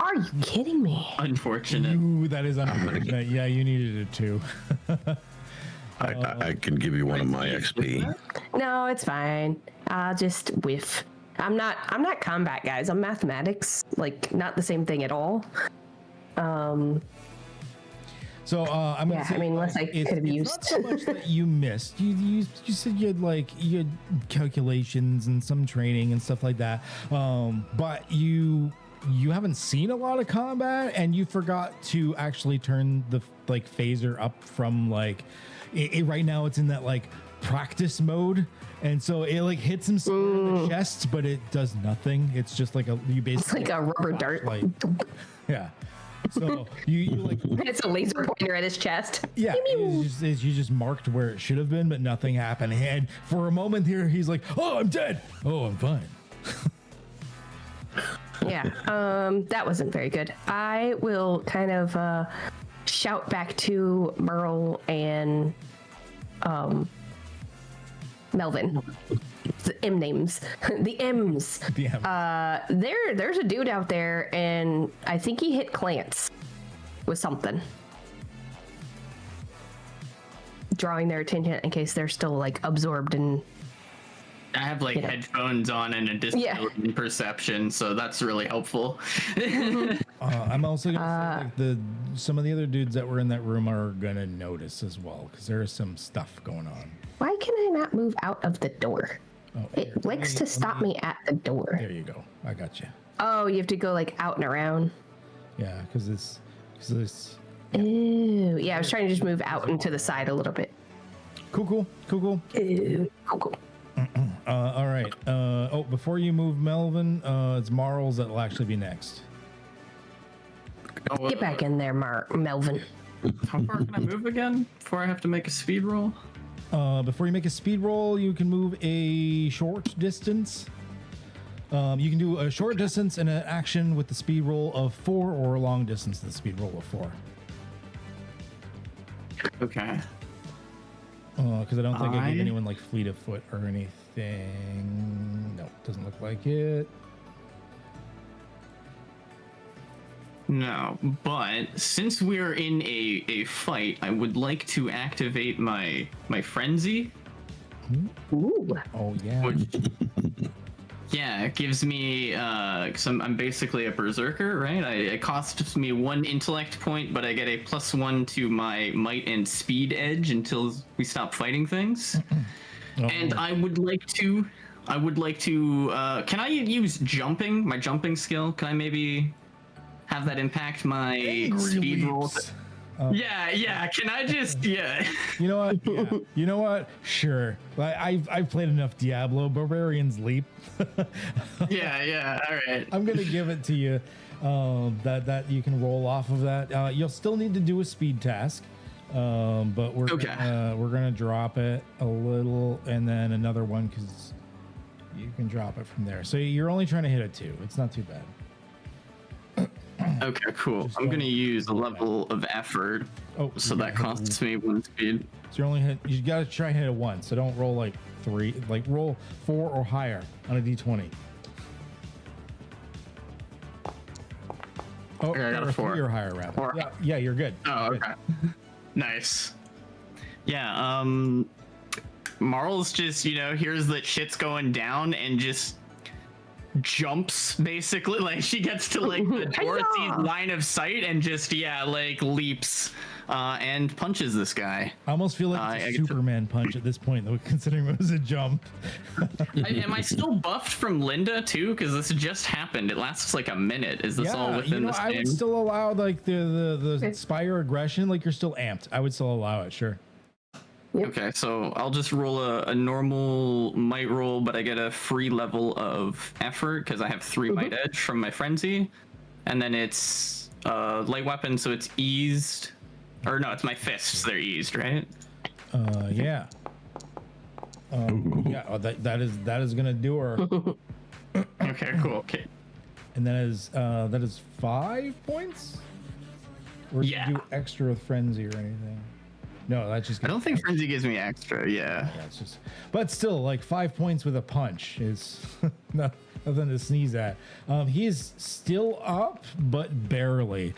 Are you kidding me? Unfortunate. Ooh, that is unfortunate. Yeah, you needed it too. I can give you one of my XP. No, it's fine. I'll just whiff. I'm not combat, guys. I'm mathematics. Like, not the same thing at all. So I'm gonna say, unless I could have used. Not so much that you missed. You said you had calculations and some training and stuff like that. But you haven't seen a lot of combat, and you forgot to actually turn the phaser up from right now it's in that practice mode, and so it hits him in the chest, but it does nothing. It's just like it's like a rubber dart. Yeah. So you it's a laser pointer at his chest. Yeah, you just marked where it should have been, but nothing happened. And for a moment here, he's like, "Oh, I'm dead. Oh, I'm fine." Yeah, that wasn't very good. I will kind of shout back to Merle and Melvin. The M names. The M's. The M. There's a dude out there, and I think he hit Clance with something. Drawing their attention in case they're still absorbed in. I have headphones on and a disability in perception, so that's really helpful. I'm also gonna say some of the other dudes that were in that room are gonna notice as well, because there is some stuff going on. Why can I not move out of the door? Oh, it likes to stop me at the door. There you go. I got you. Oh, you have to go out and around. Yeah, because this. Ew. Yeah, I was trying to just move out and to the side a little bit. Cool. Ew. Cool. All right. Before you move, Melvin, it's Marl's that'll actually be next. Get back in there, Melvin. How far can I move again before I have to make a speed roll? Before you make a speed roll, you can move a short distance. You can do a short distance and an action with the speed roll of 4, or a long distance with the speed roll of 4. Okay. Because I don't think I gave anyone fleet of foot or anything. No, doesn't look like it. No, but since we're in a fight, I would like to activate my frenzy. Ooh. Oh yeah. Which, yeah, it gives me I'm basically a berserker, right? It costs me 1 intellect point, but I get a +1 to my might and speed edge until we stop fighting things. And I would like to can I use jumping, my jumping skill? Can I maybe have that impact my speed roll? Yeah. Can I just You know what? Yeah. You know what? Sure. I've played enough Diablo. Barbarian's Leap. Yeah. All right. I'm gonna give it to you. That you can roll off of that. You'll still need to do a speed task. But we're gonna drop it a little, and then another one because you can drop it from there. So you're only trying to hit a 2. It's not too bad. Okay, cool. Just I'm gonna don't use a do level of effort, Oh, so you that gotta hit costs me 1 speed. So you're only hit. You gotta try and hit it once. So don't roll like 3. Like roll 4 or higher on a d20. Oh, Okay, I got a or 4. 3 or higher rather. 4. Yeah, you're good. Oh, Good. okay. Nice. Yeah, Marl's just, hears that shit's going down and just jumps basically. Like she gets to like the Dorothy's line of sight and just leaps and punches this guy. I almost feel like it's a Superman punch at this point, though, considering it was a jump. Am I still buffed from Linda too? Because this just happened. It lasts like a minute. Is this all within the I would same? still allow like the Spire aggression. Like you're still amped. I would still allow it. Sure. Yep. Okay, so I'll just roll a normal might roll, but I get a free level of effort because I have 3 might edge from my frenzy, and then it's light weapon, so it's eased, or no, it's my fists. They're eased, right? Yeah. Yeah. Oh, that is gonna do her. Okay, cool. Okay. And that is 5 points. Or do Yeah. you do extra with frenzy or anything? No, that's just. I don't think frenzy gives me extra. Yeah. Yeah, it's just. But still, like 5 points with a punch is nothing to sneeze at. He is still up, but barely.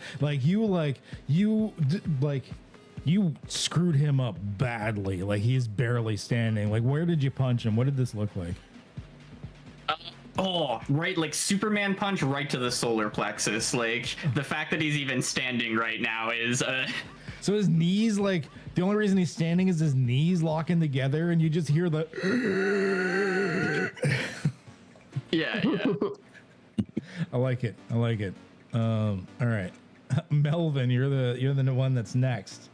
You screwed him up badly. Like he's barely standing. Like where did you punch him? What did this look like? Oh, right, like Superman punch right to the solar plexus. Like the fact that he's even standing right now is So his knees, like the only reason he's standing is his knees locking together, and you just hear the. yeah. I like it. All right, Melvin, you're the one that's next.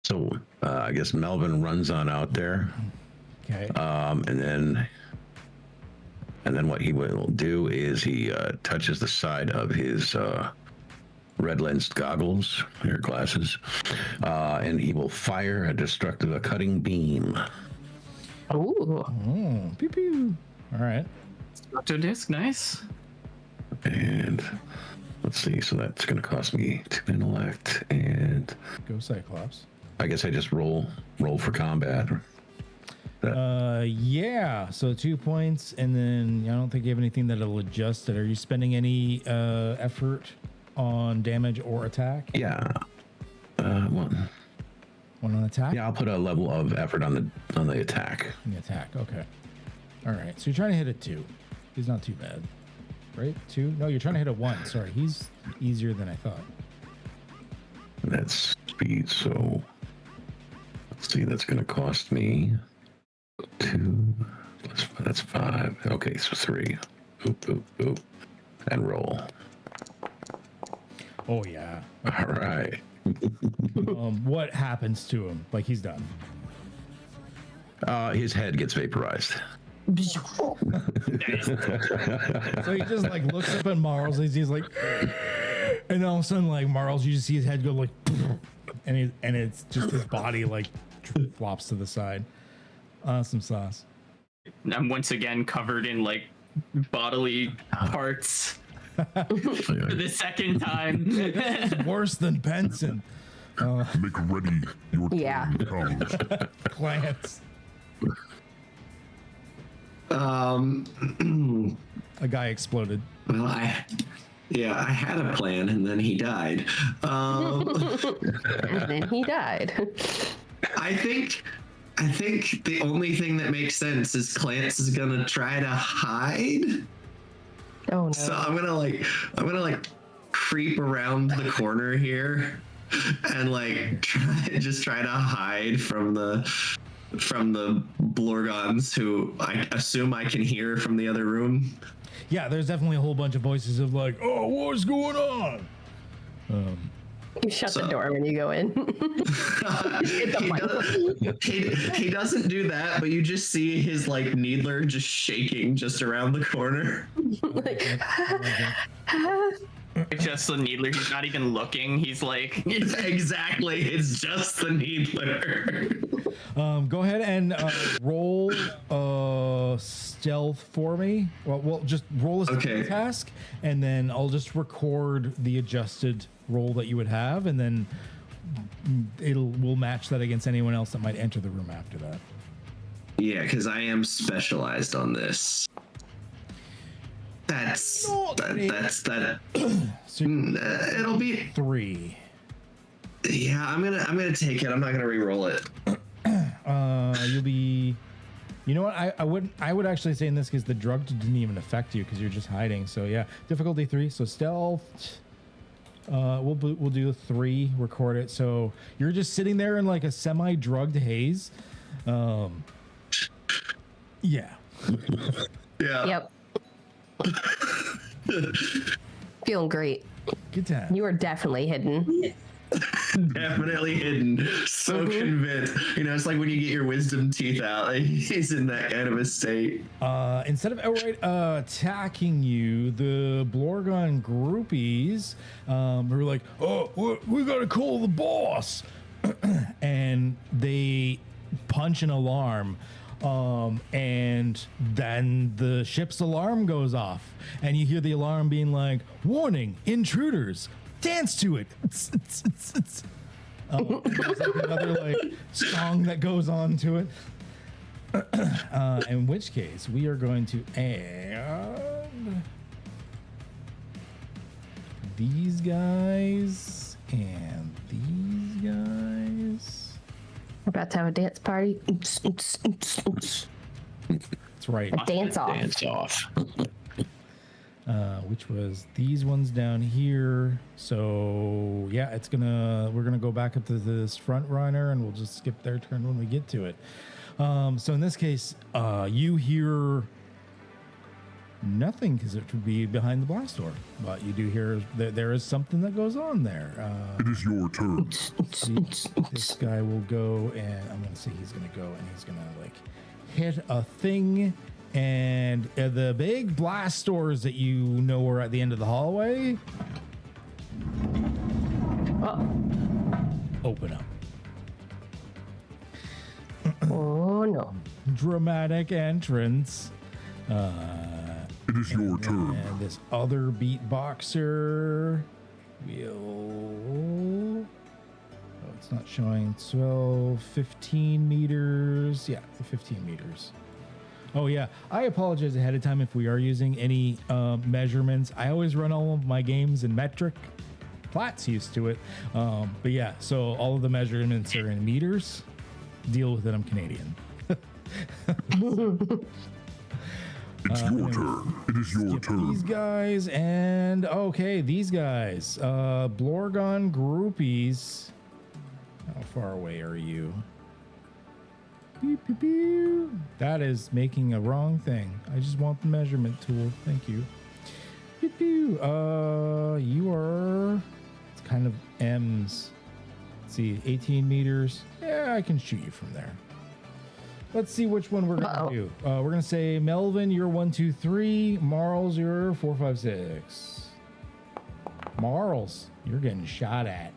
So I guess Melvin runs on out there. Okay. And then what he will do is he touches the side of his red lensed goggles, or glasses, and he will fire a cutting beam. Ooh. Oh, pew pew. All right. Octo disc, nice. And let's see, so that's going to cost me 2 intellect, and Go Cyclops. I guess I just roll for combat. Yeah. So 2 points, and then I don't think you have anything that'll adjust it. Are you spending any effort on damage or attack? Yeah. One on attack? Yeah, I'll put a level of effort on the attack. The attack. Okay. All right. So you're trying to hit a 2. He's not too bad, right? 2? No, you're trying to hit a 1. Sorry, he's easier than I thought. And that's speed. So let's see. That's going to cost me 2. That's 5. Okay, so 3. Oop. And roll. Oh yeah. All right. What happens to him? Like he's done. His head gets vaporized. So he just like looks up at Marls and he's like, and all of a sudden like Marls, you just see his head go like, and it's just his body like flops to the side. Awesome sauce. I'm once again covered in like bodily parts for the second time. It's worse than Benson. Make ready your Yeah. turn comes. Glance. A guy exploded. Well, I had a plan, and then he died. And then he died. I think the only thing that makes sense is Clance is gonna try to hide. Oh no. So I'm gonna creep around the corner here and like try to hide from the Blorgons, who I assume I can hear from the other room. Yeah, there's definitely a whole bunch of voices of like, oh, what's going on? You shut the door when you go in. Hit the mic. He doesn't do that, but you just see his like needler just shaking just around the corner. It's just the needler. He's not even looking. He's like, Exactly, it's just the needler. Go ahead and roll stealth for me. Well, just roll a stealth task, and then I'll just record the adjusted roll that you would have, and then we'll match that against anyone else that might enter the room after that. Yeah, because I am specialized on this. So it'll be 3. Yeah, I'm gonna take it. I'm not gonna re-roll it. You'll be. You know what? I would actually say in this case the drug didn't even affect you because you're just hiding. So yeah, difficulty 3. So stealth. We'll do 3. Record it. So you're just sitting there in like a semi-drugged haze. Yeah. Yeah. Yep. Feeling great. Good time. You are definitely hidden. Definitely hidden. So convinced. You know, it's like when you get your wisdom teeth out. He's in that kind of a state. Instead of outright attacking you, the Blorgon groupies were like, "Oh, we gotta call the boss," and they punch an alarm. And then the ship's alarm goes off, and you hear the alarm being like, "Warning, intruders! Dance to it!" There's like another like song that goes on to it. In which case, we are going to add these guys and these guys. We're about to have a dance party. That's right. A dance off. Dance off. Which was these ones down here. So yeah, we're gonna go back up to this front runner, and we'll just skip their turn when we get to it. So in this case, you hear nothing because it would be behind the blast door, but you do hear that there is something that goes on there. It is your turn. This guy will go, and I'm gonna say he's gonna go, and he's gonna like hit a thing. And the big blast doors that you know are at the end of the hallway open up. Oh no. Dramatic entrance. It is your turn. And this other beatboxer will... Oh, it's not showing. 12, 15 meters. Yeah, 15 meters. Oh, yeah. I apologize ahead of time if we are using any measurements. I always run all of my games in metric. Plat's used to it. But yeah, so all of the measurements are in meters. Deal with it. I'm Canadian. It's your turn. It is your turn. These guys and okay, these guys. Blorgon groupies. How far away are you? Pew, pew, pew. That is making a wrong thing. I just want the measurement tool. Thank you. Pew, pew. You are. It's kind of M's. Let's see, 18 meters. Yeah, I can shoot you from there. Let's see which one we're gonna do. We're gonna say Melvin, you're 1, 2, 3. Marls, you're 4, 5, 6. Marls, you're getting shot at.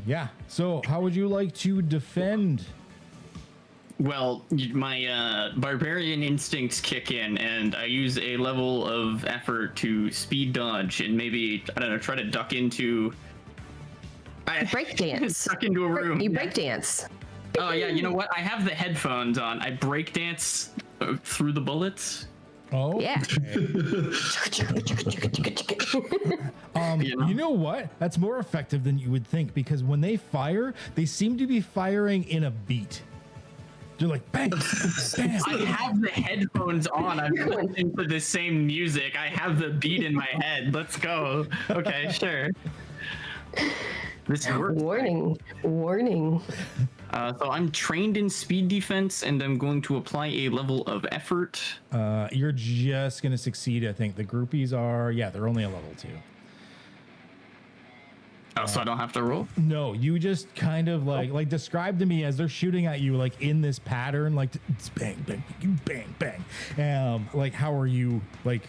Yeah. So, how would you like to defend? Well, my barbarian instincts kick in, and I use a level of effort to speed dodge and maybe, I don't know, try to duck into. Break dance. Duck into a room. You break dance. Oh yeah, you know what? I have the headphones on. I break dance through the bullets. Oh yeah. You know what? That's more effective than you would think, because when they fire, they seem to be firing in a beat. They're like bang, bang. I have the headphones on. I'm listening to the same music. I have the beat in my head. Let's go. Okay, sure. This works. Warning. So I'm trained in speed defense, and I'm going to apply a level of effort. You're just going to succeed, I think. The groupies are, yeah, they're only a level 2. Oh, so I don't have to roll? No, you just kind of like describe to me as they're shooting at you, like in this pattern, like it's bang, bang, bang, bang. Like, how are you, like,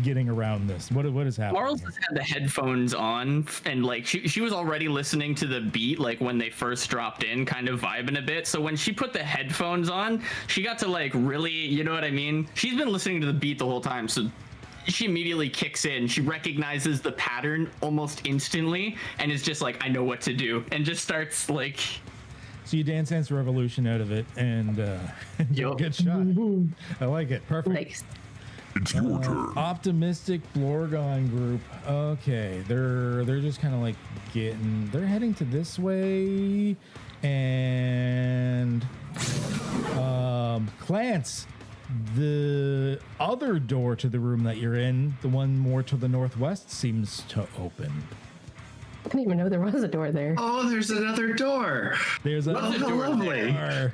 getting around this? What is happening? Marls has had the headphones on, and like she was already listening to the beat, like when they first dropped in, kind of vibing a bit. So when she put the headphones on, she got to like really, you know what I mean? She's been listening to the beat the whole time, so she immediately kicks in. She recognizes the pattern almost instantly, and is just like, I know what to do, and just starts like. So you Dance Dance Revolution out of it, and good shot. I like it. Perfect. Nice. It's your turn. Optimistic Blorgon group. Okay, they're just kind of like they're heading to this way, and Clance, the other door to the room that you're in, the one more to the northwest, seems to open. I didn't even know there was a door there. Oh, there's another door. There's a Oh, how lovely. door.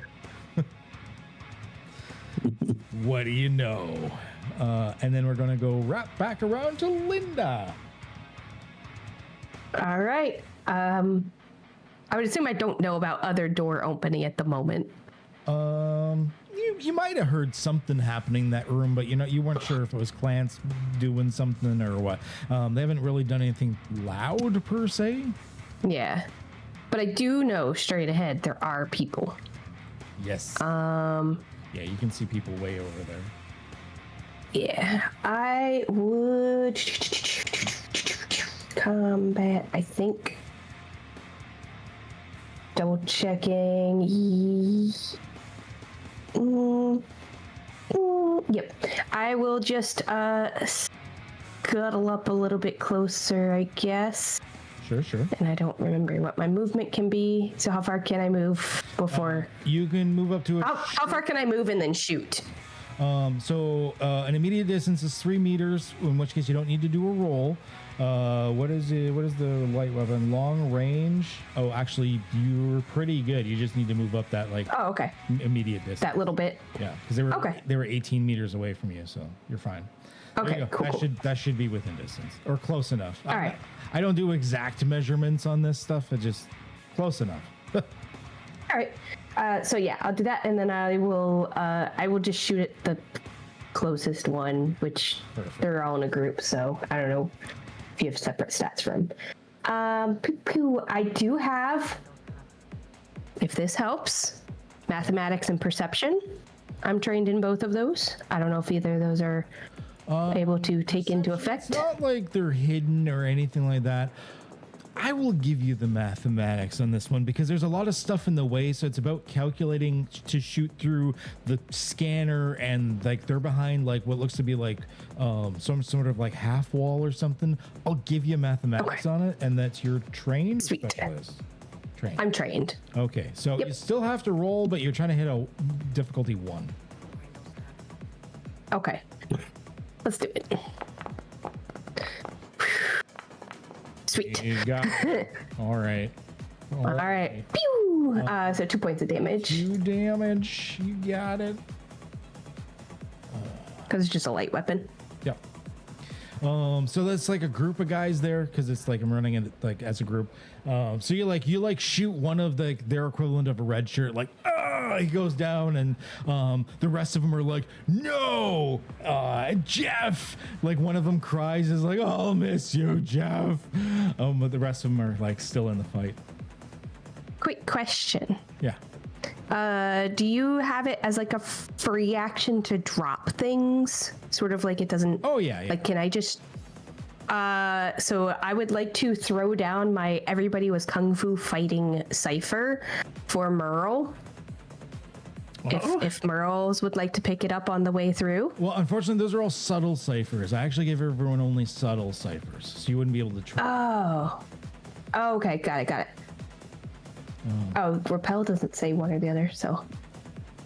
What do you know? And then we're going to go right back around to Linda. All right. I would assume I don't know about other door opening at the moment. You might have heard something happening in that room, but you weren't sure if it was Clance doing something or what. They haven't really done anything loud per se. Yeah. But I do know straight ahead there are people. Yes. Yeah, you can see people way over there. Yeah. I would combat, I think. Double checking. Yep. I will just scuttle up a little bit closer, I guess. Sure. And I don't remember what my movement can be. So how far can I move before? You can move up to How far can I move and then shoot? An immediate distance is 3 meters, in which case you don't need to do a roll. What is the light weapon? Long range? Oh, actually, you're pretty good. You just need to move up that Oh, okay. immediate distance. That little bit. Yeah, because they were 18 meters away from you, so you're fine. There Okay, you go. cool. That should be within distance or close enough. All right. I don't do exact measurements on this stuff. It's just close enough. All right. So yeah, I'll do that, and then I will just shoot at the closest one, which Perfect. they're all in a group. So I don't know if you have separate stats for them. I do have, if this helps, mathematics and perception. I'm trained in both of those. I don't know if either of those are able to take into effect. It's not like they're hidden or anything like that. I will give you the mathematics on this one because there's a lot of stuff in the way. So it's about calculating to shoot through the scanner, and like they're behind like what looks to be like some sort of like half wall or something. I'll give you mathematics on it, and that's your trained Sweet. specialist. Trained. I'm trained. Okay, so Yep. you still have to roll, but you're trying to hit a difficulty 1. Okay. Let's do it. Sweet. You got it. All right. All right. Pew! So 2 points of damage 2 damage. You got it. because it's just a light weapon. Yep. So that's like a group of guys there because it's like I'm running it like as a group. So you shoot one of their equivalent of a red shirt, like he goes down, and the rest of them are like, no, Jeff. Like one of them cries, is like, oh, I'll miss you, Jeff. But the rest of them are like still in the fight. Quick question. Yeah. Do you have it as like a free action to drop things? Sort of like it doesn't. Oh yeah. Like, can I just? So I would like to throw down my everybody was kung fu fighting Cypher for Merle. If Merles would like to pick it up on the way through. Well, unfortunately, those are all subtle ciphers. I actually gave everyone only subtle ciphers, so you wouldn't be able to try. Oh, okay, got it. Oh, repel doesn't say one or the other, so.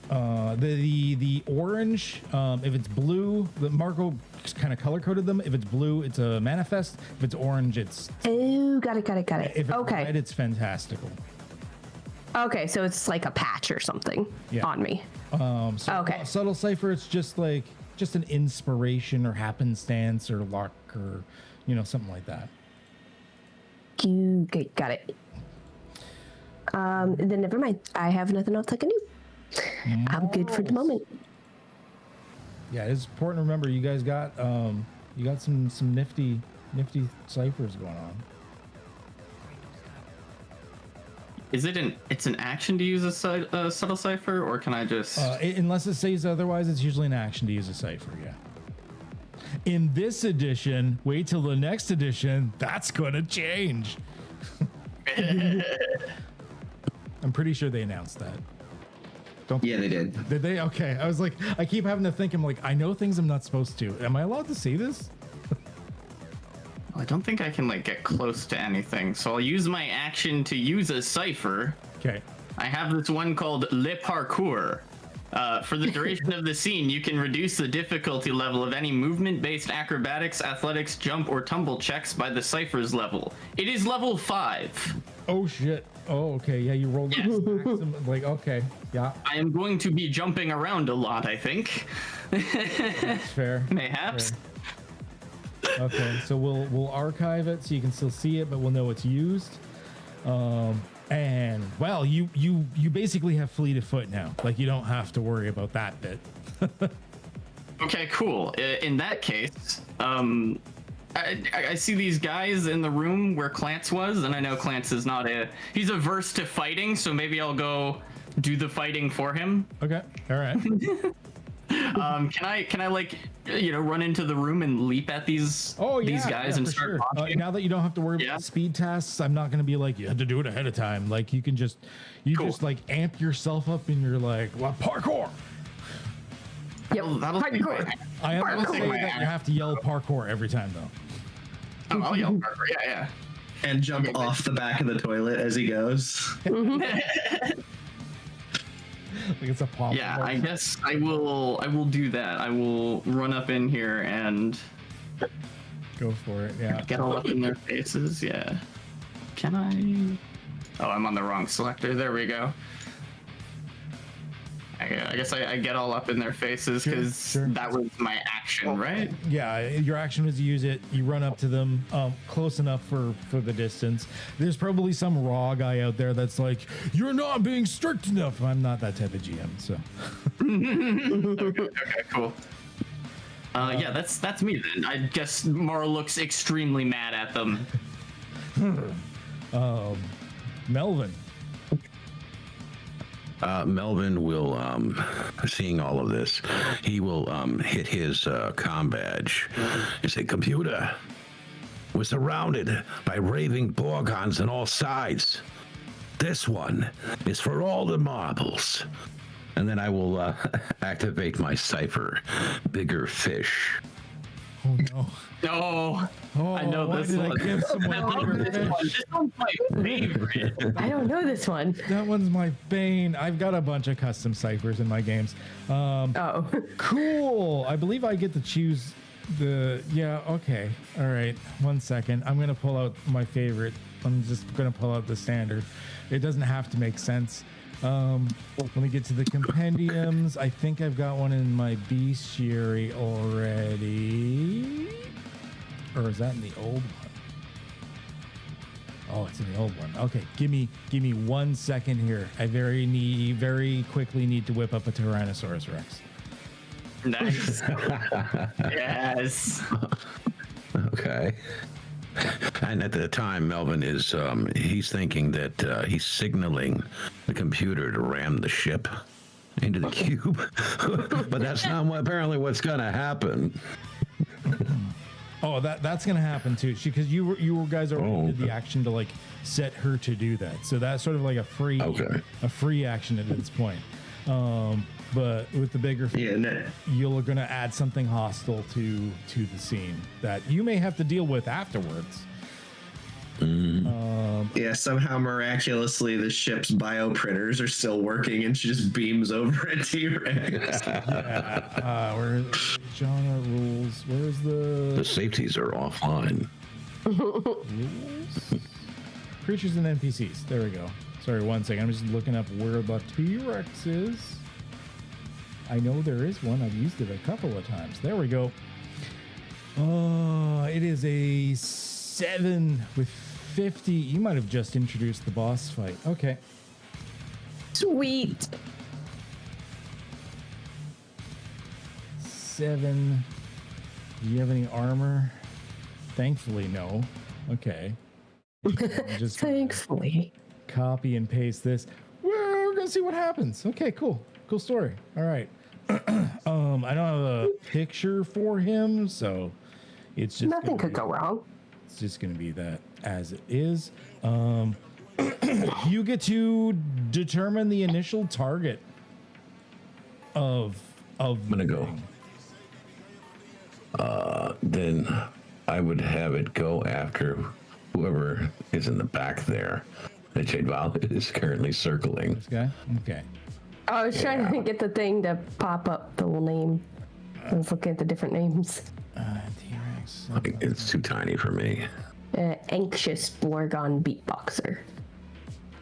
The orange, if it's blue, the Marco kind of color coded them. If it's blue, it's a manifest. If it's orange, it's. Oh, got it. If it's Okay. red, it's fantastical. Okay, so it's like a patch or something on me. So Okay. Subtle cipher, it's just an inspiration or happenstance or luck or something like that. You got it. Then never mind. I have nothing else I can do. I'm good for the moment. Yeah, it's important to remember you guys got You got some nifty ciphers going on. Is it it's an action to use a subtle cipher, or can I just? Unless it says otherwise, it's usually an action to use a cipher. Yeah. In this edition, wait till the next edition. That's gonna change. I'm pretty sure they announced that. Yeah, they did. Did they? Okay. I was like, I keep having to think. I'm like, I know things I'm not supposed to. Am I allowed to say this? I don't think I can like get close to anything, so I'll use my action to use a cipher. Okay. I have this one called Le Parcours. For the duration of the scene, you can reduce the difficulty level of any movement-based acrobatics, athletics, jump, or tumble checks by the cipher's level. It is level 5. Oh shit. Oh, okay. Yeah, you rolled Yes. like okay. Yeah. I am going to be jumping around a lot, I think. That's fair. Mayhaps. Fair. Okay, so we'll archive it so you can still see it, but we'll know it's used. And well, you basically have fleet of foot now. Like you don't have to worry about that bit. Okay, cool. In that case, I see these guys in the room where Clance was, and I know Clance is he's averse to fighting, so maybe I'll go do the fighting for him. Okay, all right. Can I like run into the room and leap at these guys and for start sure. launching? Now that you don't have to worry about speed tasks, I'm not going to be like you had to do it ahead of time. Like you can just just like amp yourself up and you're like, well, parkour. Yep. That'll Parkour. I am going to Parkour. say that you have to yell parkour every time though. Oh, I'll yell parkour. Yeah. And jump off the back of the toilet as he goes. Like it's a pop. Yeah, I guess I will do that. I will run up in here and Go for it. Yeah. get all up in their faces. Yeah. Can I? Oh, I'm on the wrong selector. There we go. I guess I get all up in their faces because Sure. that was my action, right? Yeah, your action was to use it. You run up to them close enough for the distance. There's probably some raw guy out there that's like, you're not being strict enough. I'm not that type of GM, so. Okay, cool. Yeah, that's me then. I guess Mara looks extremely mad at them. Melvin. Melvin will, seeing all of this, he will hit his comm badge and say, "Computer, we're surrounded by raving Borgons on all sides. This one is for all the marbles." And then I will activate my cipher, Bigger Fish. Oh no. No, Oh, I know why this did I one. give someone I love bigger this fish? one. This one's my favorite. I don't know this one. That one's my bane. I've got a bunch of custom ciphers in my games. Oh. Cool. I believe I get to choose okay. All right. 1 second. I'm going to pull out my favorite. I'm just going to pull out the standard. It doesn't have to make sense. Let me get to the compendiums. I think I've got one in my bestiary already. Or is that in the old one? Oh, it's in the old one. Okay, give me 1 second here. I very quickly need to whip up a Tyrannosaurus Rex. Nice. Yes. Okay. And at the time, Melvin is, he's thinking that he's signaling the computer to ram the ship into the cube. But that's not apparently what's going to happen. Oh, that's gonna happen too. Because you guys already did the action to like set her to do that. So that's sort of like a free action at this point. But with the bigger, you're gonna add something hostile to the scene that you may have to deal with afterwards. Somehow miraculously the ship's bioprinters are still working and she just beams over a T-Rex. Where genre rules? Where's The safeties are offline. rules? Creatures and NPCs. There we go. Sorry, 1 second. I'm just looking up where the T-Rex is. I know there is one. I've used it a couple of times. There we go. It is a 7 with 50. You might have just introduced the boss fight. Okay. Sweet. 7 Do you have any armor? Thankfully, no. Okay. Just Thankfully. copy and paste this. We're gonna see what happens. Okay, cool. Cool story. All right. I don't have a picture for him, so it's just Nothing could go wrong. It's just gonna be that as it is. You get to determine the initial target of I'm gonna go. Then I would have it go after whoever is in the back there that Jade Violet is currently circling. This guy. Okay. I was trying to get the thing to pop up the little name. I was looking at the different names. T-Rex. It's too tiny for me. Anxious Blorgon Beatboxer.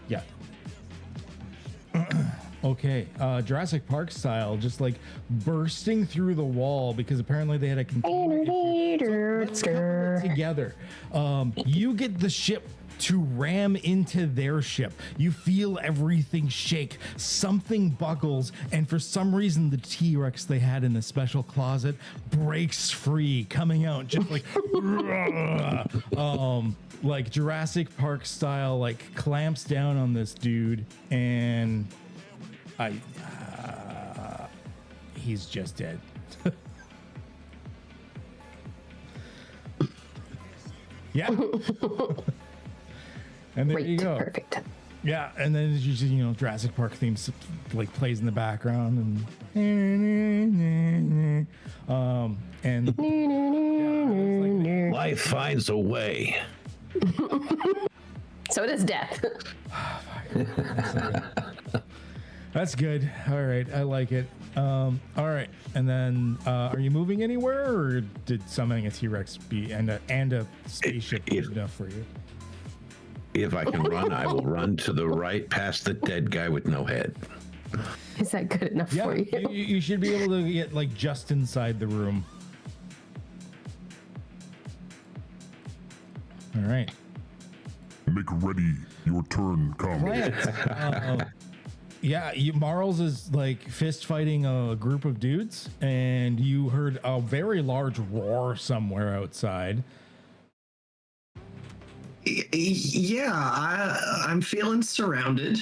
Yeah. Okay. Jurassic Park style, just like bursting through the wall because apparently they had a let's couple it together. You get the ship to ram into their ship. You feel everything shake. Something buckles, and for some reason, the T-Rex they had in the special closet breaks free, coming out just like Jurassic Park style, like clamps down on this dude, and he's just dead. Yeah. And there you go. Perfect. Yeah, and then it's usually, Jurassic Park themes like plays in the background and Life finds a way. So does death. That's good. All right, I like it. All right, and then are you moving anywhere, or did summoning a T-Rex be and a spaceship be enough for you? If I can run, I will run to the right past the dead guy with no head. Is that good enough Yeah, for you? you should be able to get like just inside the room. All right. Make ready. Your turn comes. Lance, yeah, Marls is like fist fighting a group of dudes, and you heard a very large roar somewhere outside. Yeah, I'm feeling surrounded.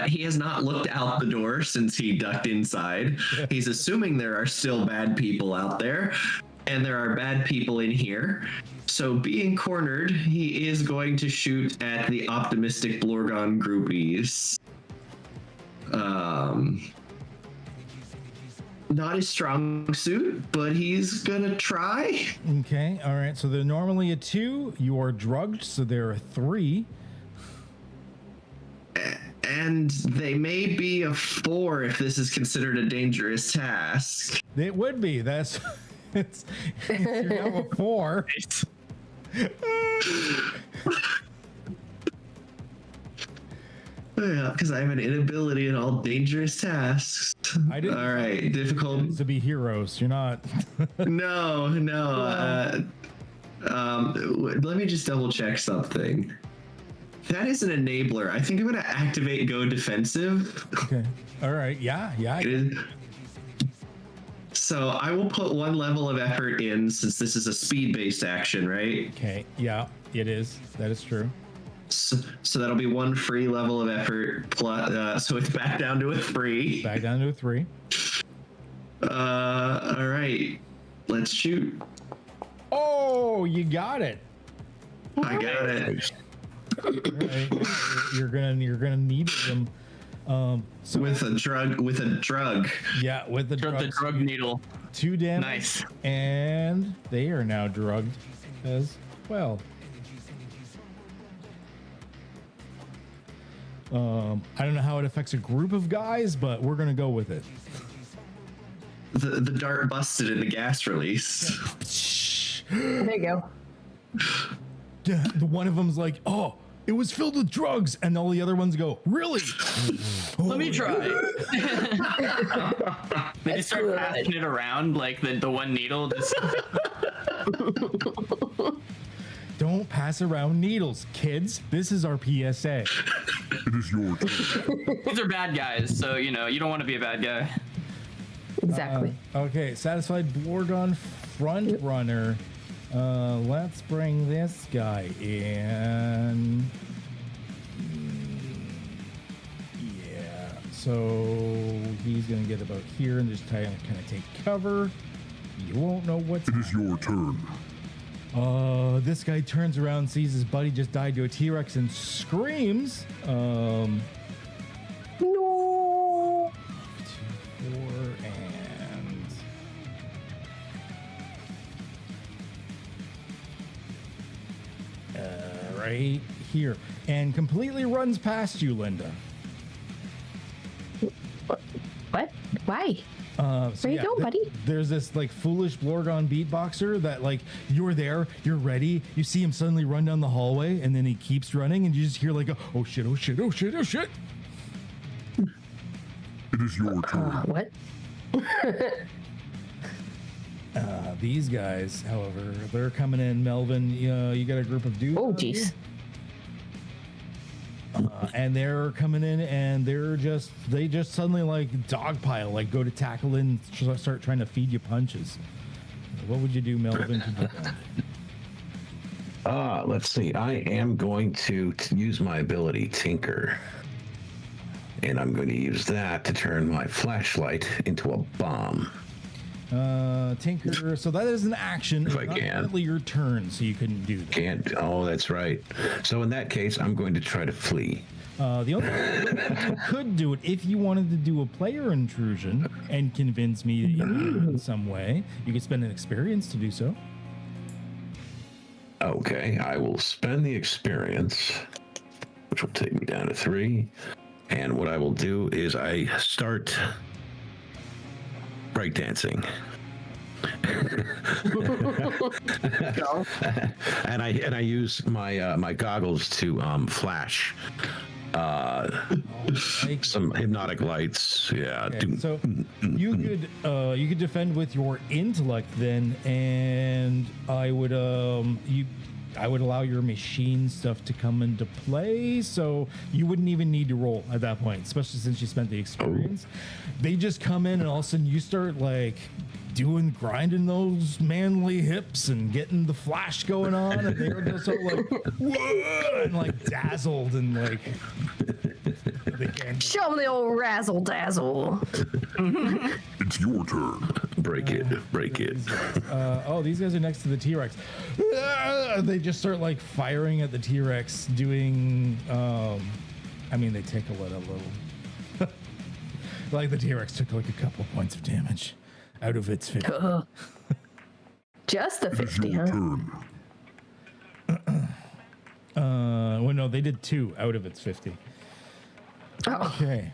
He has not looked out the door since he ducked inside. He's assuming there are still bad people out there, and there are bad people in here. So being cornered, he is going to shoot at the optimistic Blorgon groupies. Not his strong suit, but he's gonna try. Okay, all right. So they're normally a 2. You are drugged, so there are 3. And they may be a 4 if this is considered a dangerous task. It would be. That's you're now a 4. Yeah, because I have an inability in all dangerous tasks. I didn't. All right, difficult. To be heroes, you're not. No. Let me just double check something. That is an enabler. I think I'm gonna activate Go Defensive. Okay. All right. Yeah. So I will put 1 level of effort in since this is a speed-based action, right? Okay. Yeah, it is. That is true. So that'll be 1 free level of effort plus. So it's back down to a 3. Back down to a 3. All right. Let's shoot. Oh, you got it. I got it. All right. You're gonna need them. So With a drug. yeah, with the The drug needle. 2 damage. Nice. And they are now drugged as well. I don't know how it affects a group of guys, but we're gonna go with it. The dart busted in the gas release. There you go. The one of them's like, "Oh, it was filled with drugs," and all the other ones go, "Really? Let me try. They just start passing it around like the one needle. Just Don't pass around needles, kids. This is our PSA." It is your turn. these are bad guys, so you don't want to be a bad guy. Exactly. Okay, satisfied Blorgon front runner. Let's bring this guy in. Yeah, so he's gonna get about here and just kind of take cover. You won't know what's. It is your turn. This guy turns around, sees his buddy just died to a T-Rex, and screams. No. 2, 4, and right here, and completely runs past you, Linda. What? Why? So Where you going, buddy? There's this like foolish Blorgon beatboxer that like you're there, you're ready, you see him suddenly run down the hallway, and then he keeps running, and you just hear like a, oh shit, oh shit, oh shit, oh shit. It is your turn. What? These guys, however, they're coming in. Melvin, you got a group of dudes. Oh, out here? jeez. And they're coming in, and they just suddenly like dogpile, like go to tackle in, start trying to feed you punches. What would you do, Melvin? To do? Let's see. I am going to use my ability Tinker. And I'm going to use that to turn my flashlight into a bomb. Tinker, so that is an action. If It's I not can. currently your turn, so you couldn't do that. Can't. Oh, that's right. So in that case, I'm going to try to flee. The only you could do it if you wanted to do a player intrusion and convince me that you knew in some way. You could spend an experience to do so. Okay, I will spend the experience, which will take me down to 3. And what I will do is I start breakdancing. and I use my goggles to flash some hypnotic lights. Yeah. Okay, so you could defend with your intellect then, and I would allow your machine stuff to come into play, so you wouldn't even need to roll at that point, especially since you spent the experience. They just come in, and all of a sudden you start like grinding those manly hips and getting the flash going on, and they're just so like whoa, and like dazzled and like they can't. Show me the old razzle dazzle. It's your turn. Break it. These guys are next to the T-Rex. They just start like firing at the T-Rex, doing. They take a little. Like the T-Rex took like a couple points of damage out of its 50. Just the It is 50, your huh? turn. Well, no, they did 2 out of its 50. Oh, Okay.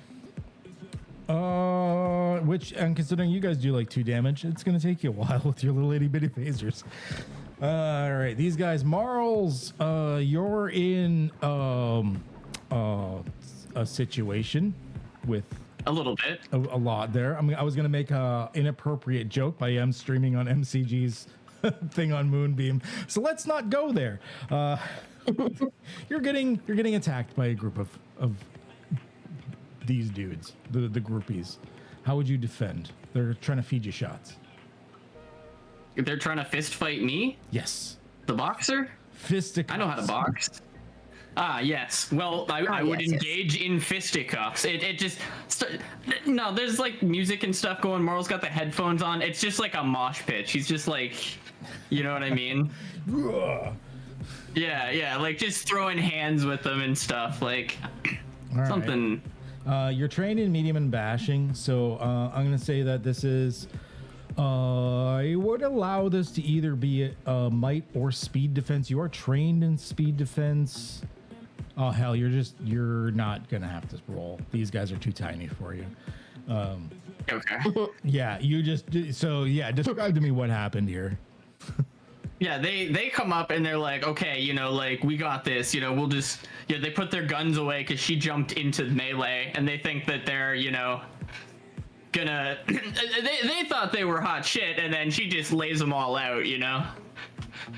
And considering you guys do like 2 damage, it's gonna take you a while with your little itty bitty phasers. All right, these guys, Marls, you're in a situation with A little bit. a lot there. I mean, I was gonna make a inappropriate joke, but I am streaming on MCG's thing on Moonbeam, so let's not go there. You're getting attacked by a group of these dudes, the groupies. How would you defend? They're trying to feed you shots. They're trying to fist fight me, Yes. the boxer. Fisticuffs. I know how to box. Ah, yes. Well, I would yes. engage in fisticuffs. No, there's like music and stuff going. Marl's got the headphones on. It's just like a mosh pit. He's just like, you know what I mean? Yeah, like just throwing hands with them and stuff, like All right. something. You're trained in medium and bashing, so I'm going to say that this is. I would allow this to either be a might or speed defense. You are trained in speed defense. Oh hell, you're not gonna have to roll. These guys are too tiny for you. Okay. Yeah, describe to me what happened here. Yeah, they come up and they're like, okay, like we got this, we'll just, they put their guns away because she jumped into melee, and they think that they're, gonna, they thought they were hot shit, and then she just lays them all out,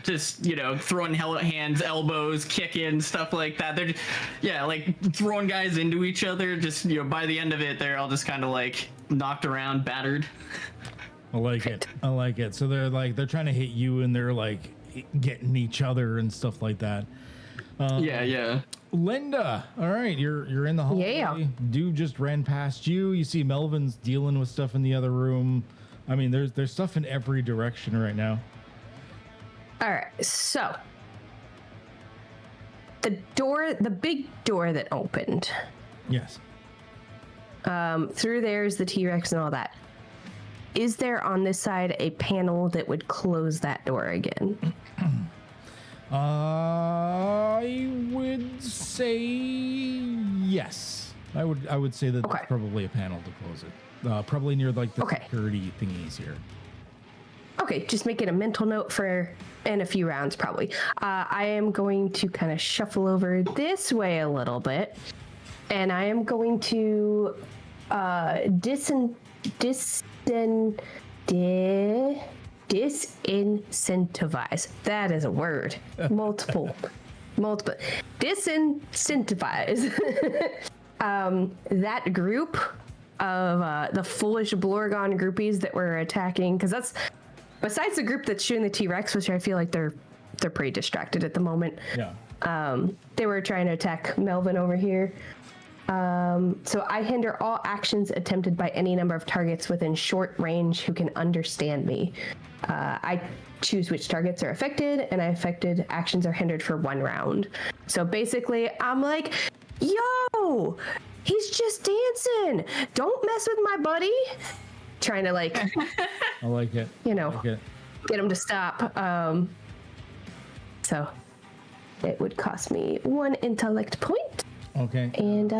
just throwing hands, elbows, kicking, stuff like that. They're like throwing guys into each other. Just by the end of it, they're all just kind of like knocked around, battered. I like it. So they're trying to hit you, and they're like getting each other and stuff like that. Yeah. Linda, all right, you're in the hallway. Yeah. Dude just ran past you. You see Melvin's dealing with stuff in the other room. I mean, there's stuff in every direction right now. All right, so the big door that opened. Yes. Through there's the T-Rex and all that. Is there on this side a panel that would close that door again? I would say yes. I would say that there's probably a panel to close it. Probably near like the security thingies here. Okay, just making a mental note for in a few rounds probably. I am going to kind of shuffle over this way a little bit, and I am going to disincentivize. That is a word. Multiple. Disincentivize that group of the foolish Blorgon groupies that were attacking, because that's besides the group that's shooting the T-Rex, which I feel like they're pretty distracted at the moment. Yeah. They were trying to attack Melvin over here. So I hinder all actions attempted by any number of targets within short range who can understand me. I choose which targets are affected, and affected actions are hindered for 1 round. So basically, I'm like, yo, he's just dancing. Don't mess with my buddy. Trying to like, I like it. Get him to stop. So it would cost me 1 intellect point. Okay. And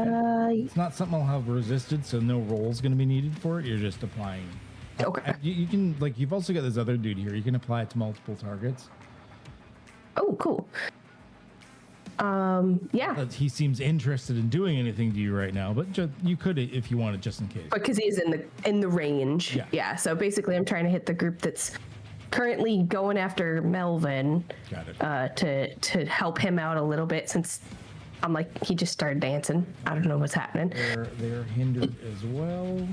it's not something I'll have resisted, so no roll's going to be needed for it. You're just applying. Okay. You can you've also got this other dude here. You can apply it to multiple targets. Oh, cool. Yeah. He seems interested in doing anything to you right now, but you could if you wanted, just in case. Because he is in the range. Yeah. So basically, I'm trying to hit the group that's currently going after Melvin. Got it. To help him out a little bit, since I'm like, he just started dancing. I don't know what's happening. They're hindered as well.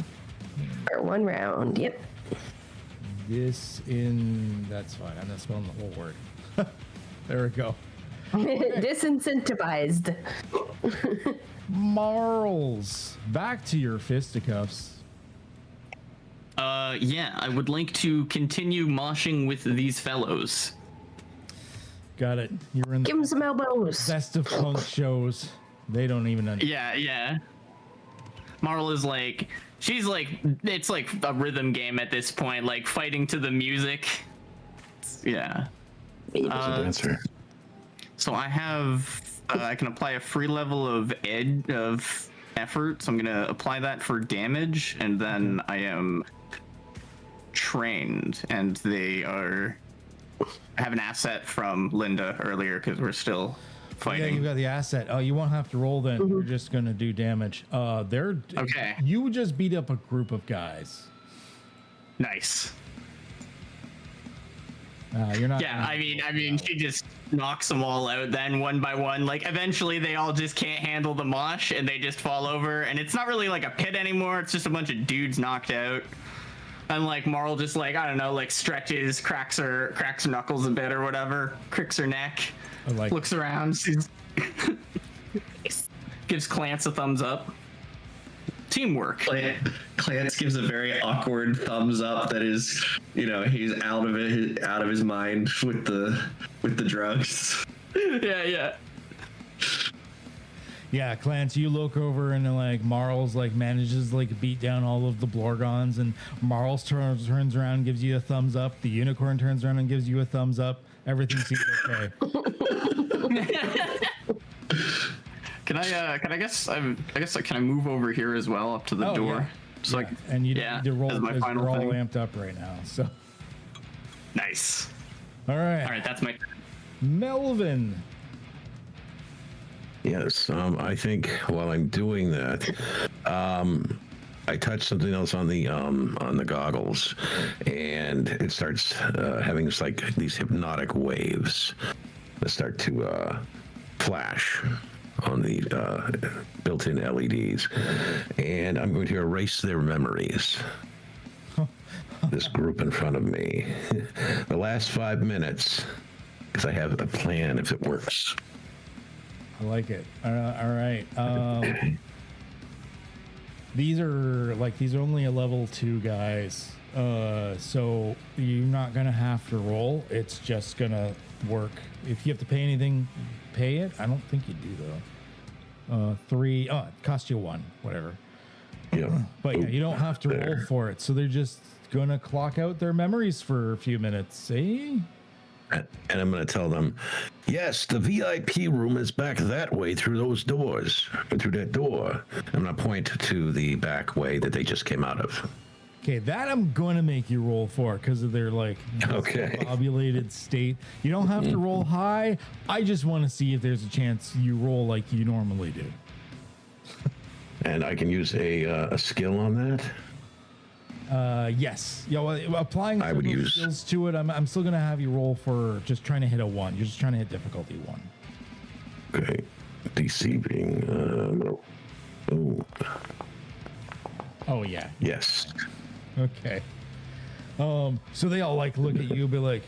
For 1 round. Yep. That's fine. I'm not spelling the whole word. There we go. Disincentivized. Marls, back to your fisticuffs. Yeah, I would like to continue moshing with these fellows. Got it. You're in the Give him some elbows. best of punk shows. They don't even understand. Yeah. Marl is like, she's like, it's like a rhythm game at this point, like fighting to the music. Yeah. Dancer. So I have, I can apply a free level of effort. So I'm gonna apply that for damage, and then I am trained, and I have an asset from Linda earlier because we're still fighting. Yeah, you've got the asset. Oh, you won't have to roll then. You're just gonna do damage. Okay. You just beat up a group of guys. Nice. You're not. Yeah, I mean, she just knocks them all out then one by one. Like, eventually they all just can't handle the mosh and they just fall over. And it's not really like a pit anymore. It's just a bunch of dudes knocked out. And like Marl just like, I don't know, like stretches, cracks her knuckles a bit or whatever, cricks her neck, looks around, sees, gives Clance a thumbs up. Teamwork. Clance gives a very awkward thumbs up that is, he's out of his mind with the drugs. Yeah. Yeah, Clance, you look over and like Marl's like manages like beat down all of the Blorgons, and Marl's turns around and gives you a thumbs up. The unicorn turns around and gives you a thumbs up. Everything seems okay. Can I move over here as well up to the door? Yeah. So yeah. And you need to roll as my because final we're all thing. amped up right now. So Nice. all right. All right, that's my Melvin. Yes, I think while I'm doing that, I touch something else on the goggles, and it starts having this, like these hypnotic waves that start to flash on the built-in LEDs, and I'm going to erase their memories. This group in front of me. The last 5 minutes, because I have a plan if it works. I like it. All right. These are only a level 2 guys. So you're not gonna have to roll. It's just gonna work. If you have to pay anything, pay it. I don't think you do though. 3. Oh, it costs you 1. Whatever. Yeah. But yeah, you don't have to roll for it. So they're just gonna clock out their memories for a few minutes. Eh? And I'm going to tell them, yes, the VIP room is back that way through those doors, through that door. I'm going to point to the back way that they just came out of. Okay, that I'm gonna make you roll for because of their like discombobulated state. You don't have to roll high. I just want to see if there's a chance you roll like you normally do. And I can use a skill on that. Yes. Yeah. Well, applying I would use skills to it. I'm still gonna have you roll for just trying to hit a 1. You're just trying to hit difficulty 1. Okay. Deceiving. Oh yeah. Yes. Okay. So they all like look at you and be like,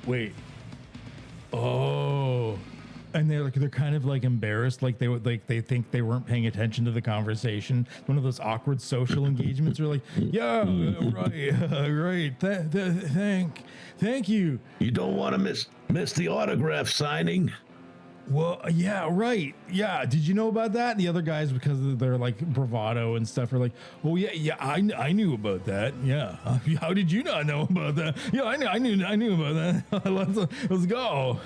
wait. Oh. And they're kind of like embarrassed, like they think they weren't paying attention to the conversation. One of those awkward social engagements. Are like, yeah, right. Thank you. You don't want to miss the autograph signing. Well, yeah, right. Yeah. Did you know about that? And the other guys, because of their like bravado and stuff, are like, oh yeah, I knew about that. Yeah. How did you not know about that? Yeah, I knew about that. Let's go.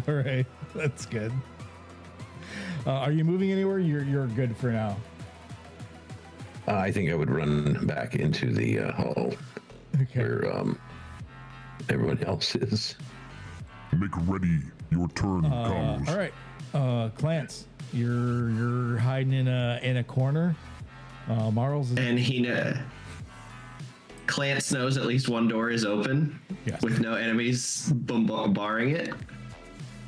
All right, that's good. Are you moving anywhere? You're good for now. I think I would run back into the hall where everyone else is. Make ready. Your turn comes. All right, Clance, you're hiding in a corner. Marls is and Clance knows at least one door is open with no enemies barring it.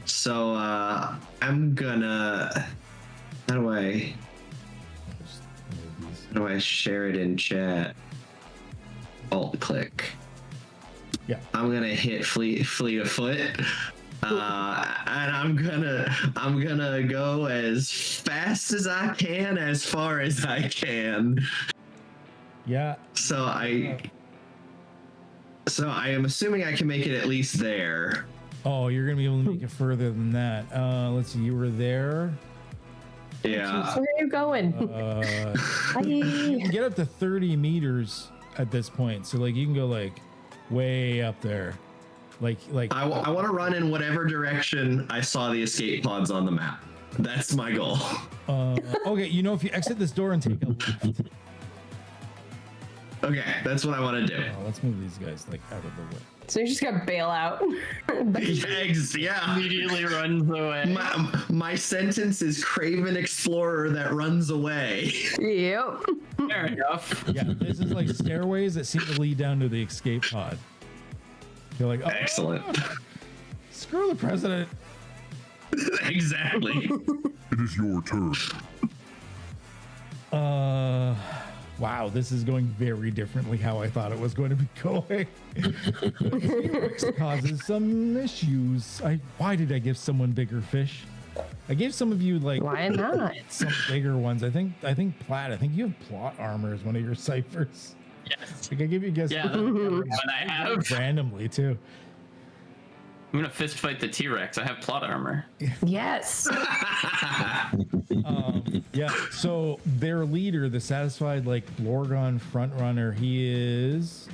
So I'm gonna. How do I share it in chat? Alt click. Yeah. I'm gonna hit fleet of foot. And I'm gonna go as fast as I can, as far as I can. Yeah. So I am assuming I can make it at least there. Oh, you're gonna be able to make it further than that. Let's see. You were there. Yeah. Where are you going? You can get up to 30 meters at this point. So like you can go like way up there. Like I want to run in whatever direction I saw the escape pods on the map. That's my goal. Okay, you know, if you exit this door and take a left. Okay, that's what I want to do. Let's move these guys like out of the way. So you just gotta bail out. Yeah. Immediately runs away. My sentence is Craven Explorer that runs away. Yep. Fair enough. Yeah, this is like stairways that seem to lead down to the escape pod. You're like, oh, Excellent. Screw the president. Exactly. It is your turn. Wow, this is going very differently how I thought it was going to be going. This causes some issues. Why did I give someone bigger fish? I gave some of you like Why not? some bigger ones. I think Platt. I think you have plot armor as one of your ciphers. Yes. Like I give you guys Yeah, that's one I have. randomly too. I'm gonna fist fight the T-Rex. I have plot armor. Yes. Yeah. So their leader, the satisfied like Blorgon front runner, he is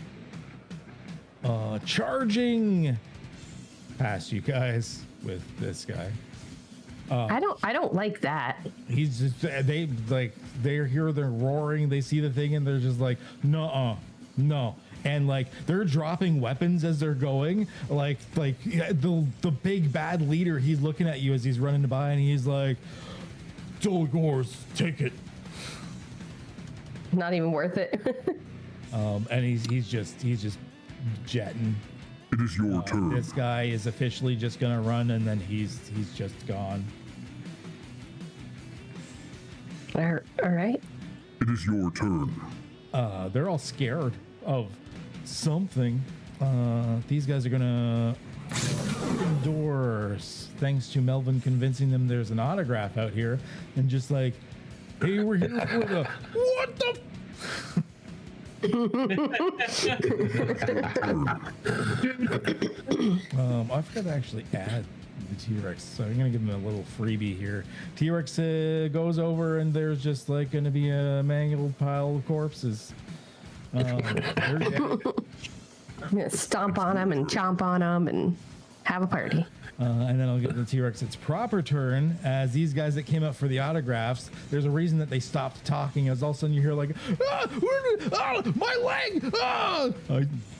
charging past you guys with this guy. I don't like that. He's just they hear they're roaring, they see the thing, and they're just like, no. And like they're dropping weapons as they're going. Like the big bad leader, he's looking at you as he's running by, and he's like, It's all yours. Take it. Not even worth it. And he's just jetting. It is your turn. This guy is officially just gonna run, and then he's just gone. All right. It is your turn. They're all scared of something. These guys are gonna indoors, thanks to Melvin convincing them there's an autograph out here, and just like, hey, we're here for the what the. I forgot to actually add the T-Rex, so I'm gonna give him a little freebie here. T-Rex goes over, and there's just like gonna be a mangled pile of corpses. They're dead. I'm gonna stomp on them and chomp on them and have a party. And then I'll give the T-Rex its proper turn, as these guys that came up for the autographs, there's a reason that they stopped talking, as all of a sudden you hear like, my leg!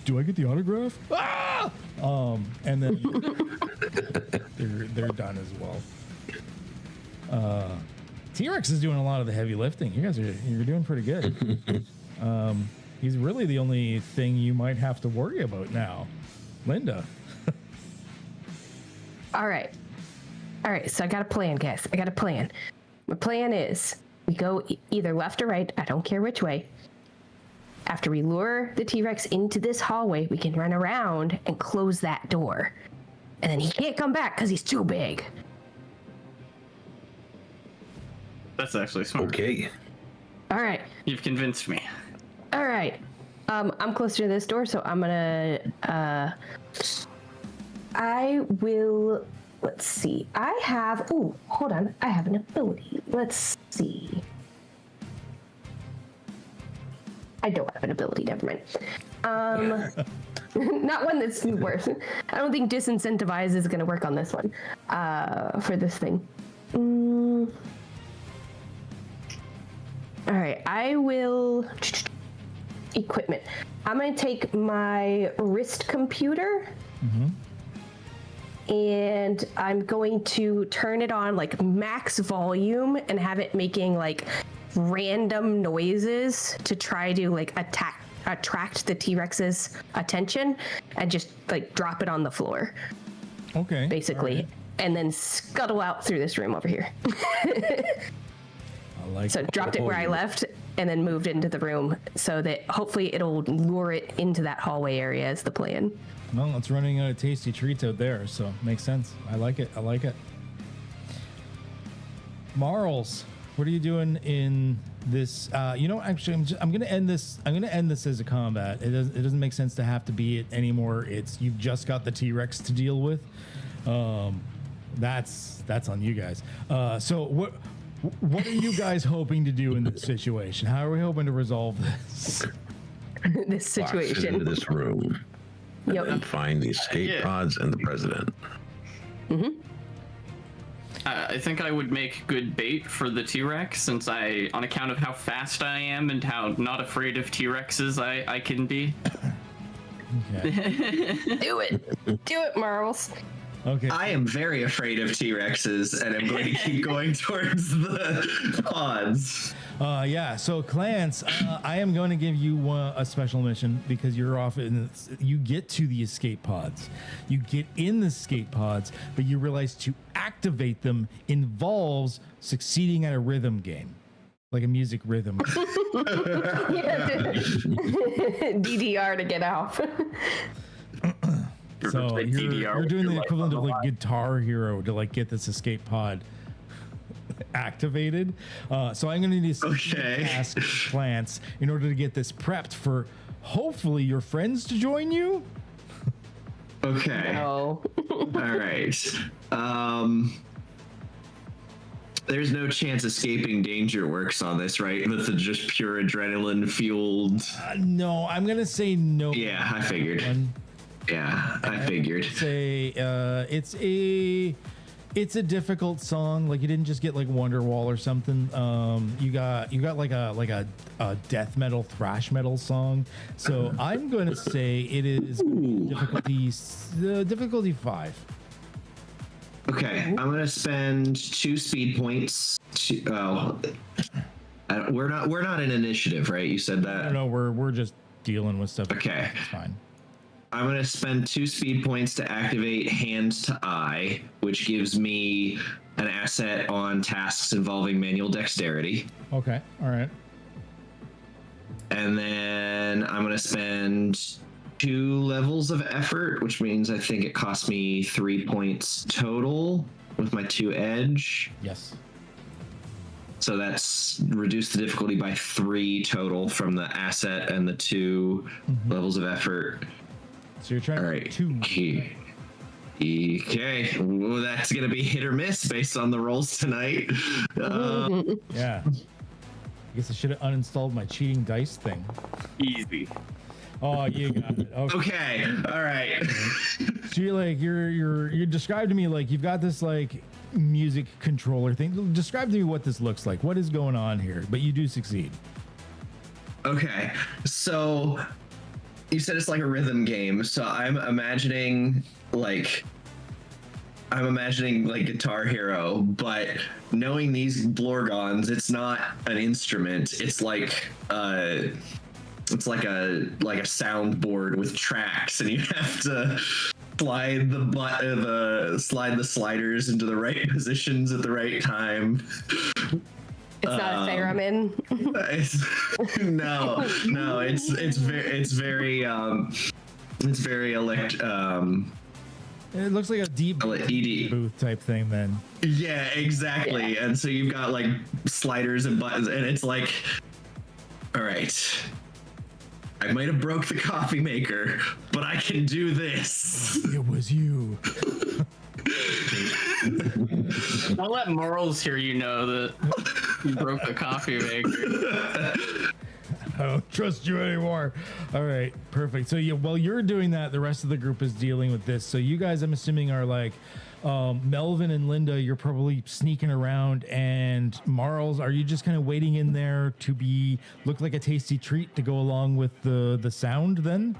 Do I get the autograph? And then they're done as well. T-Rex is doing a lot of the heavy lifting. You're doing pretty good. He's really the only thing you might have to worry about now. Linda. All right. So I got a plan, guys. I got a plan. My plan is we go either left or right. I don't care which way. After we lure the T-Rex into this hallway, we can run around and close that door. And then he can't come back because he's too big. That's actually smart. Okay. All right. You've convinced me. All right. I'm closer to this door, so I'm gonna. I will. Let's see. I have. Oh, hold on. I have an ability. Let's see. I don't have an ability. Never mind. Not one that's worth. I don't think disincentivize is going to work on this one. For this thing. All right. I will. Equipment. I'm going to take my wrist computer. And I'm going to turn it on like max volume and have it making like random noises to try to like attract the T-Rex's attention and just like drop it on the floor. Okay. Basically. Right. And then scuttle out through this room over here. I like So dropped it where I left and then moved into the room so that hopefully it'll lure it into that hallway area is the plan. Well, it's running out of tasty treats out there, so makes sense. I like it. Marls, what are you doing in this? Actually, I'm going to end this. I'm going to end this as a combat. It doesn't make sense to have to be it anymore. You've just got the T-Rex to deal with. That's on you guys. So what are you guys hoping to do in this situation? How are we hoping to resolve this? This Box it situation. into this room. Yep. And find the escape pods and the president. I think I would make good bait for the T-Rex, since on account of how fast I am and how not afraid of T-Rexes I can be. Okay. Do it, Marls. Okay. I am very afraid of T-Rexes, and I'm going to keep going towards the pods. So Clance, I am going to give you a special mission because you're off you get to the escape pods. You get in the escape pods, but you realize to activate them involves succeeding at a rhythm game. Like a music rhythm. DDR to get off. So you're doing the equivalent of like Guitar Hero to like get this escape pod activated. So I'm going to need to ask Plants in order to get this prepped for hopefully your friends to join you. Okay. No. All right. There's no chance escaping danger works on this, right? With the just pure adrenaline fueled. No, I'm going to say no. Yeah, I figured. Yeah, I figured. Say it's a difficult song. Like you didn't just get like Wonderwall or something. You got like a death metal, thrash metal song. So I'm going to say it is difficulty 5. Okay, I'm gonna spend 2 speed points. We're not in initiative, right? You said that. No, we're just dealing with stuff. Okay. It's fine. I'm gonna spend 2 speed points to activate Hand to Eye, which gives me an asset on tasks involving manual dexterity. Okay. All right. And then I'm gonna spend 2 levels of effort, which means I think it costs me 3 points total with my 2 edge. Yes. So that's reduced the difficulty by 3 total from the asset and the 2 levels of effort. So you're trying All right. 2. Okay. Well, that's gonna be hit or miss based on the rolls tonight. Yeah. I guess I should have uninstalled my cheating dice thing. Easy. Oh, you got it. Okay. Okay. All right. So you described to me like you've got this like music controller thing. Describe to me what this looks like. What is going on here? But you do succeed. Okay. So you said it's like a rhythm game. So I'm imagining like Guitar Hero, but knowing these Blorgons, it's not an instrument. It's like a soundboard with tracks, and you have to slide the sliders into the right positions at the right time. It's not a theremin. No, it's very It looks like a deep ED. booth type thing then. Yeah, exactly. Yeah. And so you've got like sliders and buttons, and it's like, all right, I might have broke the coffee maker, but I can do this. It was you. I'll let Morals here you know that you broke the coffee maker. I don't trust you anymore. All right, perfect. So while you're doing that, the rest of the group is dealing with this. So you guys, I'm assuming, are like Melvin and Linda. You're probably sneaking around, and Marls, are you just kind of waiting in there to look like a tasty treat to go along with the sound then?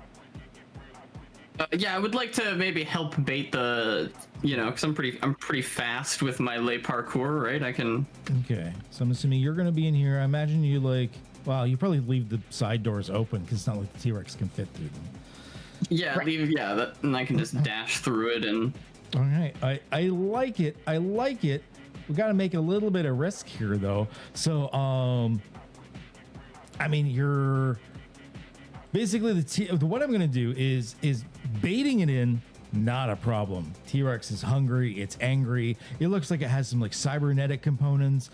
Yeah, I would like to maybe help bait the, because I'm pretty fast with my lay parkour, right? I can. Okay, so I'm assuming you're gonna be in here. I imagine you you probably leave the side doors open because it's not like the T-Rex can fit through them. Yeah, Right. and I can just dash through it and. All right, I like it. I like it. We got to make a little bit of risk here, though. So, I mean, you're basically what I'm gonna do is baiting it in. Not a problem. T-Rex is hungry. It's angry. It looks like it has some like cybernetic components.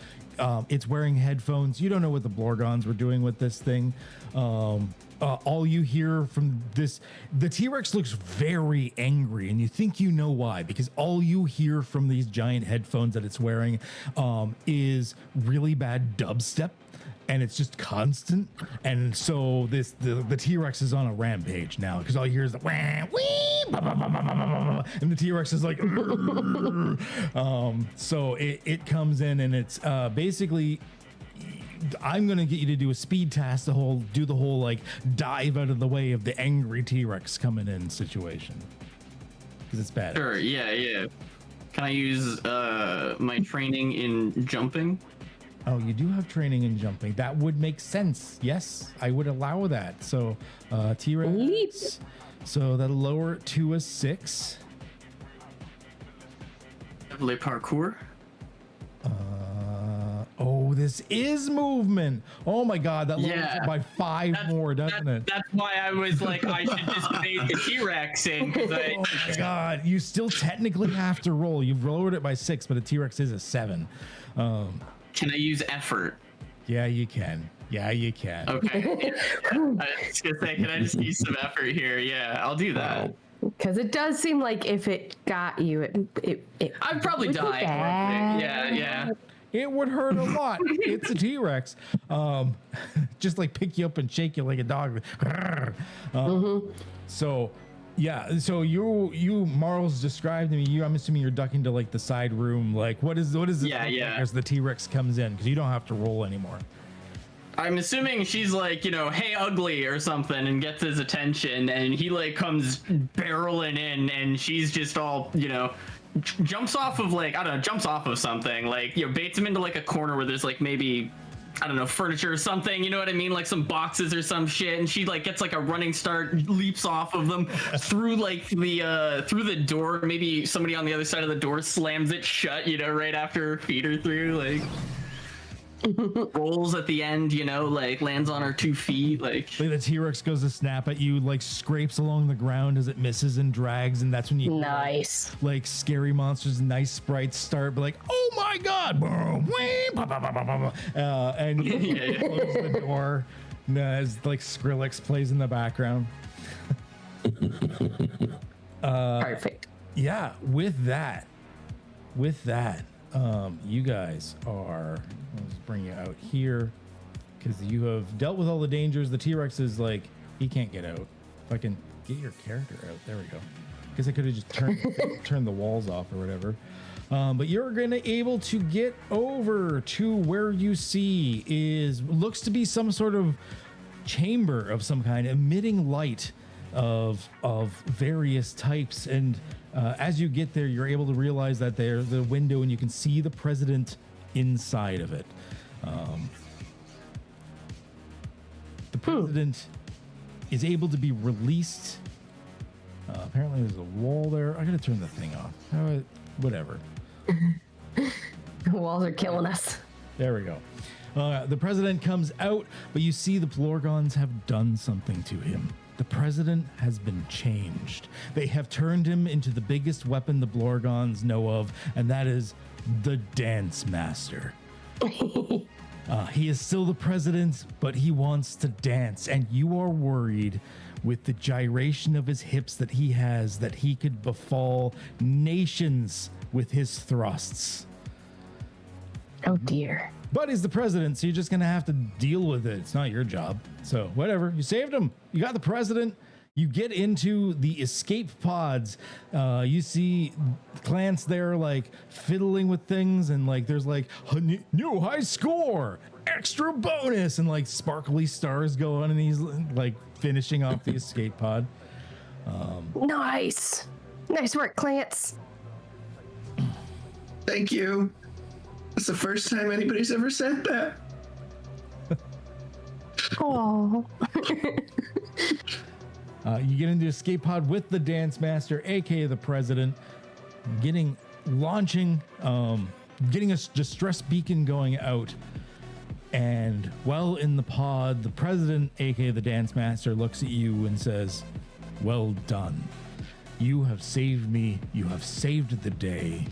It's wearing headphones. You don't know what the Blorgons were doing with this thing. All you hear from the T-Rex looks very angry, and you think you know why, because all you hear from these giant headphones that it's wearing is really bad dubstep. And it's just constant, and so the T-Rex is on a rampage now because all you hear is the wah, wee, bah, bah, bah, bah, bah, bah, bah, and the T-Rex is like, so it comes in and it's basically, I'm gonna get you to do a speed task, do the whole like dive out of the way of the angry T-Rex coming in situation because it's bad. Sure. Yeah. Can I use my training in jumping? Oh, you do have training in jumping. That would make sense. Yes, I would allow that. So, T-Rex. So that'll lower it to a 6. Lay parkour. Oh, this is movement. Oh my God, that lowers it by 5 more, doesn't it? That's why I was like, I should just bait the T-Rex in. Oh my God, you still technically have to roll. You've lowered it by 6, but a T-Rex is a 7. Can I use effort? Yeah, you can. Okay. I was gonna say, can I just use some effort here? Yeah, I'll do that. Because it does seem like if it got you, I'd probably would be die. bad. Yeah. It would hurt a lot. It's a T-Rex. Just like pick you up and shake you like a dog. So, yeah. So you Marls described to me. I'm assuming you're ducking to like the side room. Like, what is this? Yeah. As the T-Rex comes in, because you don't have to roll anymore. I'm assuming she's like, hey, ugly or something, and gets his attention, and he like comes barreling in, and she's just all, jumps off of like, I don't know, jumps off of something, like, you know, baits him into like a corner where there's like maybe, I don't know, furniture or something, you know what I mean? Like some boxes or some shit, and she like gets like a running start, leaps off of them through like through the door. Maybe somebody on the other side of the door slams it shut, you know, right after her feet are through, like rolls at the end, you know, like lands on her 2 feet, like the T-Rex goes to snap at you, like scrapes along the ground as it misses and drags, and that's when you Nice. like scary monsters, nice sprites start, but like, oh my god, boom, whee, bah, bah, bah, bah, bah, bah. And you close the door as like Skrillex plays in the background. Perfect. Yeah, with that, you guys are, I'll just bring you out here because you have dealt with all the dangers. The T-Rex is like, he can't get out. If I can get your character out, there we go. Because I could have just turned the walls off or whatever. But you're gonna able to get over to where you see looks to be some sort of chamber of some kind, emitting light of various types. And as you get there, you're able to realize that there's the window and you can see the president inside of it. The president is able to be released. Apparently there's a wall there. I gotta turn the thing off. Whatever. The walls are killing us. There we go. The president comes out, but you see the Blorgons have done something to him. The president has been changed. They have turned him into the biggest weapon the Blorgons know of, and that is the Dance Master. He is still the president, but he wants to dance, and you are worried with the gyration of his hips that he has that he could befall nations with his thrusts. Oh dear. But he's the president, so you're just gonna have to deal with it. It's not your job. So whatever. You saved him. You got the president. You get into the escape pods. You see Clance there, like fiddling with things, and like there's like a new high score, extra bonus, and like sparkly stars go on, and he's like finishing off the escape pod. Nice. Nice work, Clance. Thank you. It's the first time anybody's ever said that. Oh. You get into the escape pod with the Dance Master, aka the president, getting a distress beacon going out. And while in the pod, the president, aka the Dance Master, looks at you and says, "Well done. You have saved me. You have saved the day.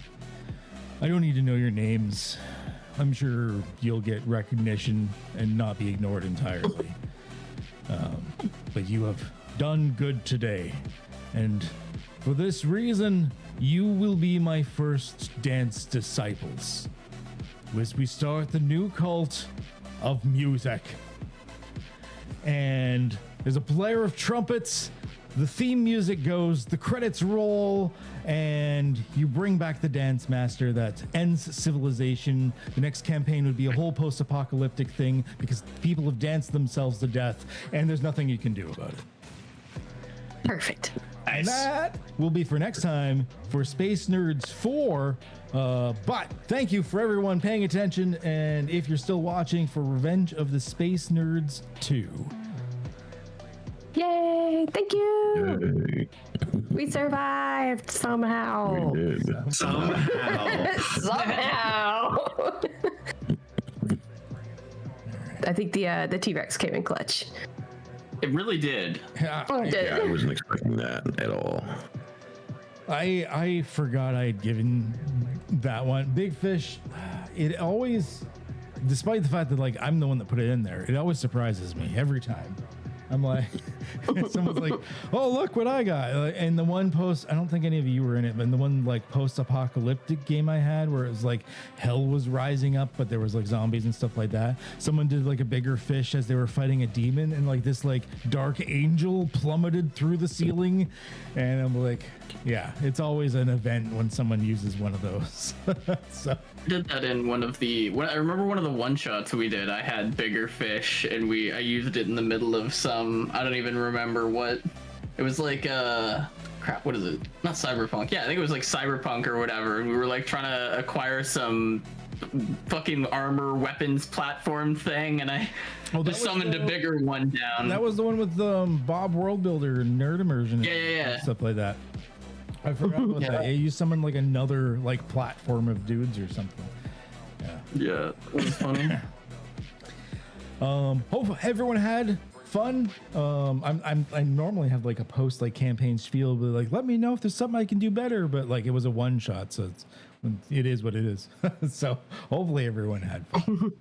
I don't need to know your names. I'm sure you'll get recognition and not be ignored entirely. But you have done good today. And for this reason, you will be my first dance disciples. As we start the new cult of music." And there's a blare of trumpets. The theme music goes, the credits roll, and you bring back the Dance Master that ends civilization. The next campaign would be a whole post-apocalyptic thing because people have danced themselves to death, and there's nothing you can do about it. Perfect. And that will be for next time for Space Nerds 4. But thank you for everyone paying attention, and if you're still watching, for Revenge of the Space Nerds 2. Yay! Thank you! Yay. We survived somehow. We did. Somehow. Somehow. I think the T-Rex came in clutch. it really did. Oh, it did. Yeah, I wasn't expecting that at all. I forgot I had given that one. Big Fish, it always, despite the fact that like I'm the one that put it in there, it always surprises me every time. I'm like, someone's like, "Oh, look what I got!" And the one post, I don't think any of you were in it, but in the one like post-apocalyptic game I had, where it was like hell was rising up, but there was like zombies and stuff like that. Someone did like a bigger fish as they were fighting a demon, and like this like dark angel plummeted through the ceiling, and I'm like, yeah, it's always an event when someone uses one of those. So. I did that in one of the. I remember one of the one shots we did. I had bigger fish, and I used it in the middle of some. I don't even remember what. It was like crap, what is it? Not cyberpunk. Yeah, I think it was like cyberpunk or whatever. We were like trying to acquire some fucking armor weapons platform thing, and I just summoned a bigger one down. That was the one with Bob Worldbuilder and Nerd Immersion. Yeah. And stuff like that. I forgot about that. Yeah, you summoned like another like platform of dudes or something. Yeah, it was funny. Hope everyone had fun. I normally have like a post like campaign spiel, but like let me know if there's something I can do better. But like it was a one shot, so it is what it is. So hopefully everyone had fun.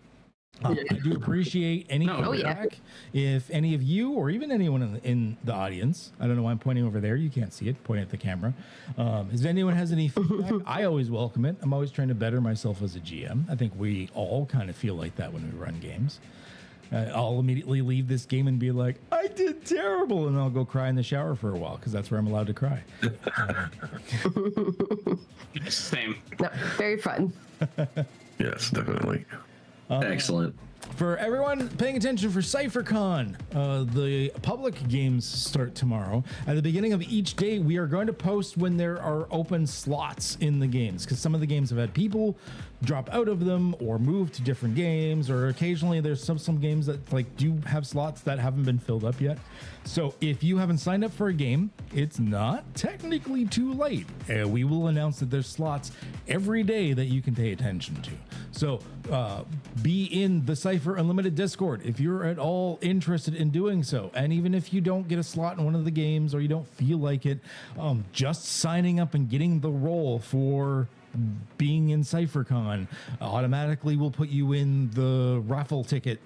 I do appreciate any feedback. If any of you or even anyone in the audience, I don't know why I'm pointing over there. You can't see it. Point at the camera. If anyone has any feedback, I always welcome it. I'm always trying to better myself as a GM. I think we all kind of feel like that when we run games. I'll immediately leave this game and be like, I did terrible. And I'll go cry in the shower for a while because that's where I'm allowed to cry. Same. No, very fun. Yes, definitely. Excellent. For everyone paying attention for CypherCon, the public games start tomorrow. At the beginning of each day, we are going to post when there are open slots in the games, because some of the games have had people drop out of them or move to different games, or occasionally there's some games that like do have slots that haven't been filled up yet. So if you haven't signed up for a game, it's not technically too late. We will announce that there's slots every day that you can pay attention to. So be in the Cypher Unlimited Discord if you're at all interested in doing so. And even if you don't get a slot in one of the games or you don't feel like it, just signing up and getting the role for being in CypherCon automatically will put you in the raffle ticket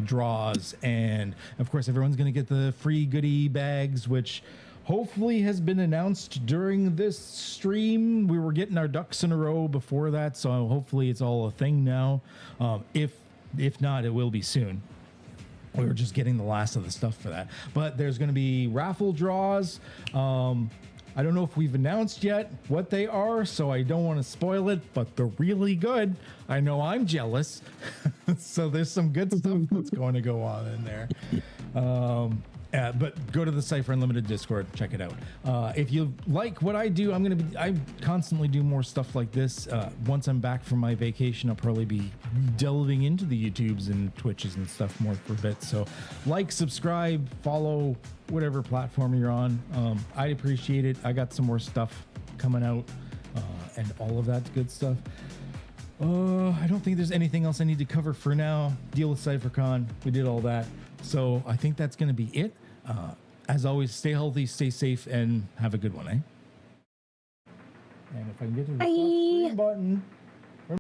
draws. And of course, everyone's going to get the free goodie bags, which hopefully has been announced during this stream. We were getting our ducks in a row before that, so hopefully it's all a thing now. If not, it will be soon. We were just getting the last of the stuff for that. But there's going to be raffle draws. I don't know if we've announced yet what they are, so I don't want to spoil it, but they're really good. I know I'm jealous. So there's some good stuff that's going to go on in there. But go to the Cypher Unlimited Discord, check it out. If you like what I do, I constantly do more stuff like this. Once I'm back from my vacation, I'll probably be delving into the YouTubes and Twitches and stuff more for a bit. So like, subscribe, follow, whatever platform you're on. I'd appreciate it. I got some more stuff coming out and all of that good stuff. I don't think there's anything else I need to cover for now. Deal with CypherCon. We did all that. So I think that's going to be it. As always, stay healthy, stay safe, and have a good one, eh? And if I can get to the screen button.